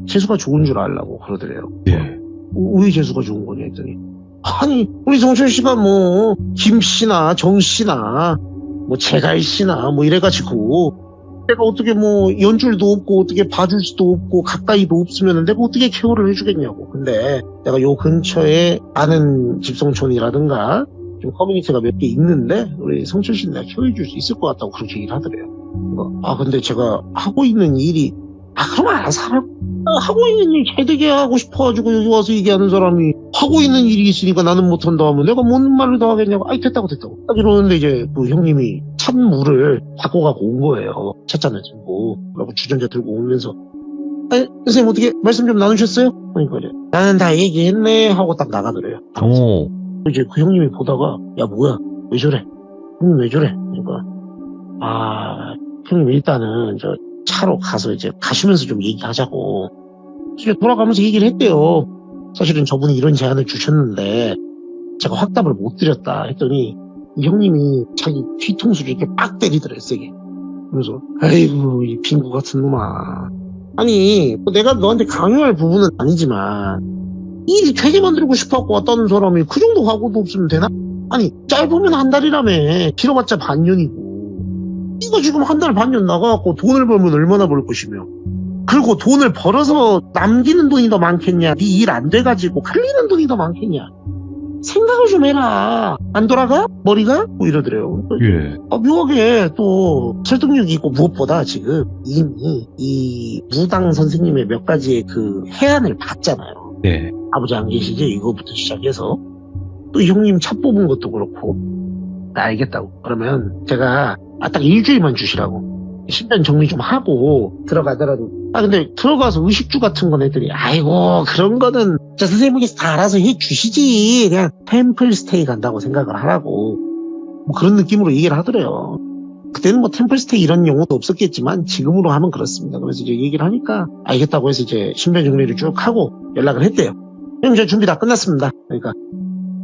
재수가 좋은 줄 알라고 그러더래요. 예. 왜 재수가 좋은 거냐 했더니 아니 우리 성철 씨가 뭐 김 씨나 정 씨나 뭐 재갈 씨나 뭐 이래가지고 내가 어떻게 뭐 연줄도 없고 어떻게 봐줄 수도 없고 가까이도 없으면 내가 어떻게 케어를 해주겠냐고. 근데 내가 요 근처에 아는 집성촌이라든가 좀 커뮤니티가 몇 개 있는데 우리 성철 씨는 내가 케어해줄 수 있을 것 같다고 그렇게 얘기를 하더래요. 근데 제가 하고 있는 일이 그럼 알아서 하라고. 하고 있는 일 제대게 하고 싶어가지고 여기 와서 얘기하는 사람이 하고 있는 일이 있으니까 나는 못한다 하면 내가 뭔 말을 더 하겠냐고. 됐다고 딱 이러는데 이제 그 형님이 찬물을 갖고 가고 온 거예요. 찻잔을 들고 그리고 주전자 들고 오면서 선생님 어떻게 말씀 좀 나누셨어요? 그러니까 이제 나는 다 얘기했네 하고 딱 나가더래요. 이제 그 형님이 보다가 야 뭐야 왜 저래? 형님 왜 저래? 그러니까 형님 일단은 저 차로 가서 이제 가시면서 좀 얘기하자고. 이제 돌아가면서 얘기를 했대요. 사실은 저분이 이런 제안을 주셨는데 제가 확답을 못 드렸다 했더니 이 형님이 자기 뒤통수를 이렇게 빡 때리더래 세게. 그래서 아이고 이 빙구 같은 놈아. 아니 뭐 내가 너한테 강요할 부분은 아니지만 일이 되게 만들고 싶어갖고 왔다는 사람이 그 정도 각오도 없으면 되나? 아니 짧으면 한 달이라며 길어봤자 반년이고 이거 지금 한 달 반년 나가갖고 돈을 벌면 얼마나 벌 것이며 그리고 돈을 벌어서 남기는 돈이 더 많겠냐 네 일 안 돼가지고 갈리는 돈이 더 많겠냐 생각을 좀 해라. 안 돌아가? 머리가? 뭐 이러더래요. 예. 묘하게 또 설득력이 있고 무엇보다 지금 이미 이 무당 선생님의 몇 가지의 그 해안을 봤잖아요. 네. 아버지 안 계시지? 이거부터 시작해서 또 형님 차 뽑은 것도 그렇고 알겠다고. 그러면 제가 딱 일주일만 주시라고. 신변 정리 좀 하고 들어가더라도 근데 들어가서 의식주 같은 건 애들이 아이고 그런 거는 저 선생님께서 다 알아서 해 주시지 그냥 템플 스테이 간다고 생각을 하라고 뭐 그런 느낌으로 얘기를 하더래요. 그때는 뭐 템플 스테이 이런 용어도 없었겠지만 지금으로 하면 그렇습니다. 그래서 이제 얘기를 하니까 알겠다고 해서 이제 신변 정리를 쭉 하고 연락을 했대요. 형님 저 준비 다 끝났습니다. 그러니까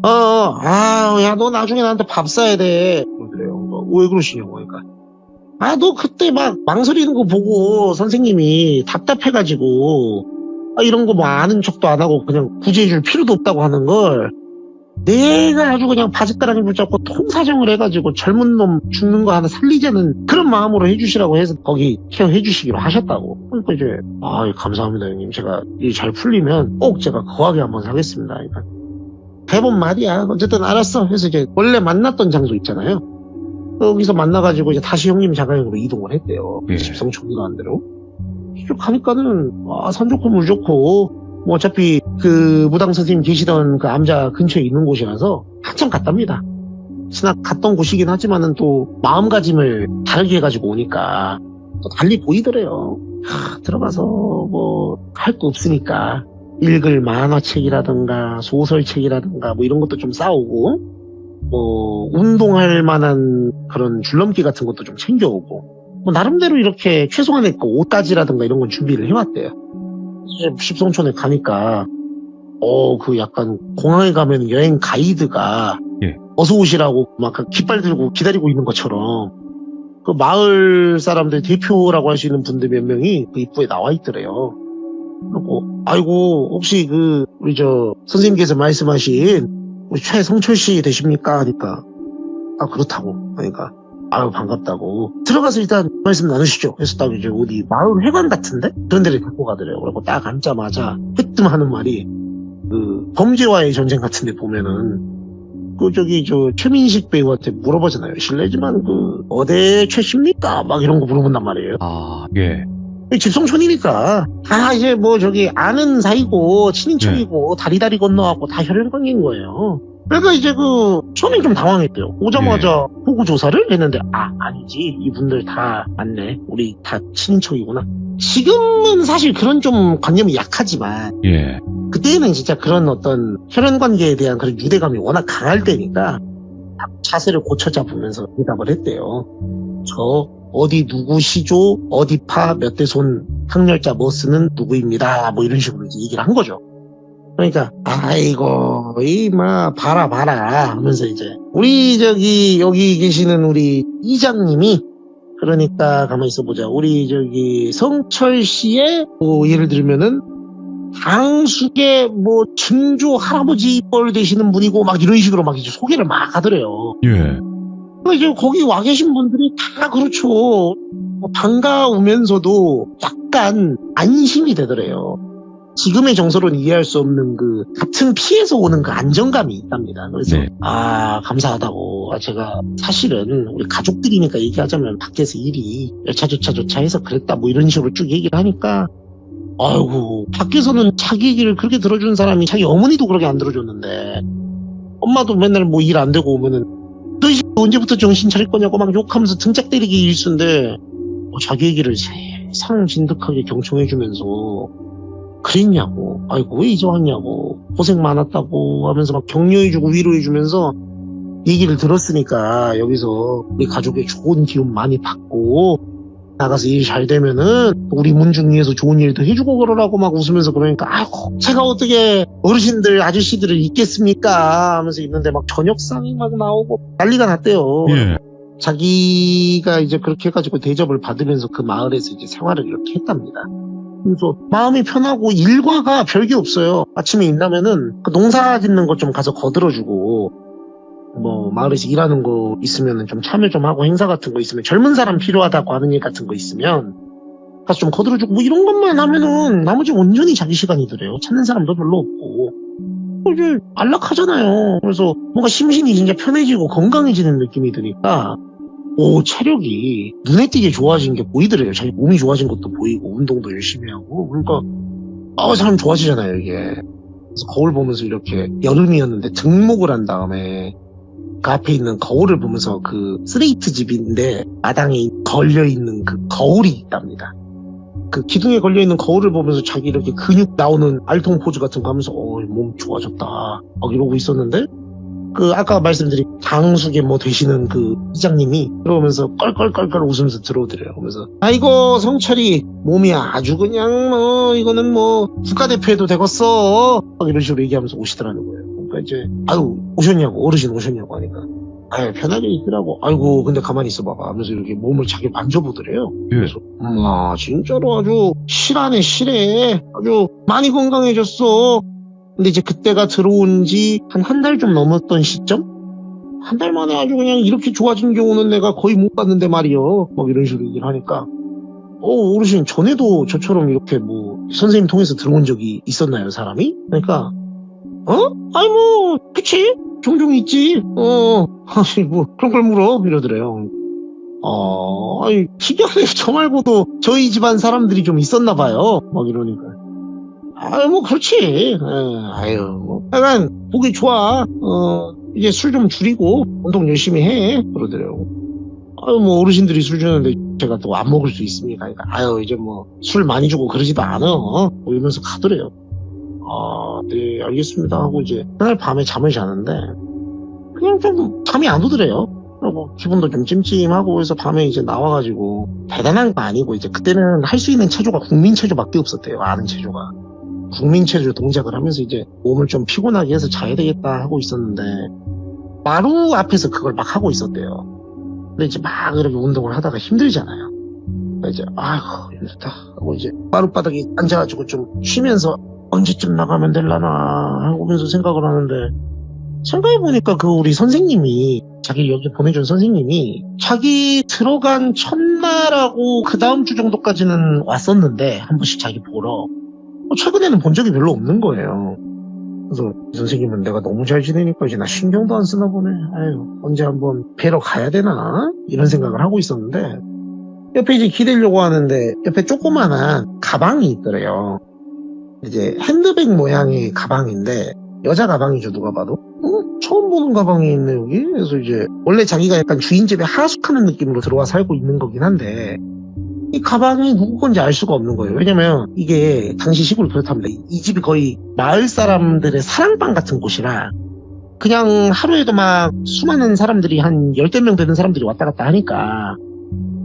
야 너 나중에 나한테 밥 사야 돼. 그래요. 왜 그러시냐고. 그러니까 너 그때 막 망설이는 거 보고 선생님이 답답해가지고 이런 거 뭐 아는 척도 안 하고 그냥 구제해줄 필요도 없다고 하는 걸 내가 아주 그냥 바짓가랑이 붙잡고 통사정을 해가지고 젊은 놈 죽는 거 하나 살리자는 그런 마음으로 해주시라고 해서 거기 케어해 주시기로 하셨다고. 그러니까 이제 감사합니다 형님. 제가 일 잘 풀리면 꼭 제가 거하게 한번 사겠습니다. 그러니까 대본 말이야. 어쨌든 알았어. 그래서 이제 원래 만났던 장소 있잖아요. 여기서 만나가지고 이제 다시 형님 자가용으로 이동을 했대요. 예. 집성촌이라는 대로. 쭉 가니까는 산 좋고 물 좋고 뭐 어차피 그 무당 선생님 계시던 그 암자 근처에 있는 곳이라서 한참 갔답니다. 지나 갔던 곳이긴 하지만은 또 마음가짐을 다르게 해가지고 오니까 또 달리 보이더래요. 들어가서 뭐 할 거 없으니까 읽을 만화책이라든가 소설책이라든가 뭐 이런 것도 좀 싸오고 뭐 운동할 만한 그런 줄넘기 같은 것도 좀 챙겨오고 뭐 나름대로 이렇게 최소한의 그 옷가지라든가 이런 건 준비를 해왔대요. 십성촌에 가니까 그 약간 공항에 가면 여행 가이드가 예. 어서 오시라고 막 깃발 들고 기다리고 있는 것처럼 그 마을 사람들 대표라고 할 수 있는 분들 몇 명이 그 입구에 나와 있더래요. 그리고 아이고 혹시 우리 선생님께서 말씀하신 우리 최성철 씨 되십니까? 하니까 그렇다고 하니까 아유 반갑다고 들어가서 일단 말씀 나누시죠. 그래서 딱 이제 어디 마을 회관 같은데 그런 데를 데리고 가더래요. 그리고 딱 앉자마자 해뜸하는 말이 범죄와의 전쟁 같은데 보면은 최민식 배우한테 물어보잖아요. 실례지만 어디 최씨입니까? 막 이런 거 물어본단 말이에요. 아, 예. 집성촌이니까 다 이제 아는 사이고 친인척이고 다리다리 건너갖고 다 혈연관계인 거예요. 그러니까 이제 처음엔 좀 당황했대요. 오자마자 보고 조사를 했는데 아니지 이분들 다 맞네. 우리 다 친인척이구나. 지금은 사실 그런 좀 관념이 약하지만 예. 그때는 진짜 그런 어떤 혈연관계에 대한 그런 유대감이 워낙 강할 때니까 자세를 고쳐 잡으면서 대답을 했대요. 저 어디 누구 시조 어디 파 몇 대 손 학렬자 뭐 쓰는 누구입니다. 뭐 이런 식으로 이제 얘기를 한 거죠. 그러니까 아이고 봐라 하면서 이제 우리 여기 계시는 우리 이장님이 그러니까 가만히 있어보자. 우리 성철 씨의 예를 들면은 당숙의 증조 할아버지 뻘 되시는 분이고 막 이런 식으로 막 이제 소개를 막 하더래요. 예. 이제 거기 와 계신 분들이 다 그렇죠. 반가우면서도 약간 안심이 되더래요. 지금의 정서로는 이해할 수 없는 같은 피에서 오는 안정감이 있답니다. 그래서 네. 감사하다고 제가 사실은 우리 가족들이니까 얘기하자면 밖에서 일이 여차저차 해서 그랬다 뭐 이런 식으로 쭉 얘기를 하니까 아이고 밖에서는 자기 얘기를 그렇게 들어준 사람이 자기 어머니도 그렇게 안 들어줬는데 엄마도 맨날 일 안 되고 오면은 너희 언제부터 정신 차릴 거냐고 막 욕하면서 등짝 때리기 일쑤인데 자기 얘기를 세상 진득하게 경청해주면서 그랬냐고 아이고 왜 이제 왔냐고 고생 많았다고 하면서 막 격려해주고 위로해주면서 얘기를 들었으니까 여기서 우리 가족의 좋은 기운 많이 받고 나가서 일 잘 되면은 우리 문중위에서 좋은 일도 해주고 그러라고 막 웃으면서 그러니까 아이고 제가 어떻게 어르신들 아저씨들을 잊겠습니까 하면서 있는데 막 저녁상이 막 나오고 난리가 났대요. 예. 자기가 이제 그렇게 해가지고 대접을 받으면서 그 마을에서 이제 생활을 이렇게 했답니다. 그래서 마음이 편하고 일과가 별게 없어요. 아침에 일나면은 농사 짓는 거 좀 가서 거들어주고 마을에서 일하는 거 있으면 좀 참여 좀 하고 행사 같은 거 있으면 젊은 사람 필요하다고 하는 일 같은 거 있으면 가서 좀 거들어주고 이런 것만 하면은 나머지 온전히 자기 시간이더래요. 찾는 사람도 별로 없고 이제 안락하잖아요. 그래서 뭔가 심신이 진짜 편해지고 건강해지는 느낌이 드니까 체력이 눈에 띄게 좋아진 게 보이더래요. 자기 몸이 좋아진 것도 보이고 운동도 열심히 하고 그러니까 사람 좋아지잖아요 이게. 그래서 거울 보면서 이렇게 여름이었는데 등목을 한 다음에 그 앞에 있는 거울을 보면서 스레이트 집인데 마당에 걸려있는 거울이 있답니다. 기둥에 걸려있는 거울을 보면서 자기 이렇게 근육 나오는 알통 포즈 같은 거 하면서 몸 좋아졌다 막 이러고 있었는데 아까 말씀드린 당숙에 되시는 이장님이 들어오면서 껄껄껄껄 웃으면서 들어오더래요. 그러면서 아이고 성철이 몸이 아주 그냥 이거는 국가대표 해도 되겠어 막 이런 식으로 얘기하면서 오시더라는 거예요. 그러니까 이제 오셨냐고 어르신 오셨냐고 하니까 편하게 있더라고. 아이고 근데 가만히 있어봐봐 하면서 이렇게 몸을 자기 만져보더래요. 예. 그래서 진짜로 아주 실하네 실해 아주 많이 건강해졌어. 근데 이제 그때가 들어온 지 한 달 좀 넘었던 시점? 한 달 만에 아주 그냥 이렇게 좋아진 경우는 내가 거의 못 봤는데 말이요. 막 이런 식으로 얘기를 하니까 어르신 전에도 저처럼 이렇게 선생님 통해서 들어온 적이 있었나요 사람이? 그러니까 그치 종종 있지 그런 걸 물어 이러더래요. 기존에 저 말고도 저희 집안 사람들이 좀 있었나 봐요 막 이러니까 그렇지. 약간 보기 좋아. 이제 술 좀 줄이고 운동 열심히 해 그러더래요. 어르신들이 술 주는데 제가 또 안 먹을 수 있습니까? 그러니까 이제 술 많이 주고 그러지도 않아 이러면서 가더래요. 네 알겠습니다 하고 이제 그날 밤에 잠을 자는데 그냥 좀 잠이 안 오더래요. 그리고 기분도 좀 찜찜하고 해서 밤에 이제 나와가지고 대단한 거 아니고 이제 그때는 할 수 있는 체조가 국민체조밖에 없었대요. 아는 체조가. 국민체조 동작을 하면서 이제 몸을 좀 피곤하게 해서 자야 되겠다 하고 있었는데 마루 앞에서 그걸 막 하고 있었대요. 근데 이제 막 이렇게 운동을 하다가 힘들잖아요. 이제 아이고 힘들다 하고 이제 마룻바닥에 앉아가지고 좀 쉬면서 언제쯤 나가면 될라나 하면서 생각을 하는데 생각해보니까 그 우리 선생님이 자기 여기 보내준 선생님이 자기 들어간 첫날하고 그 다음 주 정도까지는 왔었는데 한 번씩 자기 보러 최근에는 본 적이 별로 없는 거예요. 그래서 이 선생님은 내가 너무 잘 지내니까 이제 나 신경도 안 쓰나 보네. 아유 언제 한번 뵈러 가야 되나 이런 생각을 하고 있었는데 옆에 이제 기대려고 하는데 옆에 조그만한 가방이 있더래요. 이제 핸드백 모양의 가방인데 여자 가방이죠 누가 봐도. 처음 보는 가방이 있네 여기. 그래서 이제 원래 자기가 약간 주인집에 하숙하는 느낌으로 들어와 살고 있는 거긴 한데 이 가방이 누구 건지 알 수가 없는 거예요. 왜냐면 이게 당시 시골 그렇답니다. 이 집이 거의 마을 사람들의 사랑방 같은 곳이라 그냥 하루에도 막 수많은 사람들이 한 10명 되는 사람들이 왔다 갔다 하니까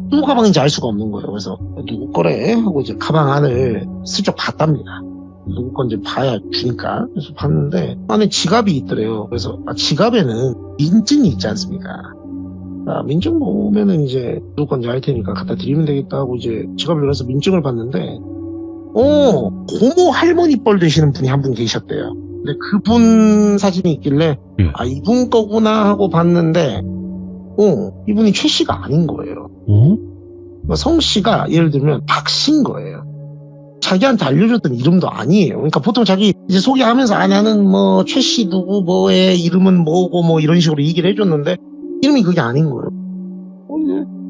누구 가방인지 알 수가 없는 거예요. 그래서 누구 거래? 하고 이제 가방 안을 슬쩍 봤답니다. 누구 건지 봐야 주니까. 그래서 봤는데 안에 지갑이 있더래요. 그래서 지갑에는 민증이 있지 않습니까? 민증 보면은 이제 누구 건지 알 테니까 갖다 드리면 되겠다 하고 이제 지갑을 열어서 민증을 봤는데 고모 할머니 뻘 되시는 분이 한 분 계셨대요. 근데 그분 사진이 있길래 이분 거구나 하고 봤는데 이분이 최 씨가 아닌 거예요. 성 씨가 예를 들면 박 씨인 거예요. 자기한테 알려줬던 이름도 아니에요. 그러니까 보통 자기 이제 소개하면서 나는 뭐 최 씨 누구 뭐의 이름은 뭐고 뭐 이런 식으로 얘기를 해줬는데 이름이 그게 아닌 거예요.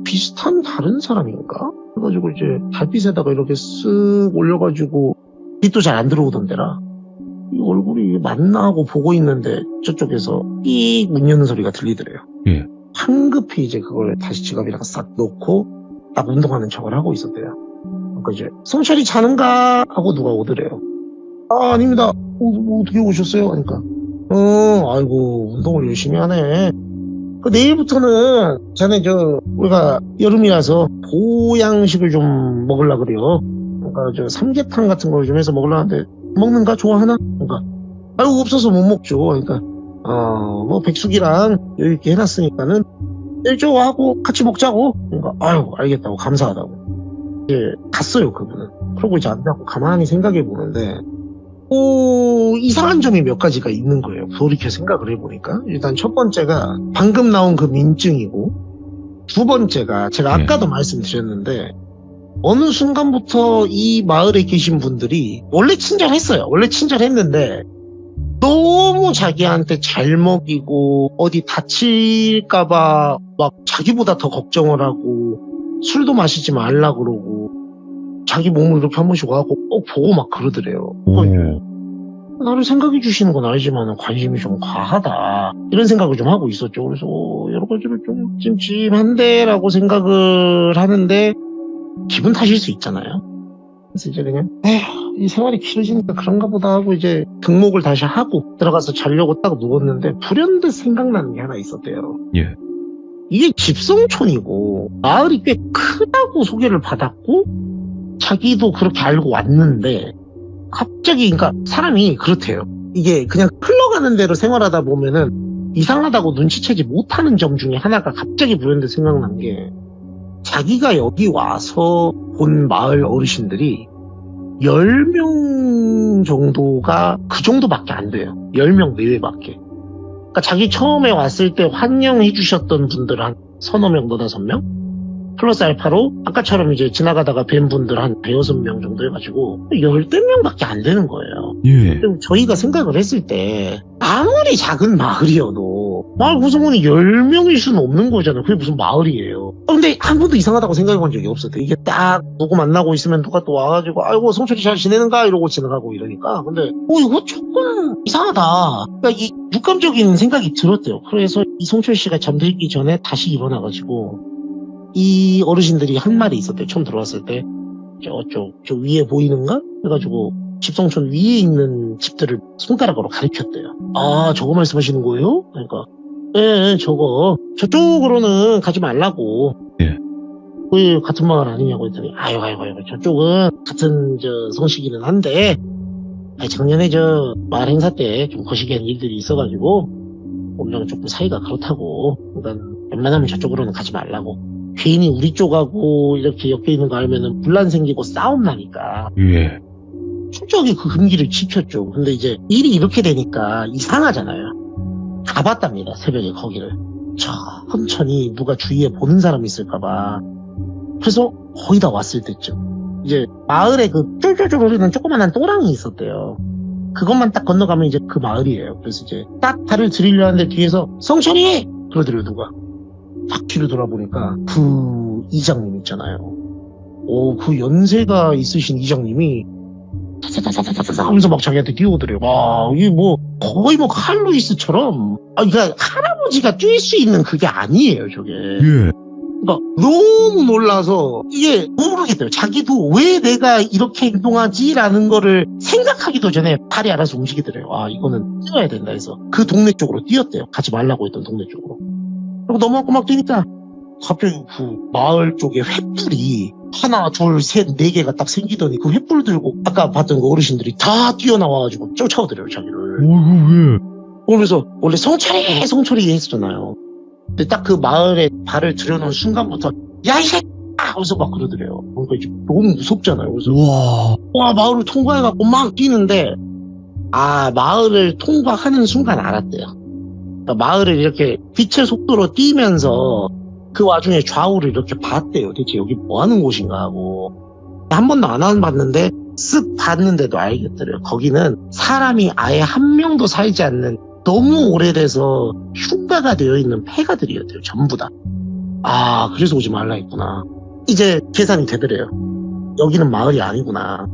비슷한 다른 사람인가? 그래가지고 이제 달빛에다가 이렇게 쓱 올려가지고 빛도 잘 안 들어오던데라. 이 얼굴이 맞나 하고 보고 있는데 저쪽에서 삑 문 여는 소리가 들리더래요. 황급히 이제 그걸 다시 지갑에다가 싹 넣고 딱 운동하는 척을 하고 있었대요. 그러니까 이제 성철이 자는가 하고 누가 오더래요. 아닙니다. 어떻게 오셨어요? 그러니까 아이고 운동을 열심히 하네. 내일부터는 저는 우리가 여름이라서 보양식을 좀 먹으려 그래요. 그러니까 삼계탕 같은 걸 좀 해서 먹으려 하는데 먹는가? 좋아하나? 그러니까 아이고 없어서 못 먹죠. 그러니까 뭐 백숙이랑 여유 있게 해놨으니까는 일조하고 같이 먹자고. 그러니까 아유 알겠다고 감사하다고. 이제 갔어요 그분은. 그러고 이제 앉아서 가만히 생각해 보는데 이상한 점이 몇 가지가 있는 거예요. 돌이켜 생각을 해보니까 일단 첫 번째가 방금 나온 그 민증이고 두 번째가 제가 아까도 말씀드렸는데 어느 순간부터 이 마을에 계신 분들이 원래 친절했어요. 원래 친절했는데 너무 자기한테 잘 먹이고 어디 다칠까봐 막 자기보다 더 걱정을 하고 술도 마시지 말라 그러고 자기 몸을 이렇게 한 번씩 와갖고 꼭 보고 막 그러더래요. 나를 생각해 주시는 건 알지만 관심이 좀 과하다 이런 생각을 좀 하고 있었죠. 그래서 여러 가지로 좀 찜찜한데 라고 생각을 하는데 기분 탓일 수 있잖아요. 그래서 이제 그냥 이 생활이 길어지니까 그런가 보다 하고 이제 등목을 다시 하고 들어가서 자려고 딱 누웠는데 불현듯 생각나는 게 하나 있었대요. 이게 집성촌이고 마을이 꽤 크다고 소개를 받았고 자기도 그렇게 알고 왔는데 갑자기 그러니까 사람이 그렇대요. 이게 그냥 흘러가는 대로 생활하다 보면은 이상하다고 눈치채지 못하는 점 중에 하나가 갑자기 불현듯 생각난 게 자기가 여기 와서 본 마을 어르신들이 10명 정도가 그 정도밖에 안 돼요. 10명 내외밖에. 그러니까 자기 처음에 왔을 때 환영해 주셨던 분들 한 서너 명, 너다섯 명? 플러스 알파로 아까처럼 이제 지나가다가 뵌 분들 한 대여섯 명 정도 해가지고 10명밖에 안 되는 거예요. 저희가 생각을 했을 때 아무리 작은 마을이어도 마을 구성원이 10명일 수는 없는 거잖아요. 그게 무슨 마을이에요. 근데 한 번도 이상하다고 생각해 본 적이 없었대요. 이게 딱 누구 만나고 있으면 누가 또 와가지고 아이고 성철이 잘 지내는가 이러고 지나가고 이러니까 근데 이거 조금 이상하다. 그러니까 이 육감적인 생각이 들었대요. 그래서 이 성철 씨가 잠들기 전에 다시 일어나가지고 이 어르신들이 한 말이 있었대요. 처음 들어왔을 때 저 위에 보이는가? 해가지고 집성촌 위에 있는 집들을 손가락으로 가리켰대요. 저거 말씀하시는 거예요? 그러니까 예, 저거. 저쪽으로는 가지 말라고. 예. 왜 같은 마을 아니냐고 했더니, 아이고, 저쪽은 같은, 성씨기는 한데, 작년에 마을 행사 때 좀 거시기한 일들이 있어가지고, 우리랑 조금 사이가 그렇다고. 그러니까, 웬만하면 저쪽으로는 가지 말라고. 괜히 우리 쪽하고 이렇게 엮여 있는 거 알면은 분란 생기고 싸움 나니까. 예. 철저하게 그 금기를 지켰죠. 근데 이제 일이 이렇게 되니까 이상하잖아요. 가봤답니다, 새벽에 거기를. 천천히 누가 주위에 보는 사람이 있을까봐. 그래서 거의 다 왔을 때쯤. 이제 마을에 그 쫄쫄쫄 거리는 조그만한 또랑이 있었대요. 그것만 딱 건너가면 이제 그 마을이에요. 그래서 이제 딱 달을 들이려 하는데 뒤에서 성철이! 그러더래요, 누가. 딱 뒤를 돌아보니까 그 이장님 있잖아요. 그 연세가 있으신 이장님이 타타타타타타 하면서 막 자기한테 뛰어오더래요. 와, 이게 뭐 거의 뭐 칼루이스처럼. 그러니까 할아버지가 뛸 수 있는 그게 아니에요, 저게. 예. 그러니까 너무 놀라서 이게 모르겠대요. 자기도 왜 내가 이렇게 행동하지라는 거를 생각하기도 전에 발이 알아서 움직이더래요. 이거는 뛰어야 된다 해서 그 동네 쪽으로 뛰었대요. 가지 말라고 했던 동네 쪽으로. 그리고 넘어가고 막 뛰니까 갑자기 그 마을 쪽에 횃불이 하나, 둘, 셋, 네 개가 딱 생기더니 그 횃불 들고 아까 봤던 그 어르신들이 다 뛰어나와가지고 쫓아오더래요, 자기를. 왜? 그러면서 원래 성철이 했었잖아요. 근데 딱 그 마을에 발을 들여놓은 순간부터 야, 이 새끼야! 하면서 막 그러더래요. 그러니까 이제 너무 무섭잖아요. 그래서 와, 마을을 통과해갖고 막 뛰는데 마을을 통과하는 순간 알았대요. 그러니까 마을을 이렇게 빛의 속도로 뛰면서 그 와중에 좌우를 이렇게 봤대요. 대체 여기 뭐 하는 곳인가 하고. 한 번도 안 봤는데 쓱 봤는데도 알겠더래요. 거기는 사람이 아예 한 명도 살지 않는 너무 오래돼서 흉가가 되어 있는 폐가들이었대요. 전부 다. 그래서 오지 말라 했구나. 이제 계산이 되더래요. 여기는 마을이 아니구나.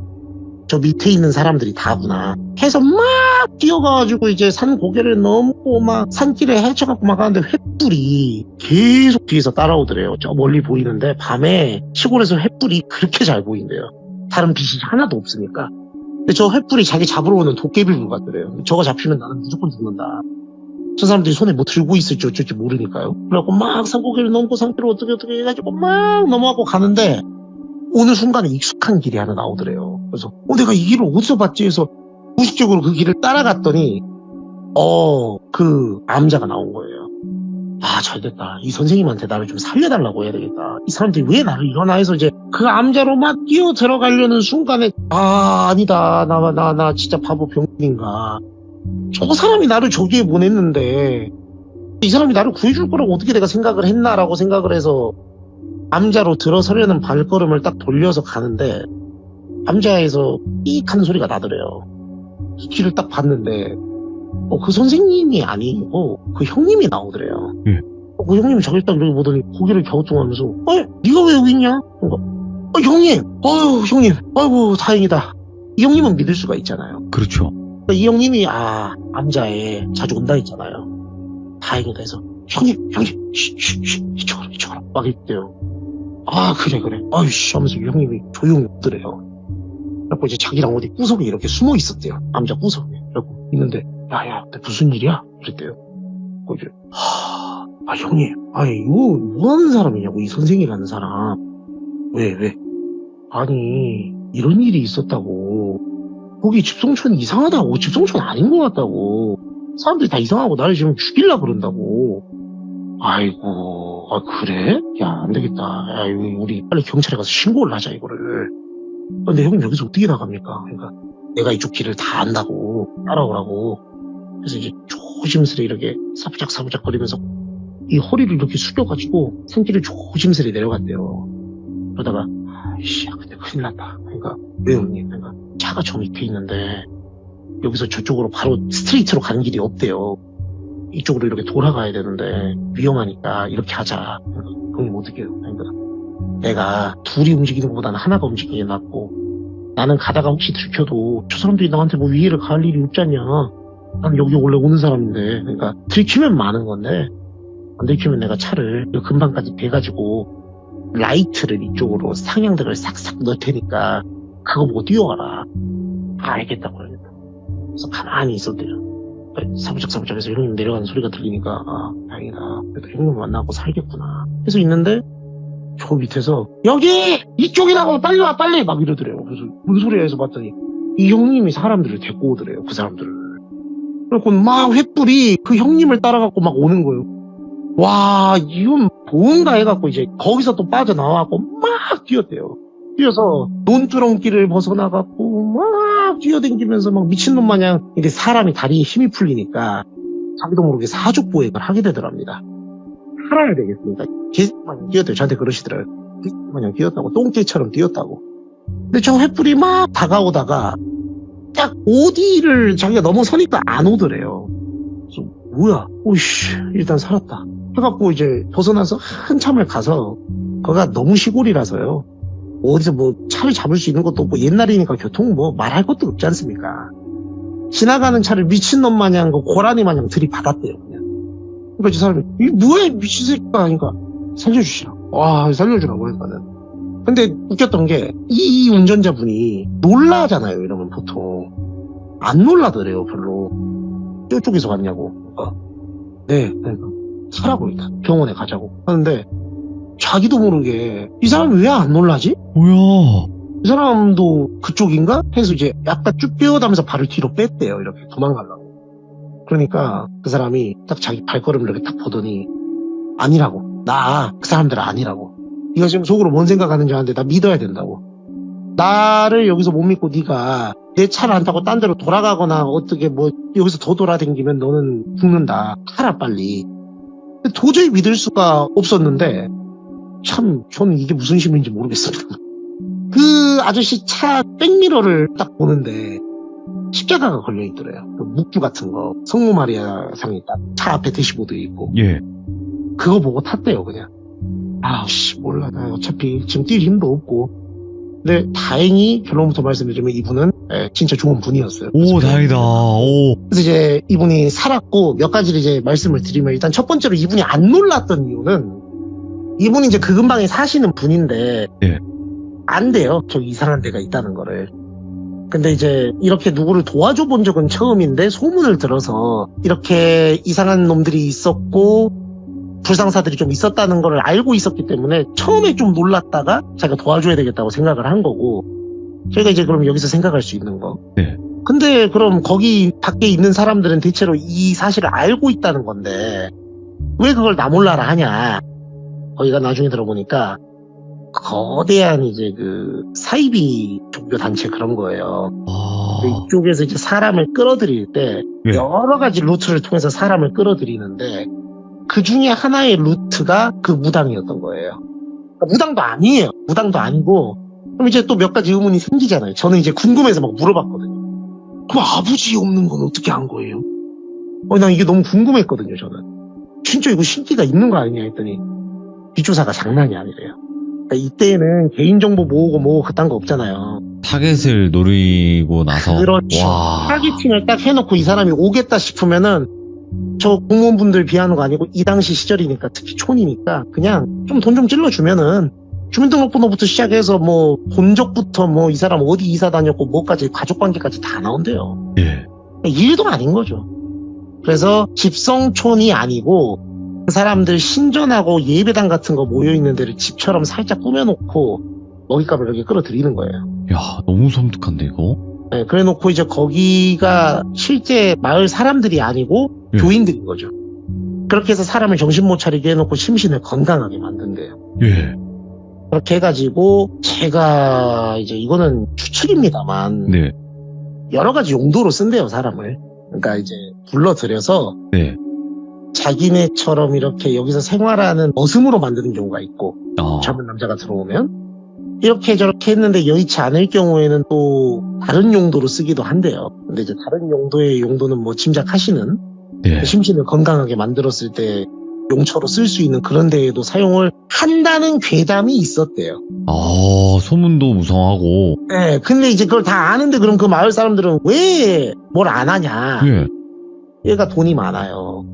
저 밑에 있는 사람들이 다구나. 해서 막 뛰어가가지고 이제 산 고개를 넘고 막 산길에 헤쳐갖고 막 가는데 횃불이 계속 뒤에서 따라오더래요. 저 멀리 보이는데 밤에 시골에서 횃불이 그렇게 잘 보인대요. 다른 빛이 하나도 없으니까. 근데 저 횃불이 자기 잡으러 오는 도깨비불 같더래요. 저거 잡히면 나는 무조건 죽는다. 저 사람들이 손에 뭐 들고 있을지 어쩔지 모르니까요. 그래갖고 막 산고개를 넘고 산길을 어떻게 해가지고 막 넘어가고 가는데 어느 순간에 익숙한 길이 하나 나오더래요. 그래서 내가 이 길을 어디서 봤지 해서 무의식적으로 그 길을 따라갔더니 그 암자가 나온 거예요. 잘됐다. 이 선생님한테 나를 좀 살려달라고 해야 되겠다. 이 사람들이 왜 나를 일어나 해서 이제 그 암자로 막 뛰어 들어가려는 순간에 아니다. 나 진짜 바보 병인가. 저 사람이 나를 저기에 보냈는데 이 사람이 나를 구해줄 거라고 어떻게 내가 생각을 했나라고 생각을 해서 암자로 들어서려는 발걸음을 딱 돌려서 가는데 암자에서 삑 하는 소리가 나더래요. 이 길을 딱 봤는데 그 선생님이 아니고 그 형님이 나오더래요. 그 형님이 저길 딱 이렇게 보더니 고개를 갸우뚱하면서 네가 왜 여기 있냐? 형님! 형님! 아이고 다행이다. 이 형님은 믿을 수가 있잖아요. 그렇죠. 이 형님이 암자에 자주 온다 했잖아요. 다행이다 해서 형님 이쪽으로 막 이랬대요. 그래 아이씨 하면서 형님이 조용히 없더래요. 그래갖고 이제 자기랑 어디 구석에 이렇게 숨어 있었대요. 암자 구석에. 그래갖고 있는데 야야 무슨 일이야? 그랬대요. 이제 형님 이거 뭐 하는 사람이냐고. 이 선생이라는 사람 왜 아니 이런 일이 있었다고. 거기 집성촌이 이상하다고. 집성촌 아닌 것 같다고. 사람들이 다 이상하고 나를 지금 죽이려고 그런다고. 아이고 그래? 야 안되겠다. 야 우리 빨리 경찰에 가서 신고를 하자 이거를. 근데 형님 여기서 어떻게 나갑니까? 그러니까 내가 이쪽 길을 다 안다고 따라오라고. 그래서 이제 조심스레 이렇게 사부작 거리면서 이 허리를 이렇게 숙여가지고 산길을 조심스레 내려갔대요. 그러다가 근데 큰일 났다. 그러니까 왜 형님? 그러니까 차가 저 밑에 있는데 여기서 저쪽으로 바로 스트레이트로 가는 길이 없대요. 이쪽으로 이렇게 돌아가야 되는데 위험하니까 이렇게 하자. 그러니까 형님 어떻게 해요? 그러니까 내가 둘이 움직이는 것보다는 하나가 움직이는 게 낫고 나는 가다가 혹시 들켜도 저 사람들이 나한테 뭐 위해를 가할 일이 없잖냐. 난 여기 원래 오는 사람인데. 그러니까 들키면 많은 건데 안 들키면 내가 차를 금방까지 대가지고 라이트를 이쪽으로 상향등을 싹싹 넣을 테니까 그거 보고 뛰어와라. 알겠다고 그러니까. 그래서 가만히 있었대요. 사부작사부작해서 형님 내려가는 소리가 들리니까 다행이다. 그래도 형님 만나고 살겠구나. 그래서 있는데 저 밑에서 여기 이쪽이라고 빨리 와 빨리 막 이러더래요. 그래서 무슨 소리야 해서 봤더니 이 형님이 사람들을 데리고 오더래요. 그 사람들을. 그래서 막 횃불이 그 형님을 따라갖고 막 오는 거예요. 와 이건 뭔가 해갖고 이제 거기서 또 빠져나와갖고 막 뛰었대요. 뛰어서 논두렁길을 벗어나갖고 막 뛰어댕기면서 막 미친놈 마냥 이제 사람이 다리에 힘이 풀리니까 자기도 모르게 사족보행을 하게 되더랍니다. 살아야 되겠습니까? 개새끼마냥 뛰었대요. 저한테 그러시더라고요. 개새끼마냥 뛰었다고. 똥개처럼 뛰었다고. 근데 저 횃불이 막 다가오다가 딱 어디를 자기가 넘어서니까 안 오더래요. 그래서 뭐야? 오이씨 일단 살았다. 해갖고 이제 벗어나서 한참을 가서 거기가 너무 시골이라서요. 어디서 뭐 차를 잡을 수 있는 것도 없고 옛날이니까 교통 뭐 말할 것도 없지 않습니까? 지나가는 차를 미친놈 마냥 고라니 마냥 들이받았대요. 그냥. 그러니까 이 사람이 이게 뭐야 미친 새끼가 하니까 살려주시라고. 와 살려주라고 하니까는. 근데 웃겼던 게 이 운전자분이 놀라잖아요. 이러면 보통 안 놀라더래요. 별로. 이쪽에서 왔냐고. 네. 그러니까 사라고 일단 병원에 가자고 하는데 자기도 모르게 이 사람이 왜 안 놀라지? 뭐야? 이 사람도 그쪽인가? 해서 이제 약간 쭉 빼어다면서 발을 뒤로 뺐대요. 이렇게 도망가려고. 그러니까 그 사람이 딱 자기 발걸음을 이렇게 딱 보더니 아니라고. 나 그 사람들은 아니라고. 네가 지금 속으로 뭔 생각하는지 아는데 나 믿어야 된다고. 나를 여기서 못 믿고 네가 내 차를 안 타고 딴 데로 돌아가거나 어떻게 뭐 여기서 더 돌아다니면 너는 죽는다. 가라 빨리. 도저히 믿을 수가 없었는데 참 저는 이게 무슨 심인지 모르겠습니다. 그 아저씨 차 백미러를 딱 보는데 십자가가 걸려있더래요. 그 묵주 같은 거 성모 마리아 상이 딱 차 앞에 대시보드에 있고 예. 그거 보고 탔대요 그냥. 아씨 몰라 나 어차피 지금 뛸 힘도 없고. 근데 다행히 결론부터 말씀드리면 이분은 진짜 좋은 분이었어요. 오, 다행이다. 오. 그래서 이제 이분이 살았고 몇 가지를 이제 말씀을 드리면 일단 첫 번째로 이분이 안 놀랐던 이유는 이분이 이제 그 근방에 사시는 분인데 예. 안 돼요. 저 이상한 데가 있다는 거를. 근데 이제 이렇게 누구를 도와줘 본 적은 처음인데 소문을 들어서 이렇게 이상한 놈들이 있었고 불상사들이 좀 있었다는 걸 알고 있었기 때문에 처음에 좀 놀랐다가 자기가 도와줘야 되겠다고 생각을 한 거고 저희가 이제 그럼 여기서 생각할 수 있는 거. 네. 근데 그럼 거기 밖에 있는 사람들은 대체로 이 사실을 알고 있다는 건데 왜 그걸 나 몰라라 하냐. 거기가 나중에 들어보니까 거대한 이제 그 사이비 종교 단체 그런 거예요. 이쪽에서 이제 사람을 끌어들일 때 예. 여러 가지 루트를 통해서 사람을 끌어들이는데 그 중에 하나의 루트가 그 무당이었던 거예요. 그러니까 무당도 아니에요. 무당도 아니고 그럼 이제 또 몇 가지 의문이 생기잖아요. 저는 이제 궁금해서 막 물어봤거든요. 그럼 아버지 없는 건 어떻게 한 거예요? 난 이게 너무 궁금했거든요. 저는 진짜 이거 신기가 있는 거 아니냐 했더니 뒷조사가 장난이 아니래요. 그러니까 이때는 개인정보 모으고 그딴 거 없잖아요. 타겟을 노리고 나서. 그렇죠. 와. 타겟팅을 딱 해놓고 이 사람이 오겠다 싶으면은 저 공무원분들 비하는 거 아니고 이 당시 시절이니까 특히 촌이니까 그냥 좀 돈 좀 찔러주면은 주민등록번호부터 시작해서 뭐 본적부터 뭐 이 사람 어디 이사 다녔고 뭐까지 가족관계까지 다 나온대요. 예. 일도 아닌 거죠. 그래서 집성촌이 아니고 그 사람들 신전하고 예배당 같은 거 모여있는 데를 집처럼 살짝 꾸며놓고 먹잇감을 이렇게 끌어들이는 거예요. 야, 너무 섬뜩한데 이거? 네, 그래 놓고 이제 거기가 실제 마을 사람들이 아니고 예. 교인들인 거죠. 그렇게 해서 사람을 정신 못 차리게 해놓고 심신을 건강하게 만든대요. 예. 그렇게 해가지고 제가 이제 이거는 추측입니다만 네. 여러 가지 용도로 쓴대요 사람을. 그러니까 이제 불러들여서 네. 자기네처럼 이렇게 여기서 생활하는 머슴으로 만드는 경우가 있고 아. 젊은 남자가 들어오면 이렇게 저렇게 했는데 여의치 않을 경우에는 또 다른 용도로 쓰기도 한대요. 근데 이제 다른 용도의 용도는 뭐 짐작하시는 네. 심신을 건강하게 만들었을 때 용처로 쓸 수 있는 그런 데에도 사용을 한다는 괴담이 있었대요. 아, 소문도 무성하고. 네, 근데 이제 그걸 다 아는데 그럼 그 마을 사람들은 왜 뭘 안 하냐. 예. 얘가 돈이 많아요.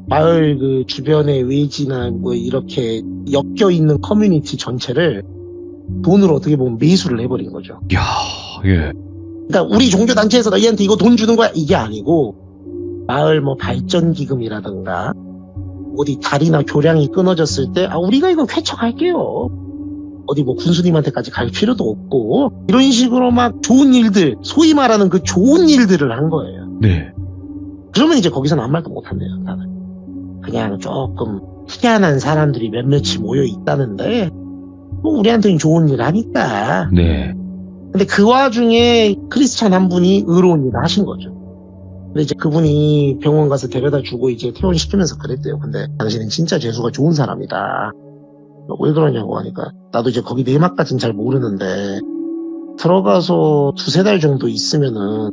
마을 그 주변의 외지나 뭐 이렇게 엮여 있는 커뮤니티 전체를 돈으로 어떻게 보면 매수를 해버린 거죠. 야, 예. 그러니까 우리 종교단체에서 너희한테 이거 돈 주는 거야 이게 아니고 마을 뭐 발전기금이라든가 어디 다리나 교량이 끊어졌을 때 우리가 이거 쾌척할게요. 어디 뭐 군수님한테까지 갈 필요도 없고 이런 식으로 막 좋은 일들, 소위 말하는 그 좋은 일들을 한 거예요. 네. 그러면 이제 거기서는 아무 말도 못한대요. 다들. 그냥 조금 희한한 사람들이 몇몇이 모여 있다는데 뭐 우리한테는 좋은 일 하니까. 네. 근데 그 와중에 크리스찬 한 분이 의로운 일을 하신 거죠. 근데 이제 그분이 병원 가서 데려다 주고 이제 퇴원시키면서 그랬대요. 근데 당신은 진짜 재수가 좋은 사람이다. 왜 그러냐고 하니까 나도 이제 거기 내막까지는 잘 모르는데 들어가서 2-3달 정도 있으면은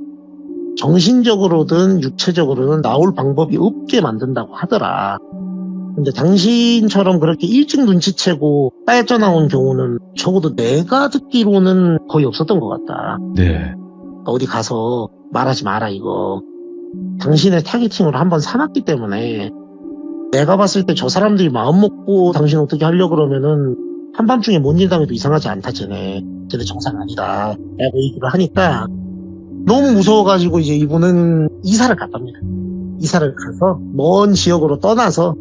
정신적으로든 육체적으로는 나올 방법이 없게 만든다고 하더라. 근데 당신처럼 그렇게 일찍 눈치채고 빠져나온 경우는 적어도 내가 듣기로는 거의 없었던 것 같다. 네. 어디 가서 말하지 마라 이거. 당신의 타겟팅으로 한번 삼았기 때문에 내가 봤을 때 저 사람들이 마음 먹고 당신 어떻게 하려고 그러면은 한밤중에 뭔 일 당해도 이상하지 않다 쟤네 정상 아니다 라고 얘기를 하니까 너무 무서워가지고 이제 이분은 이사를 갔답니다. 이사를 가서 먼 지역으로 떠나서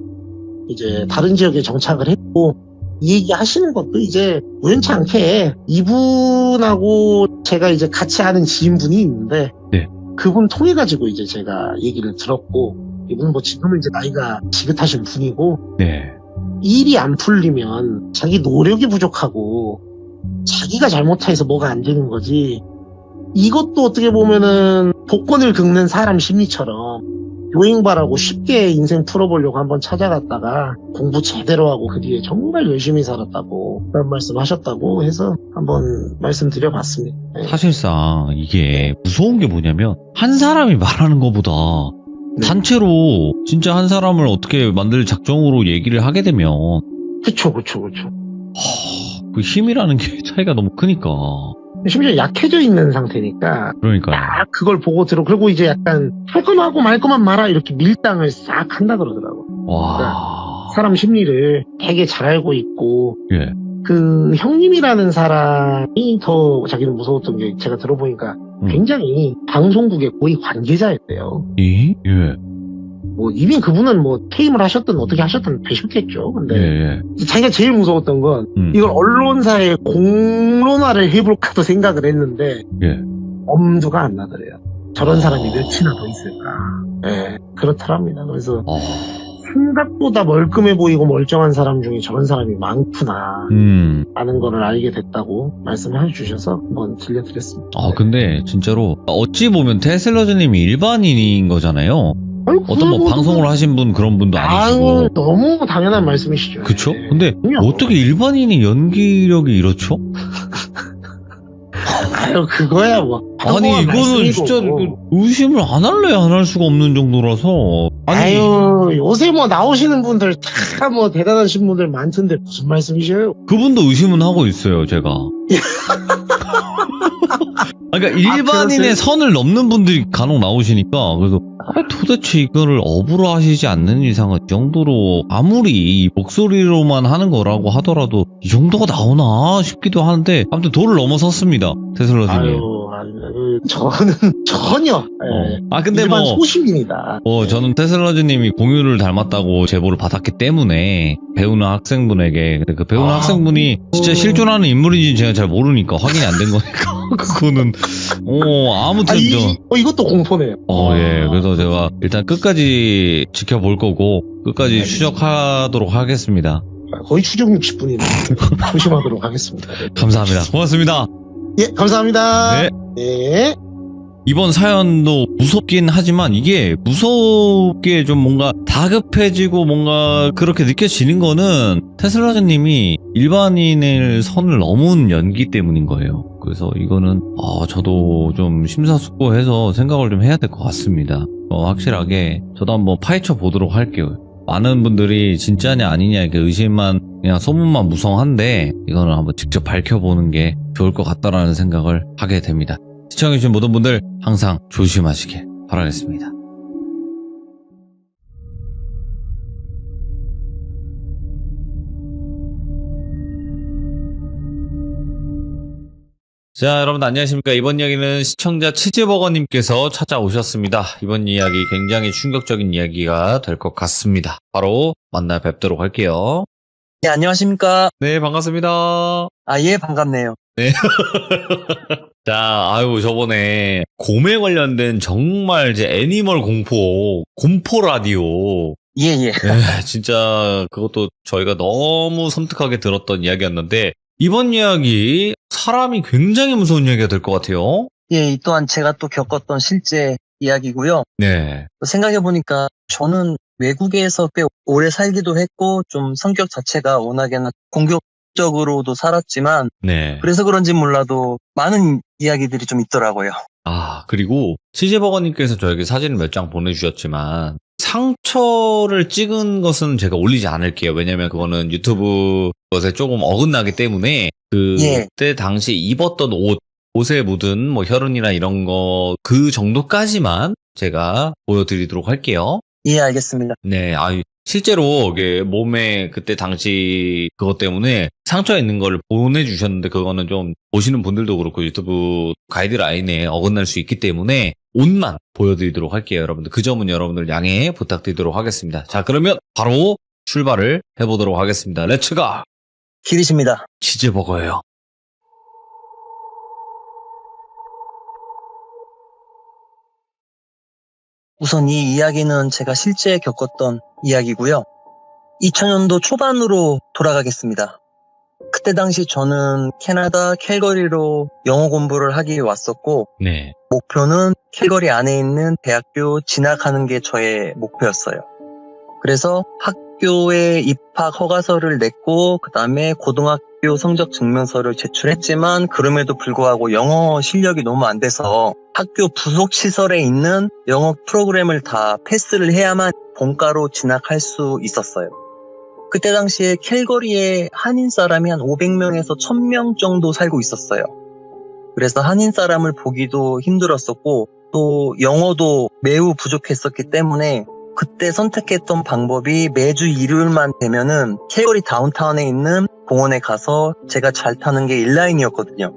이제 다른 지역에 정착을 했고 이 얘기 하시는 것도 이제 우연치 않게 이분하고 제가 이제 같이 아는 지인분이 있는데 네. 그분 통해 가지고 이제 제가 얘기를 들었고 이분은 뭐 지금은 이제 나이가 지긋하신 분이고 네. 일이 안 풀리면 자기 노력이 부족하고 자기가 잘못해서 뭐가 안 되는 거지. 이것도 어떻게 보면은 복권을 긁는 사람 심리처럼 요행바라고 쉽게 인생 풀어보려고 한번 찾아갔다가 공부 제대로 하고 그 뒤에 정말 열심히 살았다고 그런 말씀 하셨다고 해서 한번 말씀드려봤습니다. 네. 사실상 이게 무서운 게 뭐냐면 한 사람이 말하는 것보다 네. 단체로 진짜 한 사람을 어떻게 만들 작정으로 얘기를 하게 되면 그쵸. 그 힘이라는 게 차이가 너무 크니까. 심지어 약해져 있는 상태니까 그러니까요. 딱 그걸 보고 그리고 이제 약간 할 거면 하고 말 거만 마라 이렇게 밀당을 싹 한다 그러더라고. 와. 사람 심리를 되게 잘 알고 있고 예. 그 형님이라는 사람이 더 자기는 무서웠던 게 제가 들어보니까 굉장히 방송국의 고위 관계자였대요. 예? 예. 뭐 이미 그분은 뭐 퇴임을 하셨든 어떻게 하셨든 되셨겠죠. 근데 예. 자기가 제일 무서웠던 건 이걸 언론사에 공론화를 해볼까도 생각을 했는데 예. 엄두가 안 나더래요. 저런 사람이 몇이나 더 있을까. 예, 그렇더랍니다. 그래서 생각보다 멀끔해 보이고 멀쩡한 사람 중에 저런 사람이 많구나 라는 거를 알게 됐다고 말씀해 주셔서 한번 들려드렸습니다. 근데 진짜로 어찌 보면 테슬러즈님이 일반인인 거잖아요. 어떤 뭐 방송을 하신 분 그런 분도 아니시고. 너무 당연한 말씀이시죠. 그쵸? 네. 근데 어떻게 일반인이 연기력이 이렇죠? 그거야 뭐. 아니 이거는 진짜 의심을 안 할래 안 할 수가 없는 정도라서. 요새 뭐 나오시는 분들 다 뭐 대단하신 분들 많던데 무슨 말씀이셔요? 그분도 의심은 하고 있어요 제가. 그러니까 일반인의 선을 넘는 분들이 간혹 나오시니까 그래서 도대체 이거를 업으로 하시지 않는 이상은 이 정도로 아무리 목소리로만 하는 거라고 하더라도 이 정도가 나오나 싶기도 하는데 아무튼 도를 넘어섰습니다 테슬러즈님. 저는 전혀 근데 일반 소심입니다. 저는 테슬러즈님이 공유를 닮았다고 제보를 받았기 때문에 배우는 학생분에게 근데 그 배우는 학생분이 진짜 실존하는 인물인지 제가 잘 모르니까 확인이 안 된 거니까 그거는 아무튼 이것도 공포네요. 예. 그래서 제가 일단 끝까지 지켜볼 거고 끝까지 추적하도록 하겠습니다. 거의 추적 60분이네요. 조심하도록 하겠습니다. 네. 감사합니다. 고맙습니다. 예, 감사합니다. 네. 네. 이번 사연도 무섭긴 하지만 이게 무섭게 좀 뭔가 다급해지고 뭔가 그렇게 느껴지는 거는 테슬라즈님이 일반인의 선을 넘은 연기 때문인 거예요. 그래서 이거는 저도 좀 심사숙고해서 생각을 좀 해야 될 것 같습니다. 확실하게 저도 한번 파헤쳐 보도록 할게요. 많은 분들이 진짜냐 아니냐 이렇게 의심만 그냥 소문만 무성한데 이거는 한번 직접 밝혀보는 게 좋을 것 같다라는 생각을 하게 됩니다. 시청해주신 모든 분들 항상 조심하시길 바라겠습니다. 자, 여러분 안녕하십니까. 이번 이야기는 시청자 치즈버거님께서 찾아오셨습니다. 이번 이야기 굉장히 충격적인 이야기가 될 것 같습니다. 바로 만나 뵙도록 할게요. 네, 안녕하십니까. 네, 반갑습니다. 예, 반갑네요. 자, 아유, 저번에 곰에 관련된 정말 이제 애니멀 공포 라디오. 예. 진짜 그것도 저희가 너무 섬뜩하게 들었던 이야기였는데, 이번 이야기 사람이 굉장히 무서운 이야기가 될 것 같아요. 예, 이 또한 제가 또 겪었던 실제 이야기고요. 네. 생각해보니까 저는 외국에서 꽤 오래 살기도 했고, 좀 성격 자체가 워낙에나 공격적으로도 살았지만, 네. 그래서 그런지 몰라도 많은 이야기들이 좀 있더라고요. 그리고 치즈버거님께서 저에게 사진을 몇 장 보내주셨지만 상처를 찍은 것은 제가 올리지 않을게요. 왜냐면 그거는 유튜브 것에 조금 어긋나기 때문에 그때 당시 입었던 옷에 묻은 뭐 혈흔이나 이런 거 그 정도까지만 제가 보여드리도록 할게요. 예, 알겠습니다. 네, 실제로 이게 몸에 그때 당시 그것 때문에 상처가 있는 걸 보내주셨는데 그거는 좀 보시는 분들도 그렇고 유튜브 가이드라인에 어긋날 수 있기 때문에 옷만 보여드리도록 할게요. 여러분들 그 점은 여러분들 양해 부탁드리도록 하겠습니다. 자, 그러면 바로 출발을 해보도록 하겠습니다. 렛츠가 기리십니다. 치즈버거예요. 우선 이 이야기는 제가 실제 겪었던 이야기고요. 2000년도 초반으로 돌아가겠습니다. 그때 당시 저는 캐나다 캘거리로 영어 공부를 하기 왔었고 네. 목표는 캘거리 안에 있는 대학교 진학하는 게 저의 목표였어요. 그래서 학교에 입학 허가서를 냈고 그 다음에 고등학교 성적 증명서를 제출했지만 그럼에도 불구하고 영어 실력이 너무 안 돼서 학교 부속 시설에 있는 영어 프로그램을 다 패스를 해야만 본과로 진학할 수 있었어요. 그때 당시에 캘거리에 한인 사람이 한 500명에서 1000명 정도 살고 있었어요. 그래서 한인 사람을 보기도 힘들었었고 또 영어도 매우 부족했었기 때문에 그때 선택했던 방법이 매주 일요일만 되면은 캘거리 다운타운에 있는 공원에 가서 제가 잘 타는 게 인라인이었거든요.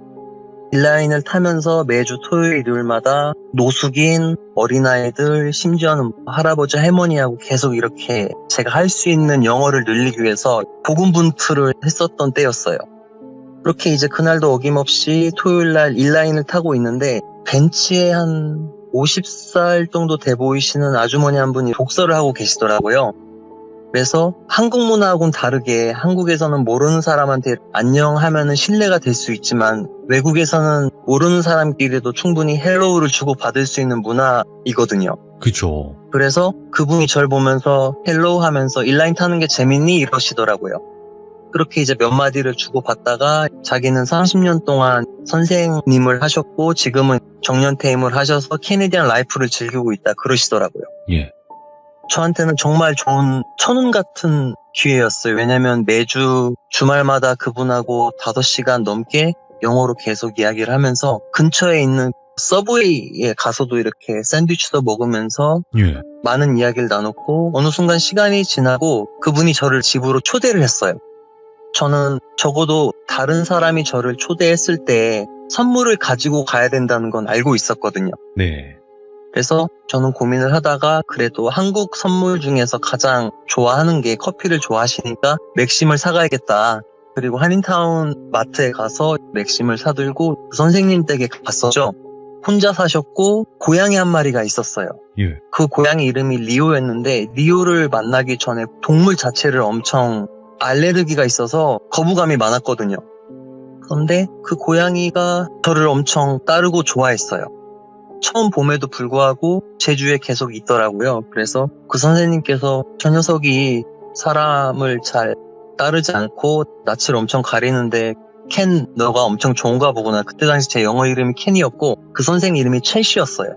인라인을 타면서 매주 토요일 일요일마다 노숙인, 어린아이들, 심지어는 할아버지 할머니하고 계속 이렇게 제가 할 수 있는 영어를 늘리기 위해서 고군분투를 했었던 때였어요. 그렇게 이제 그날도 어김없이 토요일날 인라인을 타고 있는데 벤치에 한 50살 정도 돼 보이시는 아주머니 한 분이 독서를 하고 계시더라고요. 그래서 한국 문화하고는 다르게 한국에서는 모르는 사람한테 안녕하면은 신뢰가 될 수 있지만 외국에서는 모르는 사람끼리도 충분히 헬로우를 주고받을 수 있는 문화이거든요. 그쵸. 그래서 그분이 저를 보면서 헬로우 하면서 인라인 타는 게 재밌니? 이러시더라고요. 그렇게 이제 몇 마디를 주고받다가 자기는 30년 동안 선생님을 하셨고 지금은 정년퇴임을 하셔서 캐네디안 라이프를 즐기고 있다 그러시더라고요. 예. 저한테는 정말 좋은 천운 같은 기회였어요. 왜냐면 매주 주말마다 그분하고 5시간 넘게 영어로 계속 이야기를 하면서 근처에 있는 서브웨이에 가서도 이렇게 샌드위치도 먹으면서 예. 많은 이야기를 나눴고 어느 순간 시간이 지나고 그분이 저를 집으로 초대를 했어요. 저는 적어도 다른 사람이 저를 초대했을 때 선물을 가지고 가야 된다는 건 알고 있었거든요. 네. 그래서 저는 고민을 하다가 그래도 한국 선물 중에서 가장 좋아하는 게 커피를 좋아하시니까 맥심을 사가야겠다. 그리고 한인타운 마트에 가서 맥심을 사들고 그 선생님 댁에 갔었죠. 혼자 사셨고 고양이 한 마리가 있었어요. 예. 그 고양이 이름이 리오였는데 리오를 만나기 전에 동물 자체를 엄청 알레르기가 있어서 거부감이 많았거든요. 그런데 그 고양이가 저를 엄청 따르고 좋아했어요. 처음 봄에도 불구하고 제주에 계속 있더라고요. 그래서 그 선생님께서 저 녀석이 사람을 잘 따르지 않고 낯을 엄청 가리는데 켄 너가 엄청 좋은가 보구나. 그때 당시 제 영어 이름이 켄이었고 그 선생님 이름이 첼시였어요.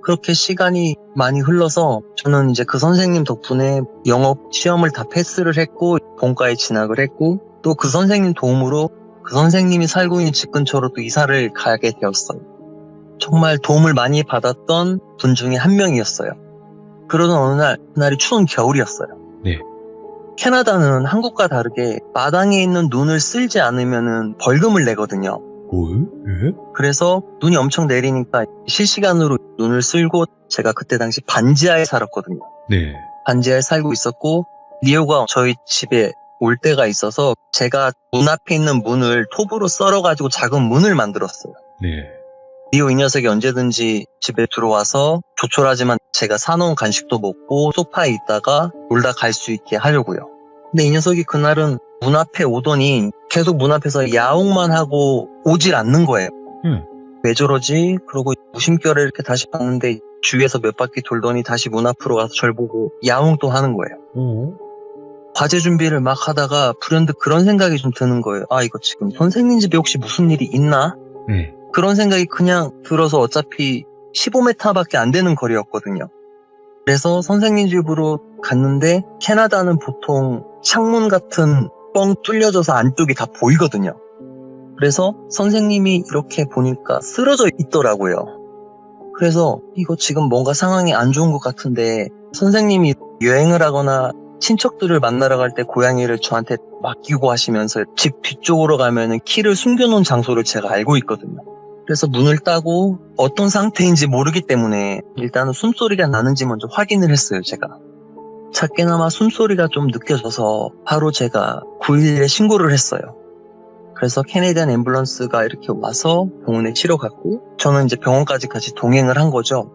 그렇게 시간이 많이 흘러서 저는 이제 그 선생님 덕분에 영어 시험을 다 패스를 했고 본과에 진학을 했고 또 그 선생님 도움으로 그 선생님이 살고 있는 집 근처로 또 이사를 가게 되었어요. 정말 도움을 많이 받았던 분 중에 한 명이었어요. 그러던 어느 날, 그날이 추운 겨울이었어요. 네. 캐나다는 한국과 다르게 마당에 있는 눈을 쓸지 않으면 벌금을 내거든요. 뭘? 예? 그래서 눈이 엄청 내리니까 실시간으로 눈을 쓸고 제가 그때 당시 반지하에 살았거든요. 네. 반지하에 살고 있었고 리오가 저희 집에 올 때가 있어서 제가 문 앞에 있는 문을 톱으로 썰어가지고 작은 문을 만들었어요. 네. 리오 이 녀석이 언제든지 집에 들어와서 조촐하지만 제가 사놓은 간식도 먹고 소파에 있다가 놀다 갈 수 있게 하려고요. 근데 이 녀석이 그날은 문 앞에 오더니 계속 문 앞에서 야옹만 하고 오질 않는 거예요. 왜 저러지? 그러고 무심결에 이렇게 다시 봤는데 주위에서 몇 바퀴 돌더니 다시 문 앞으로 가서 절 보고 야옹 또 하는 거예요. 과제 준비를 막 하다가 불현듯 그런 생각이 좀 드는 거예요. 아, 이거 지금 선생님 집에 혹시 무슨 일이 있나? 네. 그런 생각이 그냥 들어서 어차피 15m밖에 안 되는 거리였거든요. 그래서 선생님 집으로 갔는데 캐나다는 보통 창문 같은 뻥 뚫려져서 안쪽이 다 보이거든요. 그래서 선생님이 이렇게 보니까 쓰러져 있더라고요. 그래서 이거 지금 뭔가 상황이 안 좋은 것 같은데 선생님이 여행을 하거나 친척들을 만나러 갈 때 고양이를 저한테 맡기고 하시면서 집 뒤쪽으로 가면은 키를 숨겨놓은 장소를 제가 알고 있거든요. 그래서 문을 따고 어떤 상태인지 모르기 때문에 일단은 숨소리가 나는지 먼저 확인을 했어요, 제가. 작게나마 숨소리가 좀 느껴져서 바로 제가 911에 신고를 했어요. 그래서 캐네디안 앰뷸런스가 이렇게 와서 병원에 치러 갔고 저는 이제 병원까지 같이 동행을 한 거죠.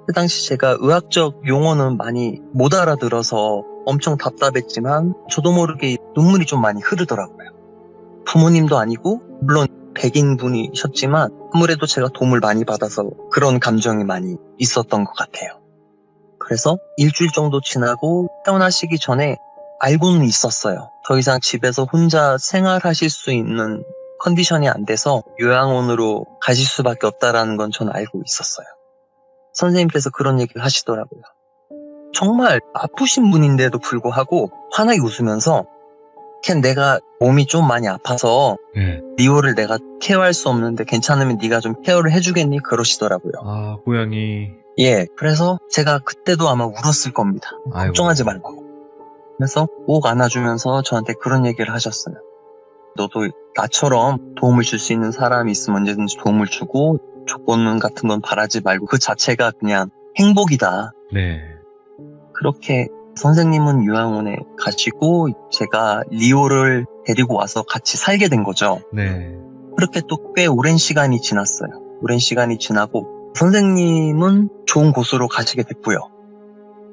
그 당시 제가 의학적 용어는 많이 못 알아들어서 엄청 답답했지만 저도 모르게 눈물이 좀 많이 흐르더라고요. 부모님도 아니고 물론 백인 분이셨지만 아무래도 제가 도움을 많이 받아서 그런 감정이 많이 있었던 것 같아요. 그래서 일주일 정도 지나고 퇴원하시기 전에 알고는 있었어요. 더 이상 집에서 혼자 생활하실 수 있는 컨디션이 안 돼서 요양원으로 가실 수밖에 없다라는 건 저는 알고 있었어요. 선생님께서 그런 얘기를 하시더라고요. 정말 아프신 분인데도 불구하고 환하게 웃으면서 켄, 내가 몸이 좀 많이 아파서 리오를 내가 케어할 수 없는데 괜찮으면 네가 좀 케어를 해주겠니? 그러시더라고요. 아, 고양이. 예, 그래서 제가 그때도 아마 울었을 겁니다. 아이고. 걱정하지 말고. 그래서 꼭 안아주면서 저한테 그런 얘기를 하셨어요. 너도 나처럼 도움을 줄 수 있는 사람이 있으면 언제든지 도움을 주고 조건 같은 건 바라지 말고 그 자체가 그냥 행복이다. 네. 그렇게 선생님은 요양원에 가시고 제가 리오를 데리고 와서 같이 살게 된 거죠. 네. 그렇게 또 꽤 오랜 시간이 지났어요. 오랜 시간이 지나고 선생님은 좋은 곳으로 가시게 됐고요.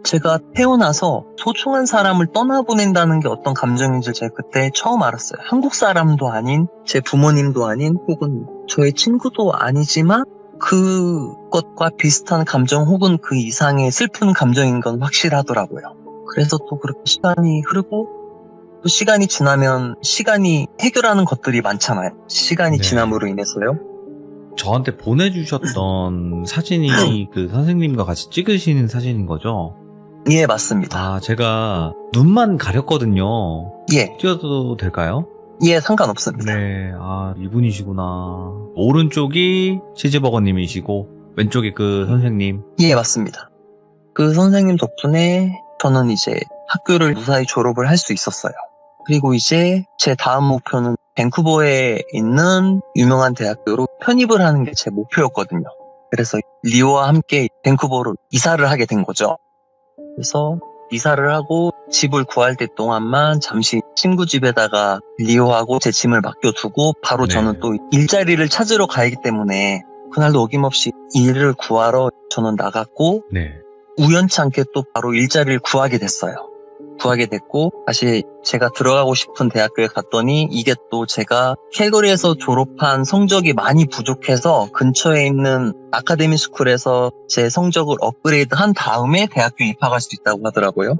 제가 태어나서 소중한 사람을 떠나보낸다는 게 어떤 감정인지 제가 그때 처음 알았어요. 한국 사람도 아닌 제 부모님도 아닌 혹은 저의 친구도 아니지만 그것과 비슷한 감정 혹은 그 이상의 슬픈 감정인 건 확실하더라고요. 그래서 또 그렇게 시간이 흐르고 또 시간이 지나면 시간이 해결하는 것들이 많잖아요. 시간이 네. 지남으로 인해서요. 저한테 보내주셨던 사진이 그 선생님과 같이 찍으시는 사진인 거죠? 예, 맞습니다. 아, 제가 눈만 가렸거든요. 예, 띄워도 될까요? 예, 상관없습니다. 네, 아, 이분이시구나. 오른쪽이 치즈버거님이시고, 왼쪽이 그 선생님. 예, 맞습니다. 그 선생님 덕분에 저는 이제 학교를 무사히 졸업을 할 수 있었어요. 그리고 이제 제 다음 목표는 밴쿠버에 있는 유명한 대학교로 편입을 하는 게 제 목표였거든요. 그래서 리오와 함께 밴쿠버로 이사를 하게 된 거죠. 그래서 이사를 하고 집을 구할 때 동안만 잠시 친구 집에다가 리오하고 제 짐을 맡겨두고 바로 네. 저는 또 일자리를 찾으러 가기 때문에 그날도 어김없이 일을 구하러 저는 나갔고 네. 우연치 않게 또 바로 일자리를 구하게 됐어요. 구하게 됐고 다시 제가 들어가고 싶은 대학교에 갔더니 이게 또 제가 캘거리에서 졸업한 성적이 많이 부족해서 근처에 있는 아카데미 스쿨에서 제 성적을 업그레이드 한 다음에 대학교에 입학할 수 있다고 하더라고요.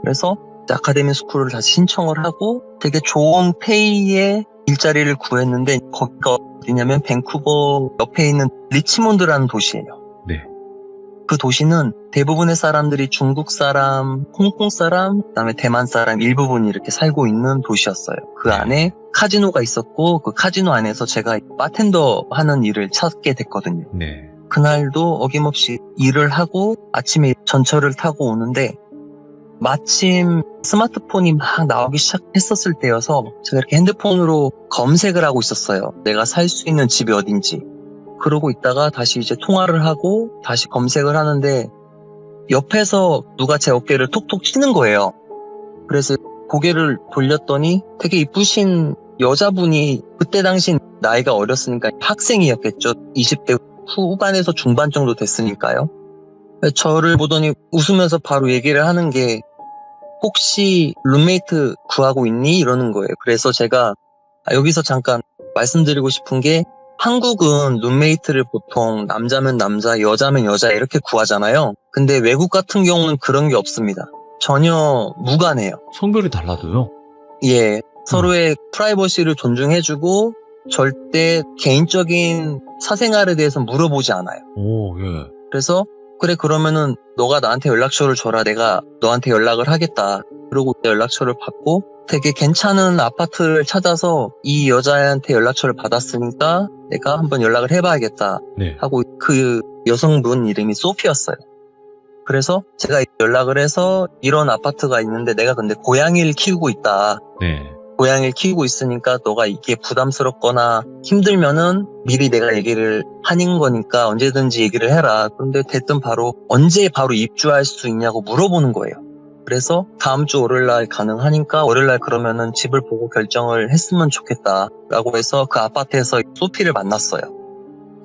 그래서 아카데미 스쿨을 다시 신청을 하고 되게 좋은 페이의 일자리를 구했는데 거기가 어디냐면 밴쿠버 옆에 있는 리치몬드라는 도시예요. 네. 그 도시는 대부분의 사람들이 중국 사람, 홍콩 사람, 그다음에 대만 사람 일부분이 이렇게 살고 있는 도시였어요. 그 안에 카지노가 있었고 그 카지노 안에서 제가 바텐더 하는 일을 찾게 됐거든요. 네. 그날도 어김없이 일을 하고 아침에 전철을 타고 오는데 마침 스마트폰이 막 나오기 시작했었을 때여서 제가 이렇게 핸드폰으로 검색을 하고 있었어요. 내가 살 수 있는 집이 어딘지. 그러고 있다가 다시 이제 통화를 하고 다시 검색을 하는데 옆에서 누가 제 어깨를 톡톡 치는 거예요. 그래서 고개를 돌렸더니 되게 이쁘신 여자분이, 그때 당시 나이가 어렸으니까 학생이었겠죠. 20대 후반에서 중반 정도 됐으니까요. 저를 보더니 웃으면서 바로 얘기를 하는 게 혹시 룸메이트 구하고 있니? 이러는 거예요. 그래서 제가 여기서 잠깐 말씀드리고 싶은 게 한국은 룸메이트를 보통 남자면 남자, 여자면 여자 이렇게 구하잖아요. 근데 외국 같은 경우는 그런 게 없습니다. 전혀 무관해요. 성별이 달라도요? 예, 서로의 프라이버시를 존중해주고 절대 개인적인 사생활에 대해서 물어보지 않아요. 오, 예. 그래서 그래 그러면은 너가 나한테 연락처를 줘라. 내가 너한테 연락을 하겠다. 그러고 연락처를 받고 되게 괜찮은 아파트를 찾아서 이 여자한테 연락처를 받았으니까 내가 한번 연락을 해봐야겠다 네. 하고 그 여성분 이름이 소피였어요. 그래서 제가 연락을 해서 이런 아파트가 있는데 내가 근데 고양이를 키우고 있다. 네. 고양이를 키우고 있으니까 너가 이게 부담스럽거나 힘들면은 미리 내가 얘기를 하는 거니까 언제든지 얘기를 해라. 그런데 대뜸 바로 언제 바로 입주할 수 있냐고 물어보는 거예요. 그래서 다음 주 월요일날 가능하니까 월요일날 그러면은 집을 보고 결정을 했으면 좋겠다라고 해서 그 아파트에서 소피를 만났어요.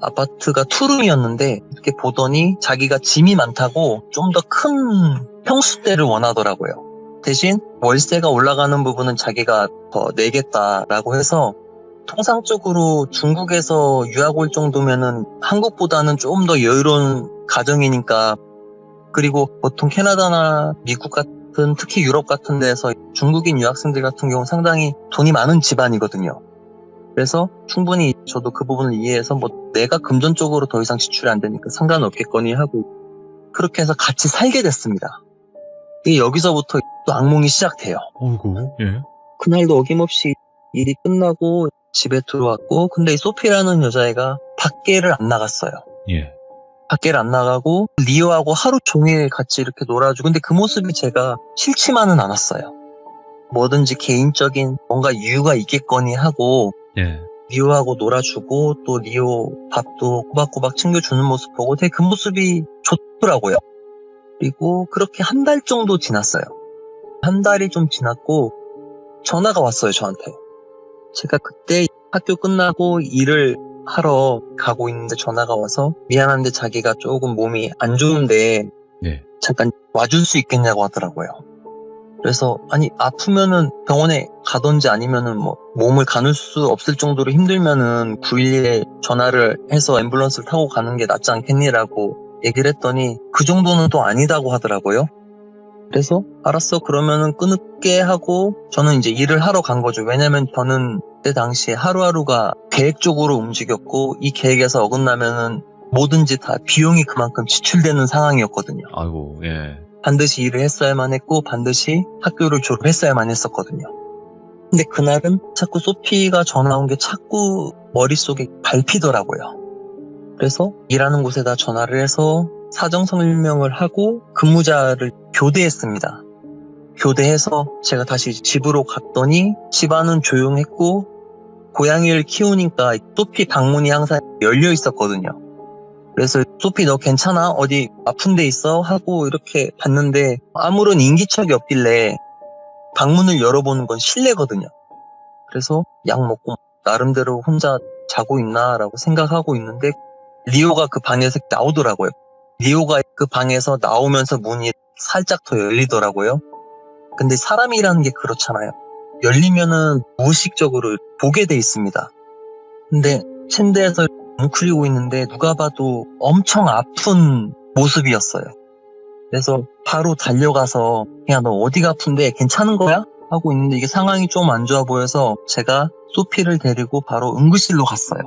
아파트가 투룸이었는데 이렇게 보더니 자기가 짐이 많다고 좀 더 큰 평수대를 원하더라고요. 대신 월세가 올라가는 부분은 자기가 더 내겠다라고 해서 통상적으로 중국에서 유학 올 정도면은 한국보다는 조금 더 여유로운 가정이니까, 그리고 보통 캐나다나 미국 같은 특히 유럽 같은 데서 중국인 유학생들 같은 경우는 상당히 돈이 많은 집안이거든요. 그래서 충분히 저도 그 부분을 이해해서 뭐 내가 금전적으로 더 이상 지출이 안 되니까 상관없겠거니 하고 그렇게 해서 같이 살게 됐습니다. 이게 여기서부터 또 악몽이 시작돼요. 어이구, 예. 그날도 어김없이 일이 끝나고 집에 들어왔고, 근데 이 소피라는 여자애가 밖에를 안 나갔어요. 예. 밖에를 안 나가고 리오하고 하루 종일 같이 이렇게 놀아주고, 근데 그 모습이 제가 싫지만은 않았어요. 뭐든지 개인적인 뭔가 이유가 있겠거니 하고 예. 리오하고 놀아주고 또 리오 밥도 꼬박꼬박 챙겨주는 모습 보고 되게 그 모습이 좋더라고요. 그리고 그렇게 한 달 정도 지났어요. 한 달이 좀 지났고 전화가 왔어요, 저한테. 제가 그때 학교 끝나고 일을 하러 가고 있는데 전화가 와서 미안한데 자기가 조금 몸이 안 좋은데 네. 잠깐 와줄 수 있겠냐고 하더라고요. 그래서 아니 아프면은 병원에 가든지 아니면은 뭐 몸을 가눌 수 없을 정도로 힘들면은 911에 전화를 해서 앰뷸런스를 타고 가는 게 낫지 않겠니라고 얘기를 했더니 그 정도는 또 아니다고 하더라고요. 그래서 알았어 그러면은 끊을게 하고 저는 이제 일을 하러 간 거죠. 왜냐면 저는 그때 당시에 하루하루가 계획적으로 움직였고 이 계획에서 어긋나면은 뭐든지 다 비용이 그만큼 지출되는 상황이었거든요. 아이고, 예. 반드시 일을 했어야만 했고 반드시 학교를 졸업했어야만 했었거든요. 근데 그날은 자꾸 소피가 전화 온 게 자꾸 머릿속에 밟히더라고요. 그래서 일하는 곳에다 전화를 해서 사정 설명을 하고 근무자를 교대했습니다. 교대해서 제가 다시 집으로 갔더니 집안은 조용했고 고양이를 키우니까 소피 방문이 항상 열려 있었거든요. 그래서 소피 너 괜찮아? 어디 아픈 데 있어? 하고 이렇게 봤는데 아무런 인기척이 없길래 방문을 열어보는 건 실례거든요. 그래서 약 먹고 나름대로 혼자 자고 있나 라고 생각하고 있는데 리오가 그 방에서 나오더라고요. 리오가 그 방에서 나오면서 문이 살짝 더 열리더라고요. 근데 사람이라는 게 그렇잖아요. 열리면은 무의식적으로 보게 돼 있습니다. 근데 침대에서 웅크리고 있는데 누가 봐도 엄청 아픈 모습이었어요. 그래서 바로 달려가서 야, 너 어디가 아픈데 괜찮은 거야? 하고 있는데 이게 상황이 좀 안 좋아 보여서 제가 소피를 데리고 바로 응급실로 갔어요.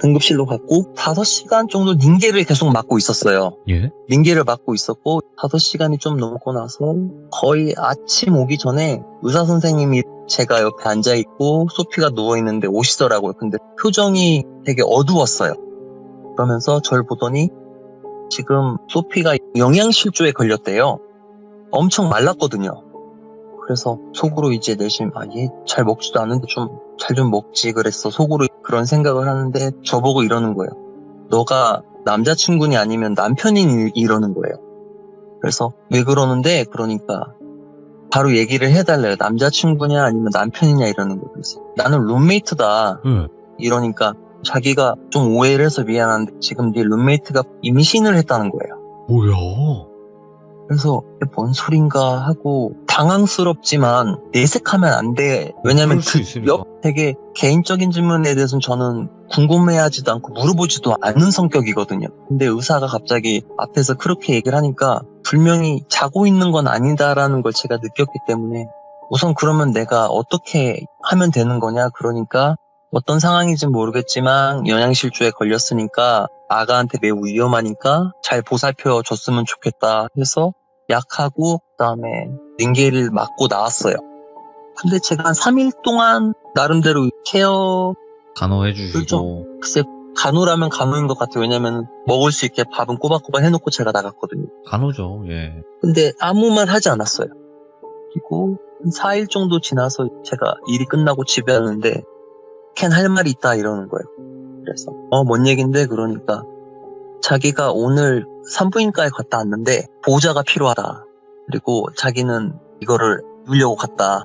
응급실로 갔고 5시간 정도 링겔을 계속 맞고 있었어요. 예? 링겔을 맞고 있었고 5시간이 좀 넘고 나서 거의 아침 오기 전에 의사 선생님이 제가 옆에 앉아있고 소피가 누워있는데 오시더라고요. 근데 표정이 되게 어두웠어요. 그러면서 저를 보더니 지금 소피가 영양실조에 걸렸대요. 엄청 말랐거든요. 그래서 속으로 이제 내심 얘 잘 먹지도 않는데 좀 잘 좀 먹지 그랬어. 속으로 그런 생각을 하는데 저보고 이러는 거예요. 너가 남자친구니 아니면 남편이니 이러는 거예요. 그래서 왜 그러는데 그러니까 바로 얘기를 해달래요. 남자친구냐 아니면 남편이냐 이러는 거예요. 그래서 나는 룸메이트다 이러니까 자기가 좀 오해를 해서 미안한데 지금 네 룸메이트가 임신을 했다는 거예요. 뭐야? 그래서 뭔 소린가 하고 당황스럽지만 내색하면 안 돼. 왜냐면 그럴 수 있으니까. 되게 개인적인 질문에 대해서는 저는 궁금해하지도 않고 물어보지도 않는 성격이거든요. 근데 의사가 갑자기 앞에서 그렇게 얘기를 하니까 분명히 자고 있는 건 아니다라는 걸 제가 느꼈기 때문에 우선 그러면 내가 어떻게 하면 되는 거냐 그러니까 어떤 상황인지는 모르겠지만 영양실조에 걸렸으니까 아가한테 매우 위험하니까 잘 보살펴 줬으면 좋겠다 해서 약하고 그다음에 링겔을 맞고 나왔어요. 근데 제가 한 3일 동안 나름대로 케어 간호해주시고. 글쎄 간호라면 간호인 것 같아요. 왜냐면 먹을 수 있게 밥은 꼬박꼬박 해놓고 제가 나갔거든요. 간호죠, 예. 근데 아무 말 하지 않았어요. 그리고 한 4일 정도 지나서 제가 일이 끝나고 집에 왔는데 켄 할 말이 있다 이러는 거예요. 그래서 뭔 얘긴데 그러니까 자기가 오늘 산부인과에 갔다 왔는데 보호자가 필요하다. 그리고 자기는 이거를 누려고 갔다.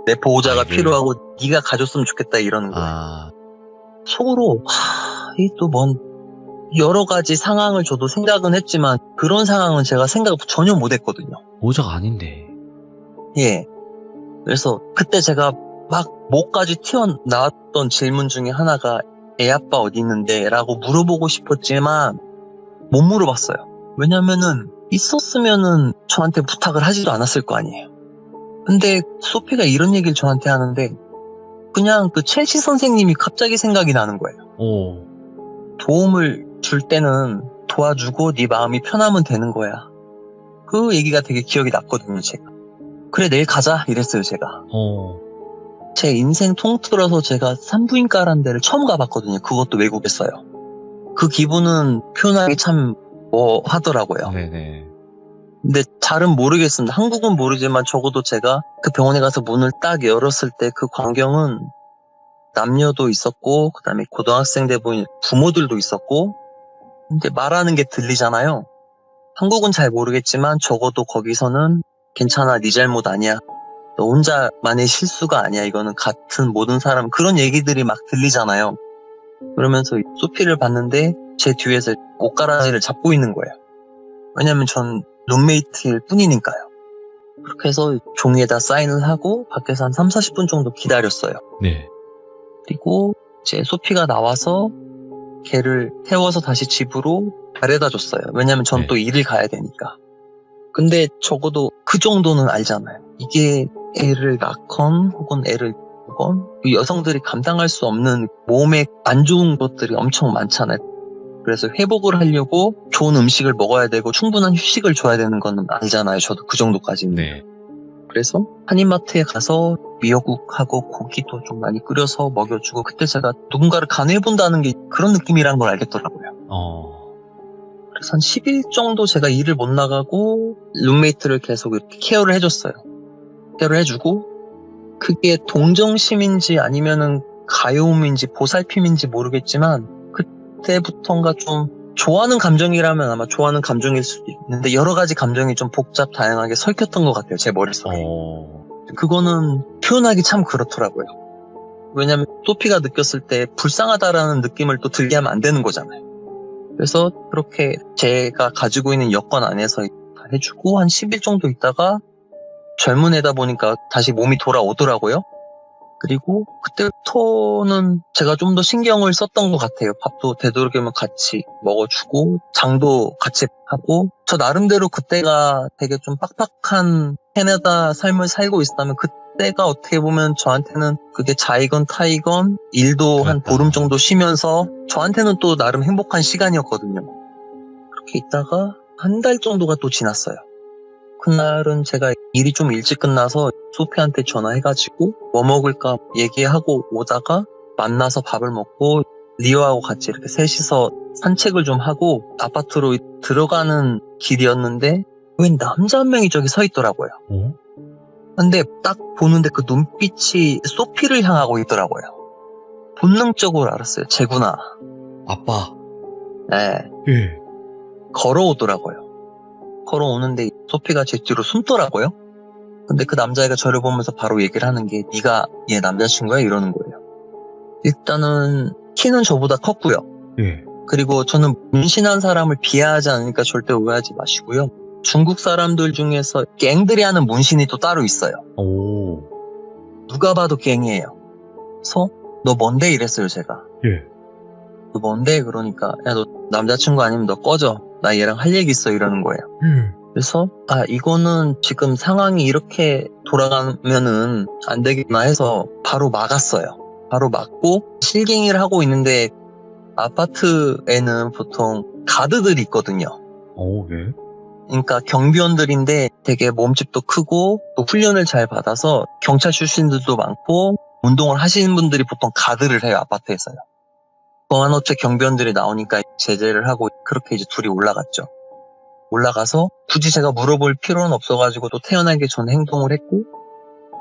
내 보호자가 필요하고 네가 가줬으면 좋겠다 이러는 거예요. 속으로 이 또 뭔 여러 가지 상황을 저도 생각은 했지만 그런 상황은 제가 생각을 전혀 못했거든요. 보호자가 아닌데. 예. 그래서 그때 제가 막 목까지 튀어나왔던 질문 중에 하나가 애 아빠 어디 있는데? 라고 물어보고 싶었지만 못 물어봤어요. 왜냐면은 있었으면은 저한테 부탁을 하지도 않았을 거 아니에요. 근데 소피가 이런 얘기를 저한테 하는데 그냥 그 첼시 선생님이 갑자기 생각이 나는 거예요. 도움을 줄 때는 도와주고 네 마음이 편하면 되는 거야. 그 얘기가 되게 기억이 났거든요, 제가. 그래, 내일 가자 이랬어요, 제가. 제 인생 통틀어서 제가 산부인과라는 데를 처음 가봤거든요. 그것도 외국에서요. 그 기분은 표현하기 참 하더라고요. 네네. 근데 잘은 모르겠습니다. 한국은 모르지만 적어도 제가 그 병원에 가서 문을 딱 열었을 때 그 광경은 남녀도 있었고 그다음에 고등학생들 보인 부모들도 있었고 근데 말하는 게 들리잖아요. 한국은 잘 모르겠지만 적어도 거기서는 괜찮아, 네 잘못 아니야. 너 혼자만의 실수가 아니야. 이거는 같은 모든 사람 그런 얘기들이 막 들리잖아요. 그러면서 소피를 봤는데 제 뒤에서 옷가라지를 잡고 있는 거예요. 왜냐면 전 룸메이트일 뿐이니까요. 그렇게 해서 종이에다 사인을 하고 밖에서 한 30-40분 정도 기다렸어요. 네. 그리고 이제 소피가 나와서 걔를 태워서 다시 집으로 데려다 줬어요. 왜냐면 전 또 일을 가야 되니까. 근데 적어도 그 정도는 알잖아요. 이게 애를 낳건 혹은 애를 두건 여성들이 감당할 수 없는 몸에 안 좋은 것들이 엄청 많잖아요. 그래서 회복을 하려고 좋은 음식을 먹어야 되고 충분한 휴식을 줘야 되는 건 알잖아요. 저도 그 정도까지는. 네. 그래서 한인마트에 가서 미역국하고 고기도 좀 많이 끓여서 먹여주고 그때 제가 누군가를 간호해본다는 게 그런 느낌이라는 걸 알겠더라고요. 그래서 한 10일 정도 제가 일을 못 나가고 룸메이트를 계속 이렇게 케어를 해줬어요. 케어를 해주고 그게 동정심인지 아니면은 가여움인지 보살핌인지 모르겠지만 그때부터인가 좀 좋아하는 감정이라면 아마 좋아하는 감정일 수도 있는데 여러 가지 감정이 좀 복잡 다양하게 섞였던 것 같아요. 제 머릿속에. 그거는 표현하기 참 그렇더라고요. 왜냐면 소피가 느꼈을 때 불쌍하다라는 느낌을 또 들게 하면 안 되는 거잖아요. 그래서 그렇게 제가 가지고 있는 여건 안에서 다 해주고 한 10일 정도 있다가 젊은 애다 보니까 다시 몸이 돌아오더라고요. 그리고 그때부터는 제가 좀 더 신경을 썼던 것 같아요. 밥도 되도록이면 같이 먹어주고 장도 같이 하고 저 나름대로 그때가 되게 좀 빡빡한 캐나다 삶을 살고 있었다면 그때가 어떻게 보면 저한테는 그게 자이건 타이건 일도 한 보름 정도 쉬면서 저한테는 또 나름 행복한 시간이었거든요. 그렇게 있다가 한 달 정도가 또 지났어요. 그날은 제가 일이 좀 일찍 끝나서 소피한테 전화해가지고 뭐 먹을까 얘기하고 오다가 만나서 밥을 먹고 리오하고 같이 이렇게 셋이서 산책을 좀 하고 아파트로 들어가는 길이었는데 웬 남자 한 명이 저기 서 있더라고요. 어? 근데 딱 보는데 그 눈빛이 소피를 향하고 있더라고요. 본능적으로 알았어요. 쟤구나. 아빠. 네. 예. 걸어오더라고요. 걸어오는데 소피가 제 뒤로 숨더라고요. 근데 그 남자애가 저를 보면서 바로 얘기를 하는 게 네가 얘 남자친구야? 이러는 거예요. 일단은 키는 저보다 컸고요. 예. 그리고 저는 문신한 사람을 비하하지 않으니까 절대 오해하지 마시고요. 중국 사람들 중에서 갱들이 하는 문신이 또 따로 있어요. 오. 누가 봐도 갱이에요. 그래서 너 뭔데? 이랬어요 제가. 예. 너 뭔데? 그러니까 야 너 남자친구 아니면 너 꺼져. 나 얘랑 할 얘기 있어 이러는 거예요. 그래서 이거는 지금 상황이 이렇게 돌아가면은 안 되겠나 해서 바로 막았어요. 바로 막고 실갱이를 하고 있는데 아파트에는 보통 가드들이 있거든요. 오, 예. 그러니까 경비원들인데 되게 몸집도 크고 또 훈련을 잘 받아서 경찰 출신들도 많고 운동을 하시는 분들이 보통 가드를 해요. 아파트에서요. 보안업체 경비원들이 나오니까 제재를 하고 그렇게 이제 둘이 올라갔죠. 올라가서 굳이 제가 물어볼 필요는 없어가지고 또 태어나기 전에 행동을 했고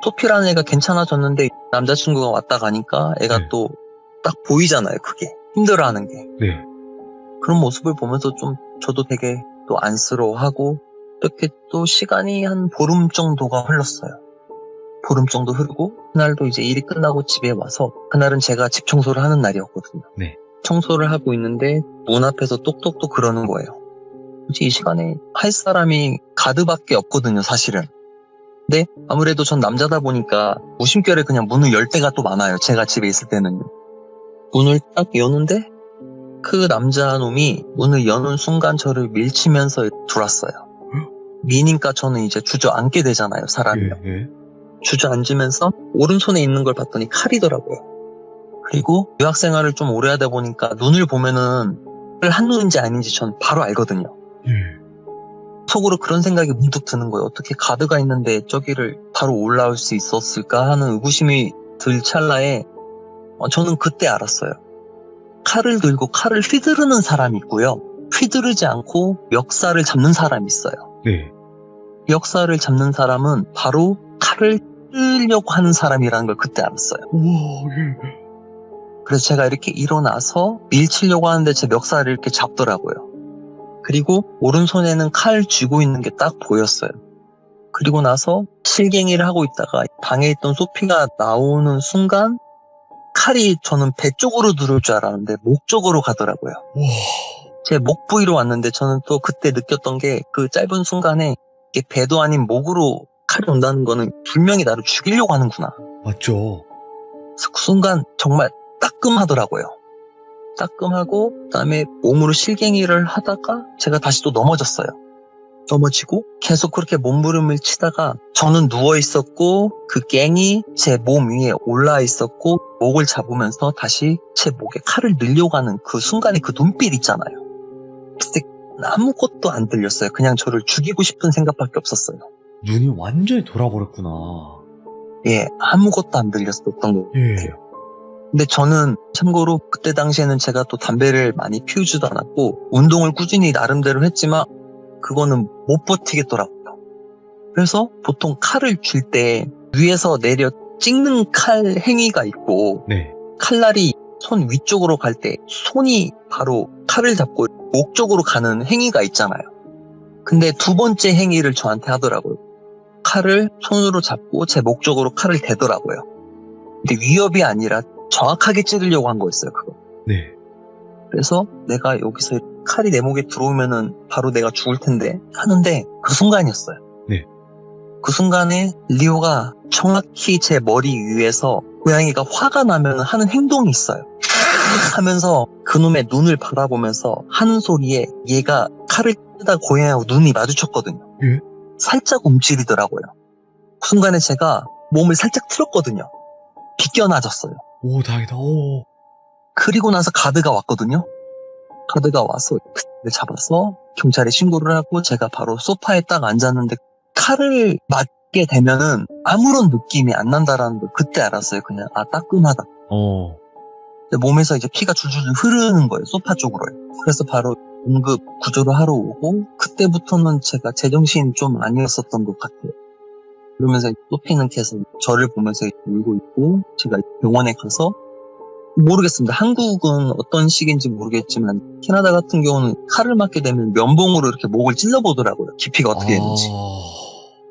소피라는 애가 괜찮아졌는데 남자친구가 왔다 가니까 애가 네. 또 딱 보이잖아요. 그게 힘들어하는 게. 네. 그런 모습을 보면서 좀 저도 되게 또 안쓰러워하고 이렇게 또 시간이 한 보름 정도가 흘렀어요. 보름 정도 흐르고 그날도 이제 일이 끝나고 집에 와서 그날은 제가 집 청소를 하는 날이었거든요. 네. 청소를 하고 있는데 문 앞에서 똑똑똑 그러는 거예요. 굳이 이 시간에 할 사람이 가드밖에 없거든요, 사실은. 근데 아무래도 전 남자다 보니까 무심결에 그냥 문을 열 때가 또 많아요. 제가 집에 있을 때는요. 문을 딱 여는데 그 남자놈이 문을 여는 순간 저를 밀치면서 들어왔어요. 미니까 저는 이제 주저앉게 되잖아요, 사람이요. 예. 주저앉으면서 오른손에 있는 걸 봤더니 칼이더라고요. 그리고 유학 생활을 좀 오래 하다 보니까 눈을 보면은 한눈인지 아닌지 전 바로 알거든요. 예. 속으로 그런 생각이 문득 드는 거예요. 어떻게 가드가 있는데 저기를 바로 올라올 수 있었을까 하는 의구심이 들 찰나에 저는 그때 알았어요. 칼을 들고 칼을 휘두르는 사람이 있고요. 휘두르지 않고 멱살을 잡는 사람이 있어요. 네. 멱살을 잡는 사람은 바로 칼을 휘두르려고 하는 사람이라는 걸 그때 알았어요. 우와, 예. 그래서 제가 이렇게 일어나서 밀치려고 하는데 제 멱살을 이렇게 잡더라고요. 그리고 오른손에는 칼 쥐고 있는 게 딱 보였어요. 그리고 나서 실갱이를 하고 있다가 방에 있던 소피가 나오는 순간 칼이 저는 배 쪽으로 들어올 줄 알았는데 목 쪽으로 가더라고요. 우와. 제 목 부위로 왔는데 저는 또 그때 느꼈던 게 그 짧은 순간에 이게 배도 아닌 목으로 칼이 온다는 거는 분명히 나를 죽이려고 하는구나. 맞죠. 그래서 그 순간 정말 따끔하더라고요. 따끔하고 그다음에 몸으로 실갱이를 하다가 제가 다시 또 넘어졌어요. 넘어지고 계속 그렇게 몸부림을 치다가 저는 누워 있었고 그 갱이 제 몸 위에 올라 있었고 목을 잡으면서 다시 제 목에 칼을 넣으려고 하는 그 순간에 그 눈빛 있잖아요. 그때 아무것도 안 들렸어요. 그냥 저를 죽이고 싶은 생각밖에 없었어요. 눈이 완전히 돌아버렸구나. 예, 아무것도 안 들렸었던 것 예. 같아요. 근데 저는 참고로 그때 당시에는 제가 또 담배를 많이 피우지도 않았고 운동을 꾸준히 나름대로 했지만 그거는 못 버티겠더라고요. 그래서 보통 칼을 쥘 때 위에서 내려 찍는 칼 행위가 있고 네. 칼날이 손 위쪽으로 갈 때 손이 바로 칼을 잡고 목 쪽으로 가는 행위가 있잖아요. 근데 두 번째 행위를 저한테 하더라고요. 칼을 손으로 잡고 제 목 쪽으로 칼을 대더라고요. 근데 위협이 아니라 정확하게 찌르려고 한 거였어요, 그거. 네. 그래서 내가 여기서 칼이 내 목에 들어오면은 바로 내가 죽을 텐데 하는데 그 순간이었어요. 네. 그 순간에 리오가 정확히 제 머리 위에서 고양이가 화가 나면 하는 행동이 있어요. 하면서 그놈의 눈을 바라보면서 하는 소리에 얘가 칼을 끄다 고양이하고 눈이 마주쳤거든요. 예? 살짝 움츠리더라고요. 그 순간에 제가 몸을 살짝 틀었거든요. 비껴나졌어요. 오, 다행이다. 오. 그리고 나서 가드가 왔거든요. 가드가 와서 그를 잡아서 경찰에 신고를 하고 제가 바로 소파에 딱 앉았는데 칼을 맞게 되면은 아무런 느낌이 안 난다라는 걸 그때 알았어요. 그냥 따끔하다. 몸에서 이제 피가 줄줄 흐르는 거예요. 소파 쪽으로요. 그래서 바로 응급 구조를 하러 오고 그때 그때부터는 제가 제정신이 좀 아니었었던 것 같아요. 그러면서 소피는 계속 저를 보면서 울고 있고, 제가 병원에 가서 모르겠습니다. 한국은 어떤 식인지 모르겠지만 캐나다 같은 경우는 칼을 맞게 되면 면봉으로 이렇게 목을 찔러보더라고요. 깊이가 어떻게 되는지.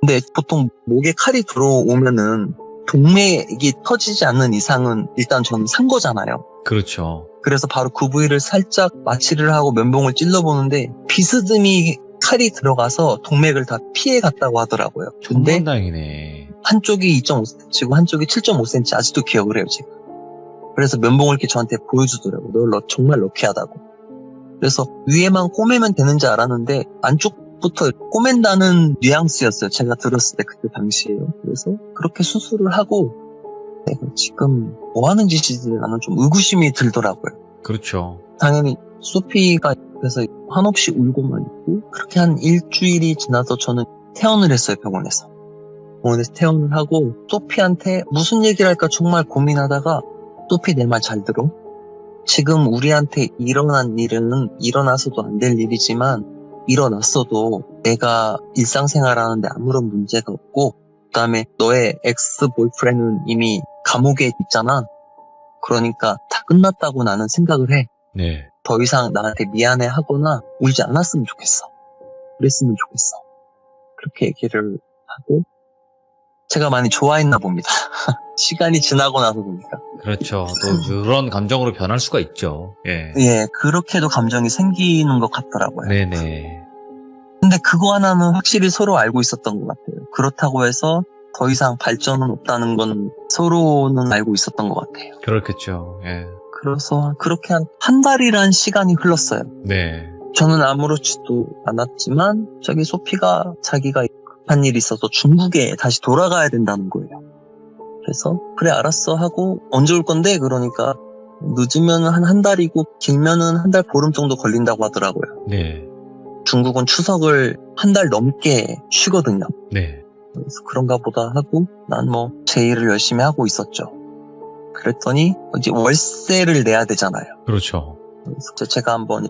근데 보통 목에 칼이 들어오면은 동맥이 터지지 않는 이상은 일단 저는 산 거잖아요. 그렇죠. 그래서 바로 그 부위를 살짝 마취를 하고 면봉을 찔러보는데 비스듬히 칼이 들어가서 동맥을 다 피해 갔다고 하더라고요. 근데 천만다행이네. 한쪽이 2.5cm고 한쪽이 7.5cm 아직도 기억을 해요, 제가. 그래서 면봉을 이렇게 저한테 보여주더라고요. 너 정말 럭키하다고. 그래서 위에만 꼬매면 되는 줄 알았는데 안쪽부터 꼬맨다는 뉘앙스였어요. 제가 들었을 때 그때 당시에요. 그래서 그렇게 수술을 하고 내가 지금 뭐 하는 짓이지 라는 좀 의구심이 들더라고요. 그렇죠. 당연히 소피가 그래서 한없이 울고만 있고 그렇게 한 일주일이 지나서 저는 퇴원을 했어요. 병원에서 퇴원을 하고 소피한테 무슨 얘기를 할까 정말 고민하다가 소피 내 말 잘 들어. 지금 우리한테 일어난 일은 일어나서도 안 될 일이지만 일어났어도 내가 일상생활하는데 아무런 문제가 없고 그다음에 너의 엑스 보이프렌드는 이미 감옥에 있잖아. 그러니까 다 끝났다고 나는 생각을 해. 네. 더 이상 나한테 미안해 하거나 울지 않았으면 좋겠어. 그랬으면 좋겠어. 그렇게 얘기를 하고 제가 많이 좋아했나 봅니다. 시간이 지나고 나서 보니까. 그렇죠. 또 그런 감정으로 변할 수가 있죠. 예. 예, 그렇게도 감정이 생기는 것 같더라고요. 네네. 근데 그거 하나는 확실히 서로 알고 있었던 것 같아요. 그렇다고 해서 더 이상 발전은 없다는 건 서로는 알고 있었던 것 같아요. 그렇겠죠. 예. 그래서 그렇게 한 달이란 시간이 흘렀어요. 네. 저는 아무렇지도 않았지만 저기 소피가 자기가 급한 일이 있어서 중국에 다시 돌아가야 된다는 거예요. 그래서 그래 알았어 하고 언제 올 건데 그러니까 늦으면 한 달이고 길면은 한 달 보름 정도 걸린다고 하더라고요. 네. 중국은 추석을 한 달 넘게 쉬거든요. 네. 그래서 그런가 보다 하고 난 뭐 제 일을 열심히 하고 있었죠. 그랬더니 이제 월세를 내야 되잖아요. 그렇죠. 그래서 제가 한번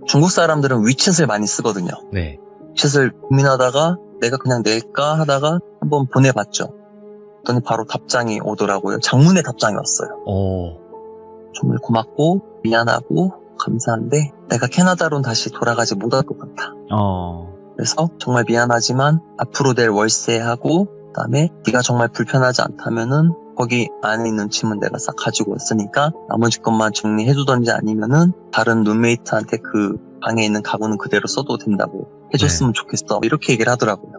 중국 사람들은 위챗을 많이 쓰거든요. 네. 위챗을 고민하다가 내가 그냥 낼까 하다가 한번 보내봤죠. 그랬더니 바로 답장이 오더라고요. 장문의 답장이 왔어요. 정말 고맙고 미안하고 감사한데 내가 캐나다로는 다시 돌아가지 못할 것 같아. 그래서 정말 미안하지만 앞으로 낼 월세하고 그다음에 네가 정말 불편하지 않다면은 거기 안에 있는 짐은 내가 싹 가지고 왔으니까 나머지 것만 정리해주던지 아니면은 다른 룸메이트한테 그 방에 있는 가구는 그대로 써도 된다고 해줬으면 좋겠어. 이렇게 얘기를 하더라고요.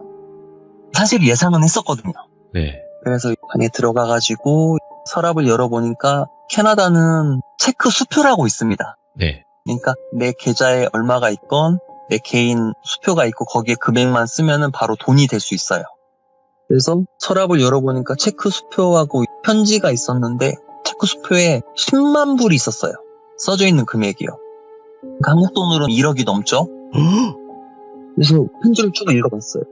사실 예상은 했었거든요. 네. 그래서 방에 들어가가지고 서랍을 열어보니까 캐나다는 체크 수표라고 있습니다. 네. 그러니까 내 계좌에 얼마가 있건 내 개인 수표가 있고 거기에 금액만 쓰면은 바로 돈이 될 수 있어요. 그래서 서랍을 열어보니까 체크 수표하고 편지가 있었는데 체크 수표에 10만 불이 있었어요. 써져 있는 금액이요. 그러니까 한국 돈으로는 1억이 넘죠. 그래서 편지를 쭉 읽어봤어요.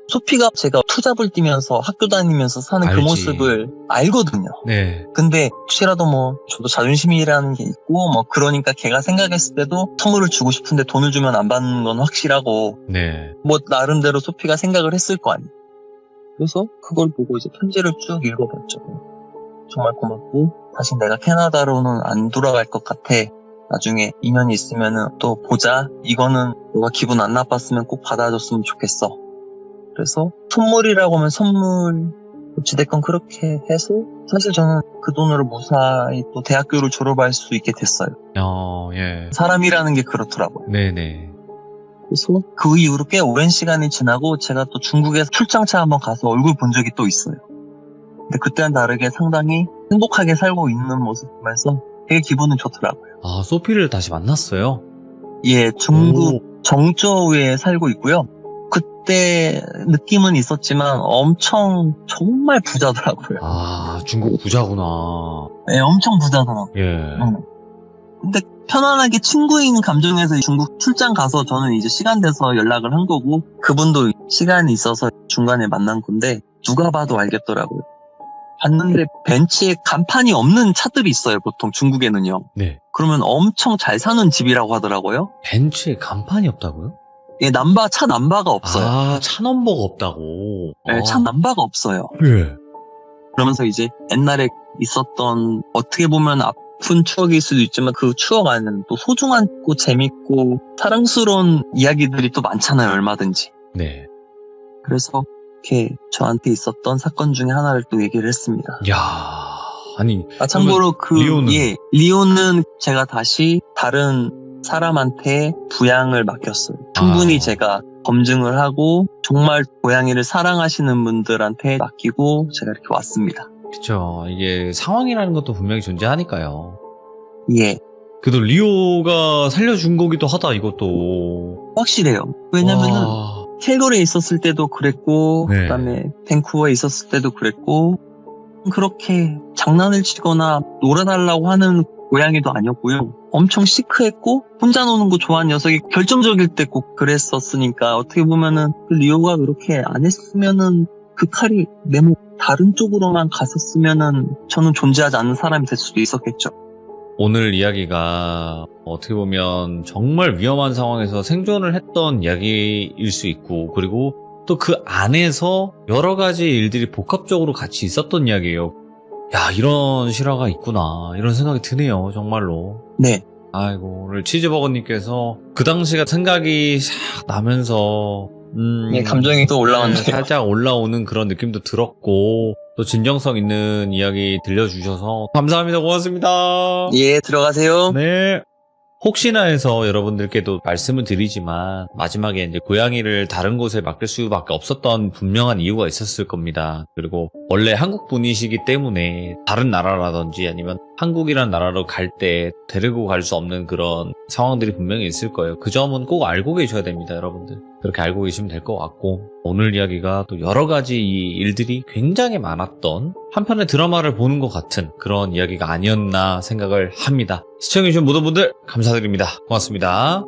소피가 제가 투잡을 뛰면서 학교 다니면서 사는 알지. 그 모습을 알거든요. 네. 근데 혹시라도 뭐 저도 자존심이라는 게 있고 뭐 그러니까 걔가 생각했을 때도 선물을 주고 싶은데 돈을 주면 안 받는 건 확실하고 네. 뭐 나름대로 소피가 생각을 했을 거 아니에요. 그래서 그걸 보고 이제 편지를 쭉 읽어봤죠. 정말 고맙고 다시 내가 캐나다로는 안 돌아갈 것 같아. 나중에 인연이 있으면은 또 보자. 이거는 너가 기분 안 나빴으면 꼭 받아줬으면 좋겠어. 그래서 선물이라고 하면 선물 어찌됐건 그렇게 해서 사실 저는 그 돈으로 무사히 또 대학교를 졸업할 수 있게 됐어요. 예. 사람이라는 게 그렇더라고요. 네네. 그래서 그 이후로 꽤 오랜 시간이 지나고 제가 또 중국에 출장차 한번 가서 얼굴 본 적이 또 있어요. 근데 그때는 다르게 상당히 행복하게 살고 있는 모습 보면서 되게 기분은 좋더라고요. 아, 소피를 다시 만났어요? 예, 중국 정저우에 살고 있고요. 그때 느낌은 있었지만 엄청 정말 부자더라고요. 아, 중국 부자구나. 예, 엄청 부자더라고요. 예. 근데 편안하게 친구인 감정에서 중국 출장 가서 저는 이제 시간 돼서 연락을 한 거고 그분도 시간이 있어서 중간에 만난 건데 누가 봐도 알겠더라고요. 봤는데 벤츠에 간판이 없는 차들이 있어요. 보통 중국에는요. 네. 그러면 엄청 잘 사는 집이라고 하더라고요. 벤츠에 간판이 없다고요? 예, 차 남바가 없어요. 아, 차 넘버가 없다고. 네, 차 남바가 없어요. 예. 그러면서 이제 옛날에 있었던 어떻게 보면 아픈 추억일 수도 있지만 그 추억 안에는 또 소중하고 재밌고 사랑스러운 이야기들이 또 많잖아요, 얼마든지. 네. 그래서 이렇게 저한테 있었던 사건 중에 하나를 또 얘기를 했습니다. 야, 아니. 참고로 리오는? 리오는 제가 다시 다른 사람한테 부양을 맡겼어요. 충분히 제가 검증을 하고 정말 고양이를 사랑하시는 분들한테 맡기고 제가 이렇게 왔습니다. 그쵸. 이게 상황이라는 것도 분명히 존재하니까요. 예, 그래도 리오가 살려준 거기도 하다, 이것도. 확실해요. 왜냐면은 와. 캘거리에 있었을 때도 그랬고 네. 그다음에 밴쿠버에 있었을 때도 그랬고 그렇게 장난을 치거나 놀아달라고 하는 고양이도 아니었고요. 엄청 시크했고 혼자 노는 거 좋아하는 녀석이 결정적일 때 꼭 그랬었으니까 어떻게 보면은 그 리오가 그렇게 안 했으면은 그 칼이 내 몸 다른 쪽으로만 갔었으면은 저는 존재하지 않는 사람이 될 수도 있었겠죠. 오늘 이야기가 어떻게 보면 정말 위험한 상황에서 생존을 했던 이야기일 수 있고, 그리고 또 그 안에서 여러 가지 일들이 복합적으로 같이 있었던 이야기예요. 야, 이런 실화가 있구나, 이런 생각이 드네요, 정말로. 네. 아이고, 오늘 치즈버거님께서 그 당시가 생각이 샥 나면서 네, 감정이 또 올라왔네요. 살짝 올라오는 그런 느낌도 들었고, 또 진정성 있는 이야기 들려주셔서 감사합니다. 고맙습니다. 예, 들어가세요. 네. 혹시나 해서 여러분들께도 말씀을 드리지만 마지막에 이제 고양이를 다른 곳에 맡길 수밖에 없었던 분명한 이유가 있었을 겁니다. 그리고 원래 한국 분이시기 때문에 다른 나라라든지 아니면 한국이란 나라로 갈 때 데리고 갈 수 없는 그런 상황들이 분명히 있을 거예요. 그 점은 꼭 알고 계셔야 됩니다, 여러분들. 그렇게 알고 계시면 될 것 같고, 오늘 이야기가 또 여러 가지 이 일들이 굉장히 많았던 한편의 드라마를 보는 것 같은 그런 이야기가 아니었나 생각을 합니다. 시청해주신 모든 분들 감사드립니다. 고맙습니다.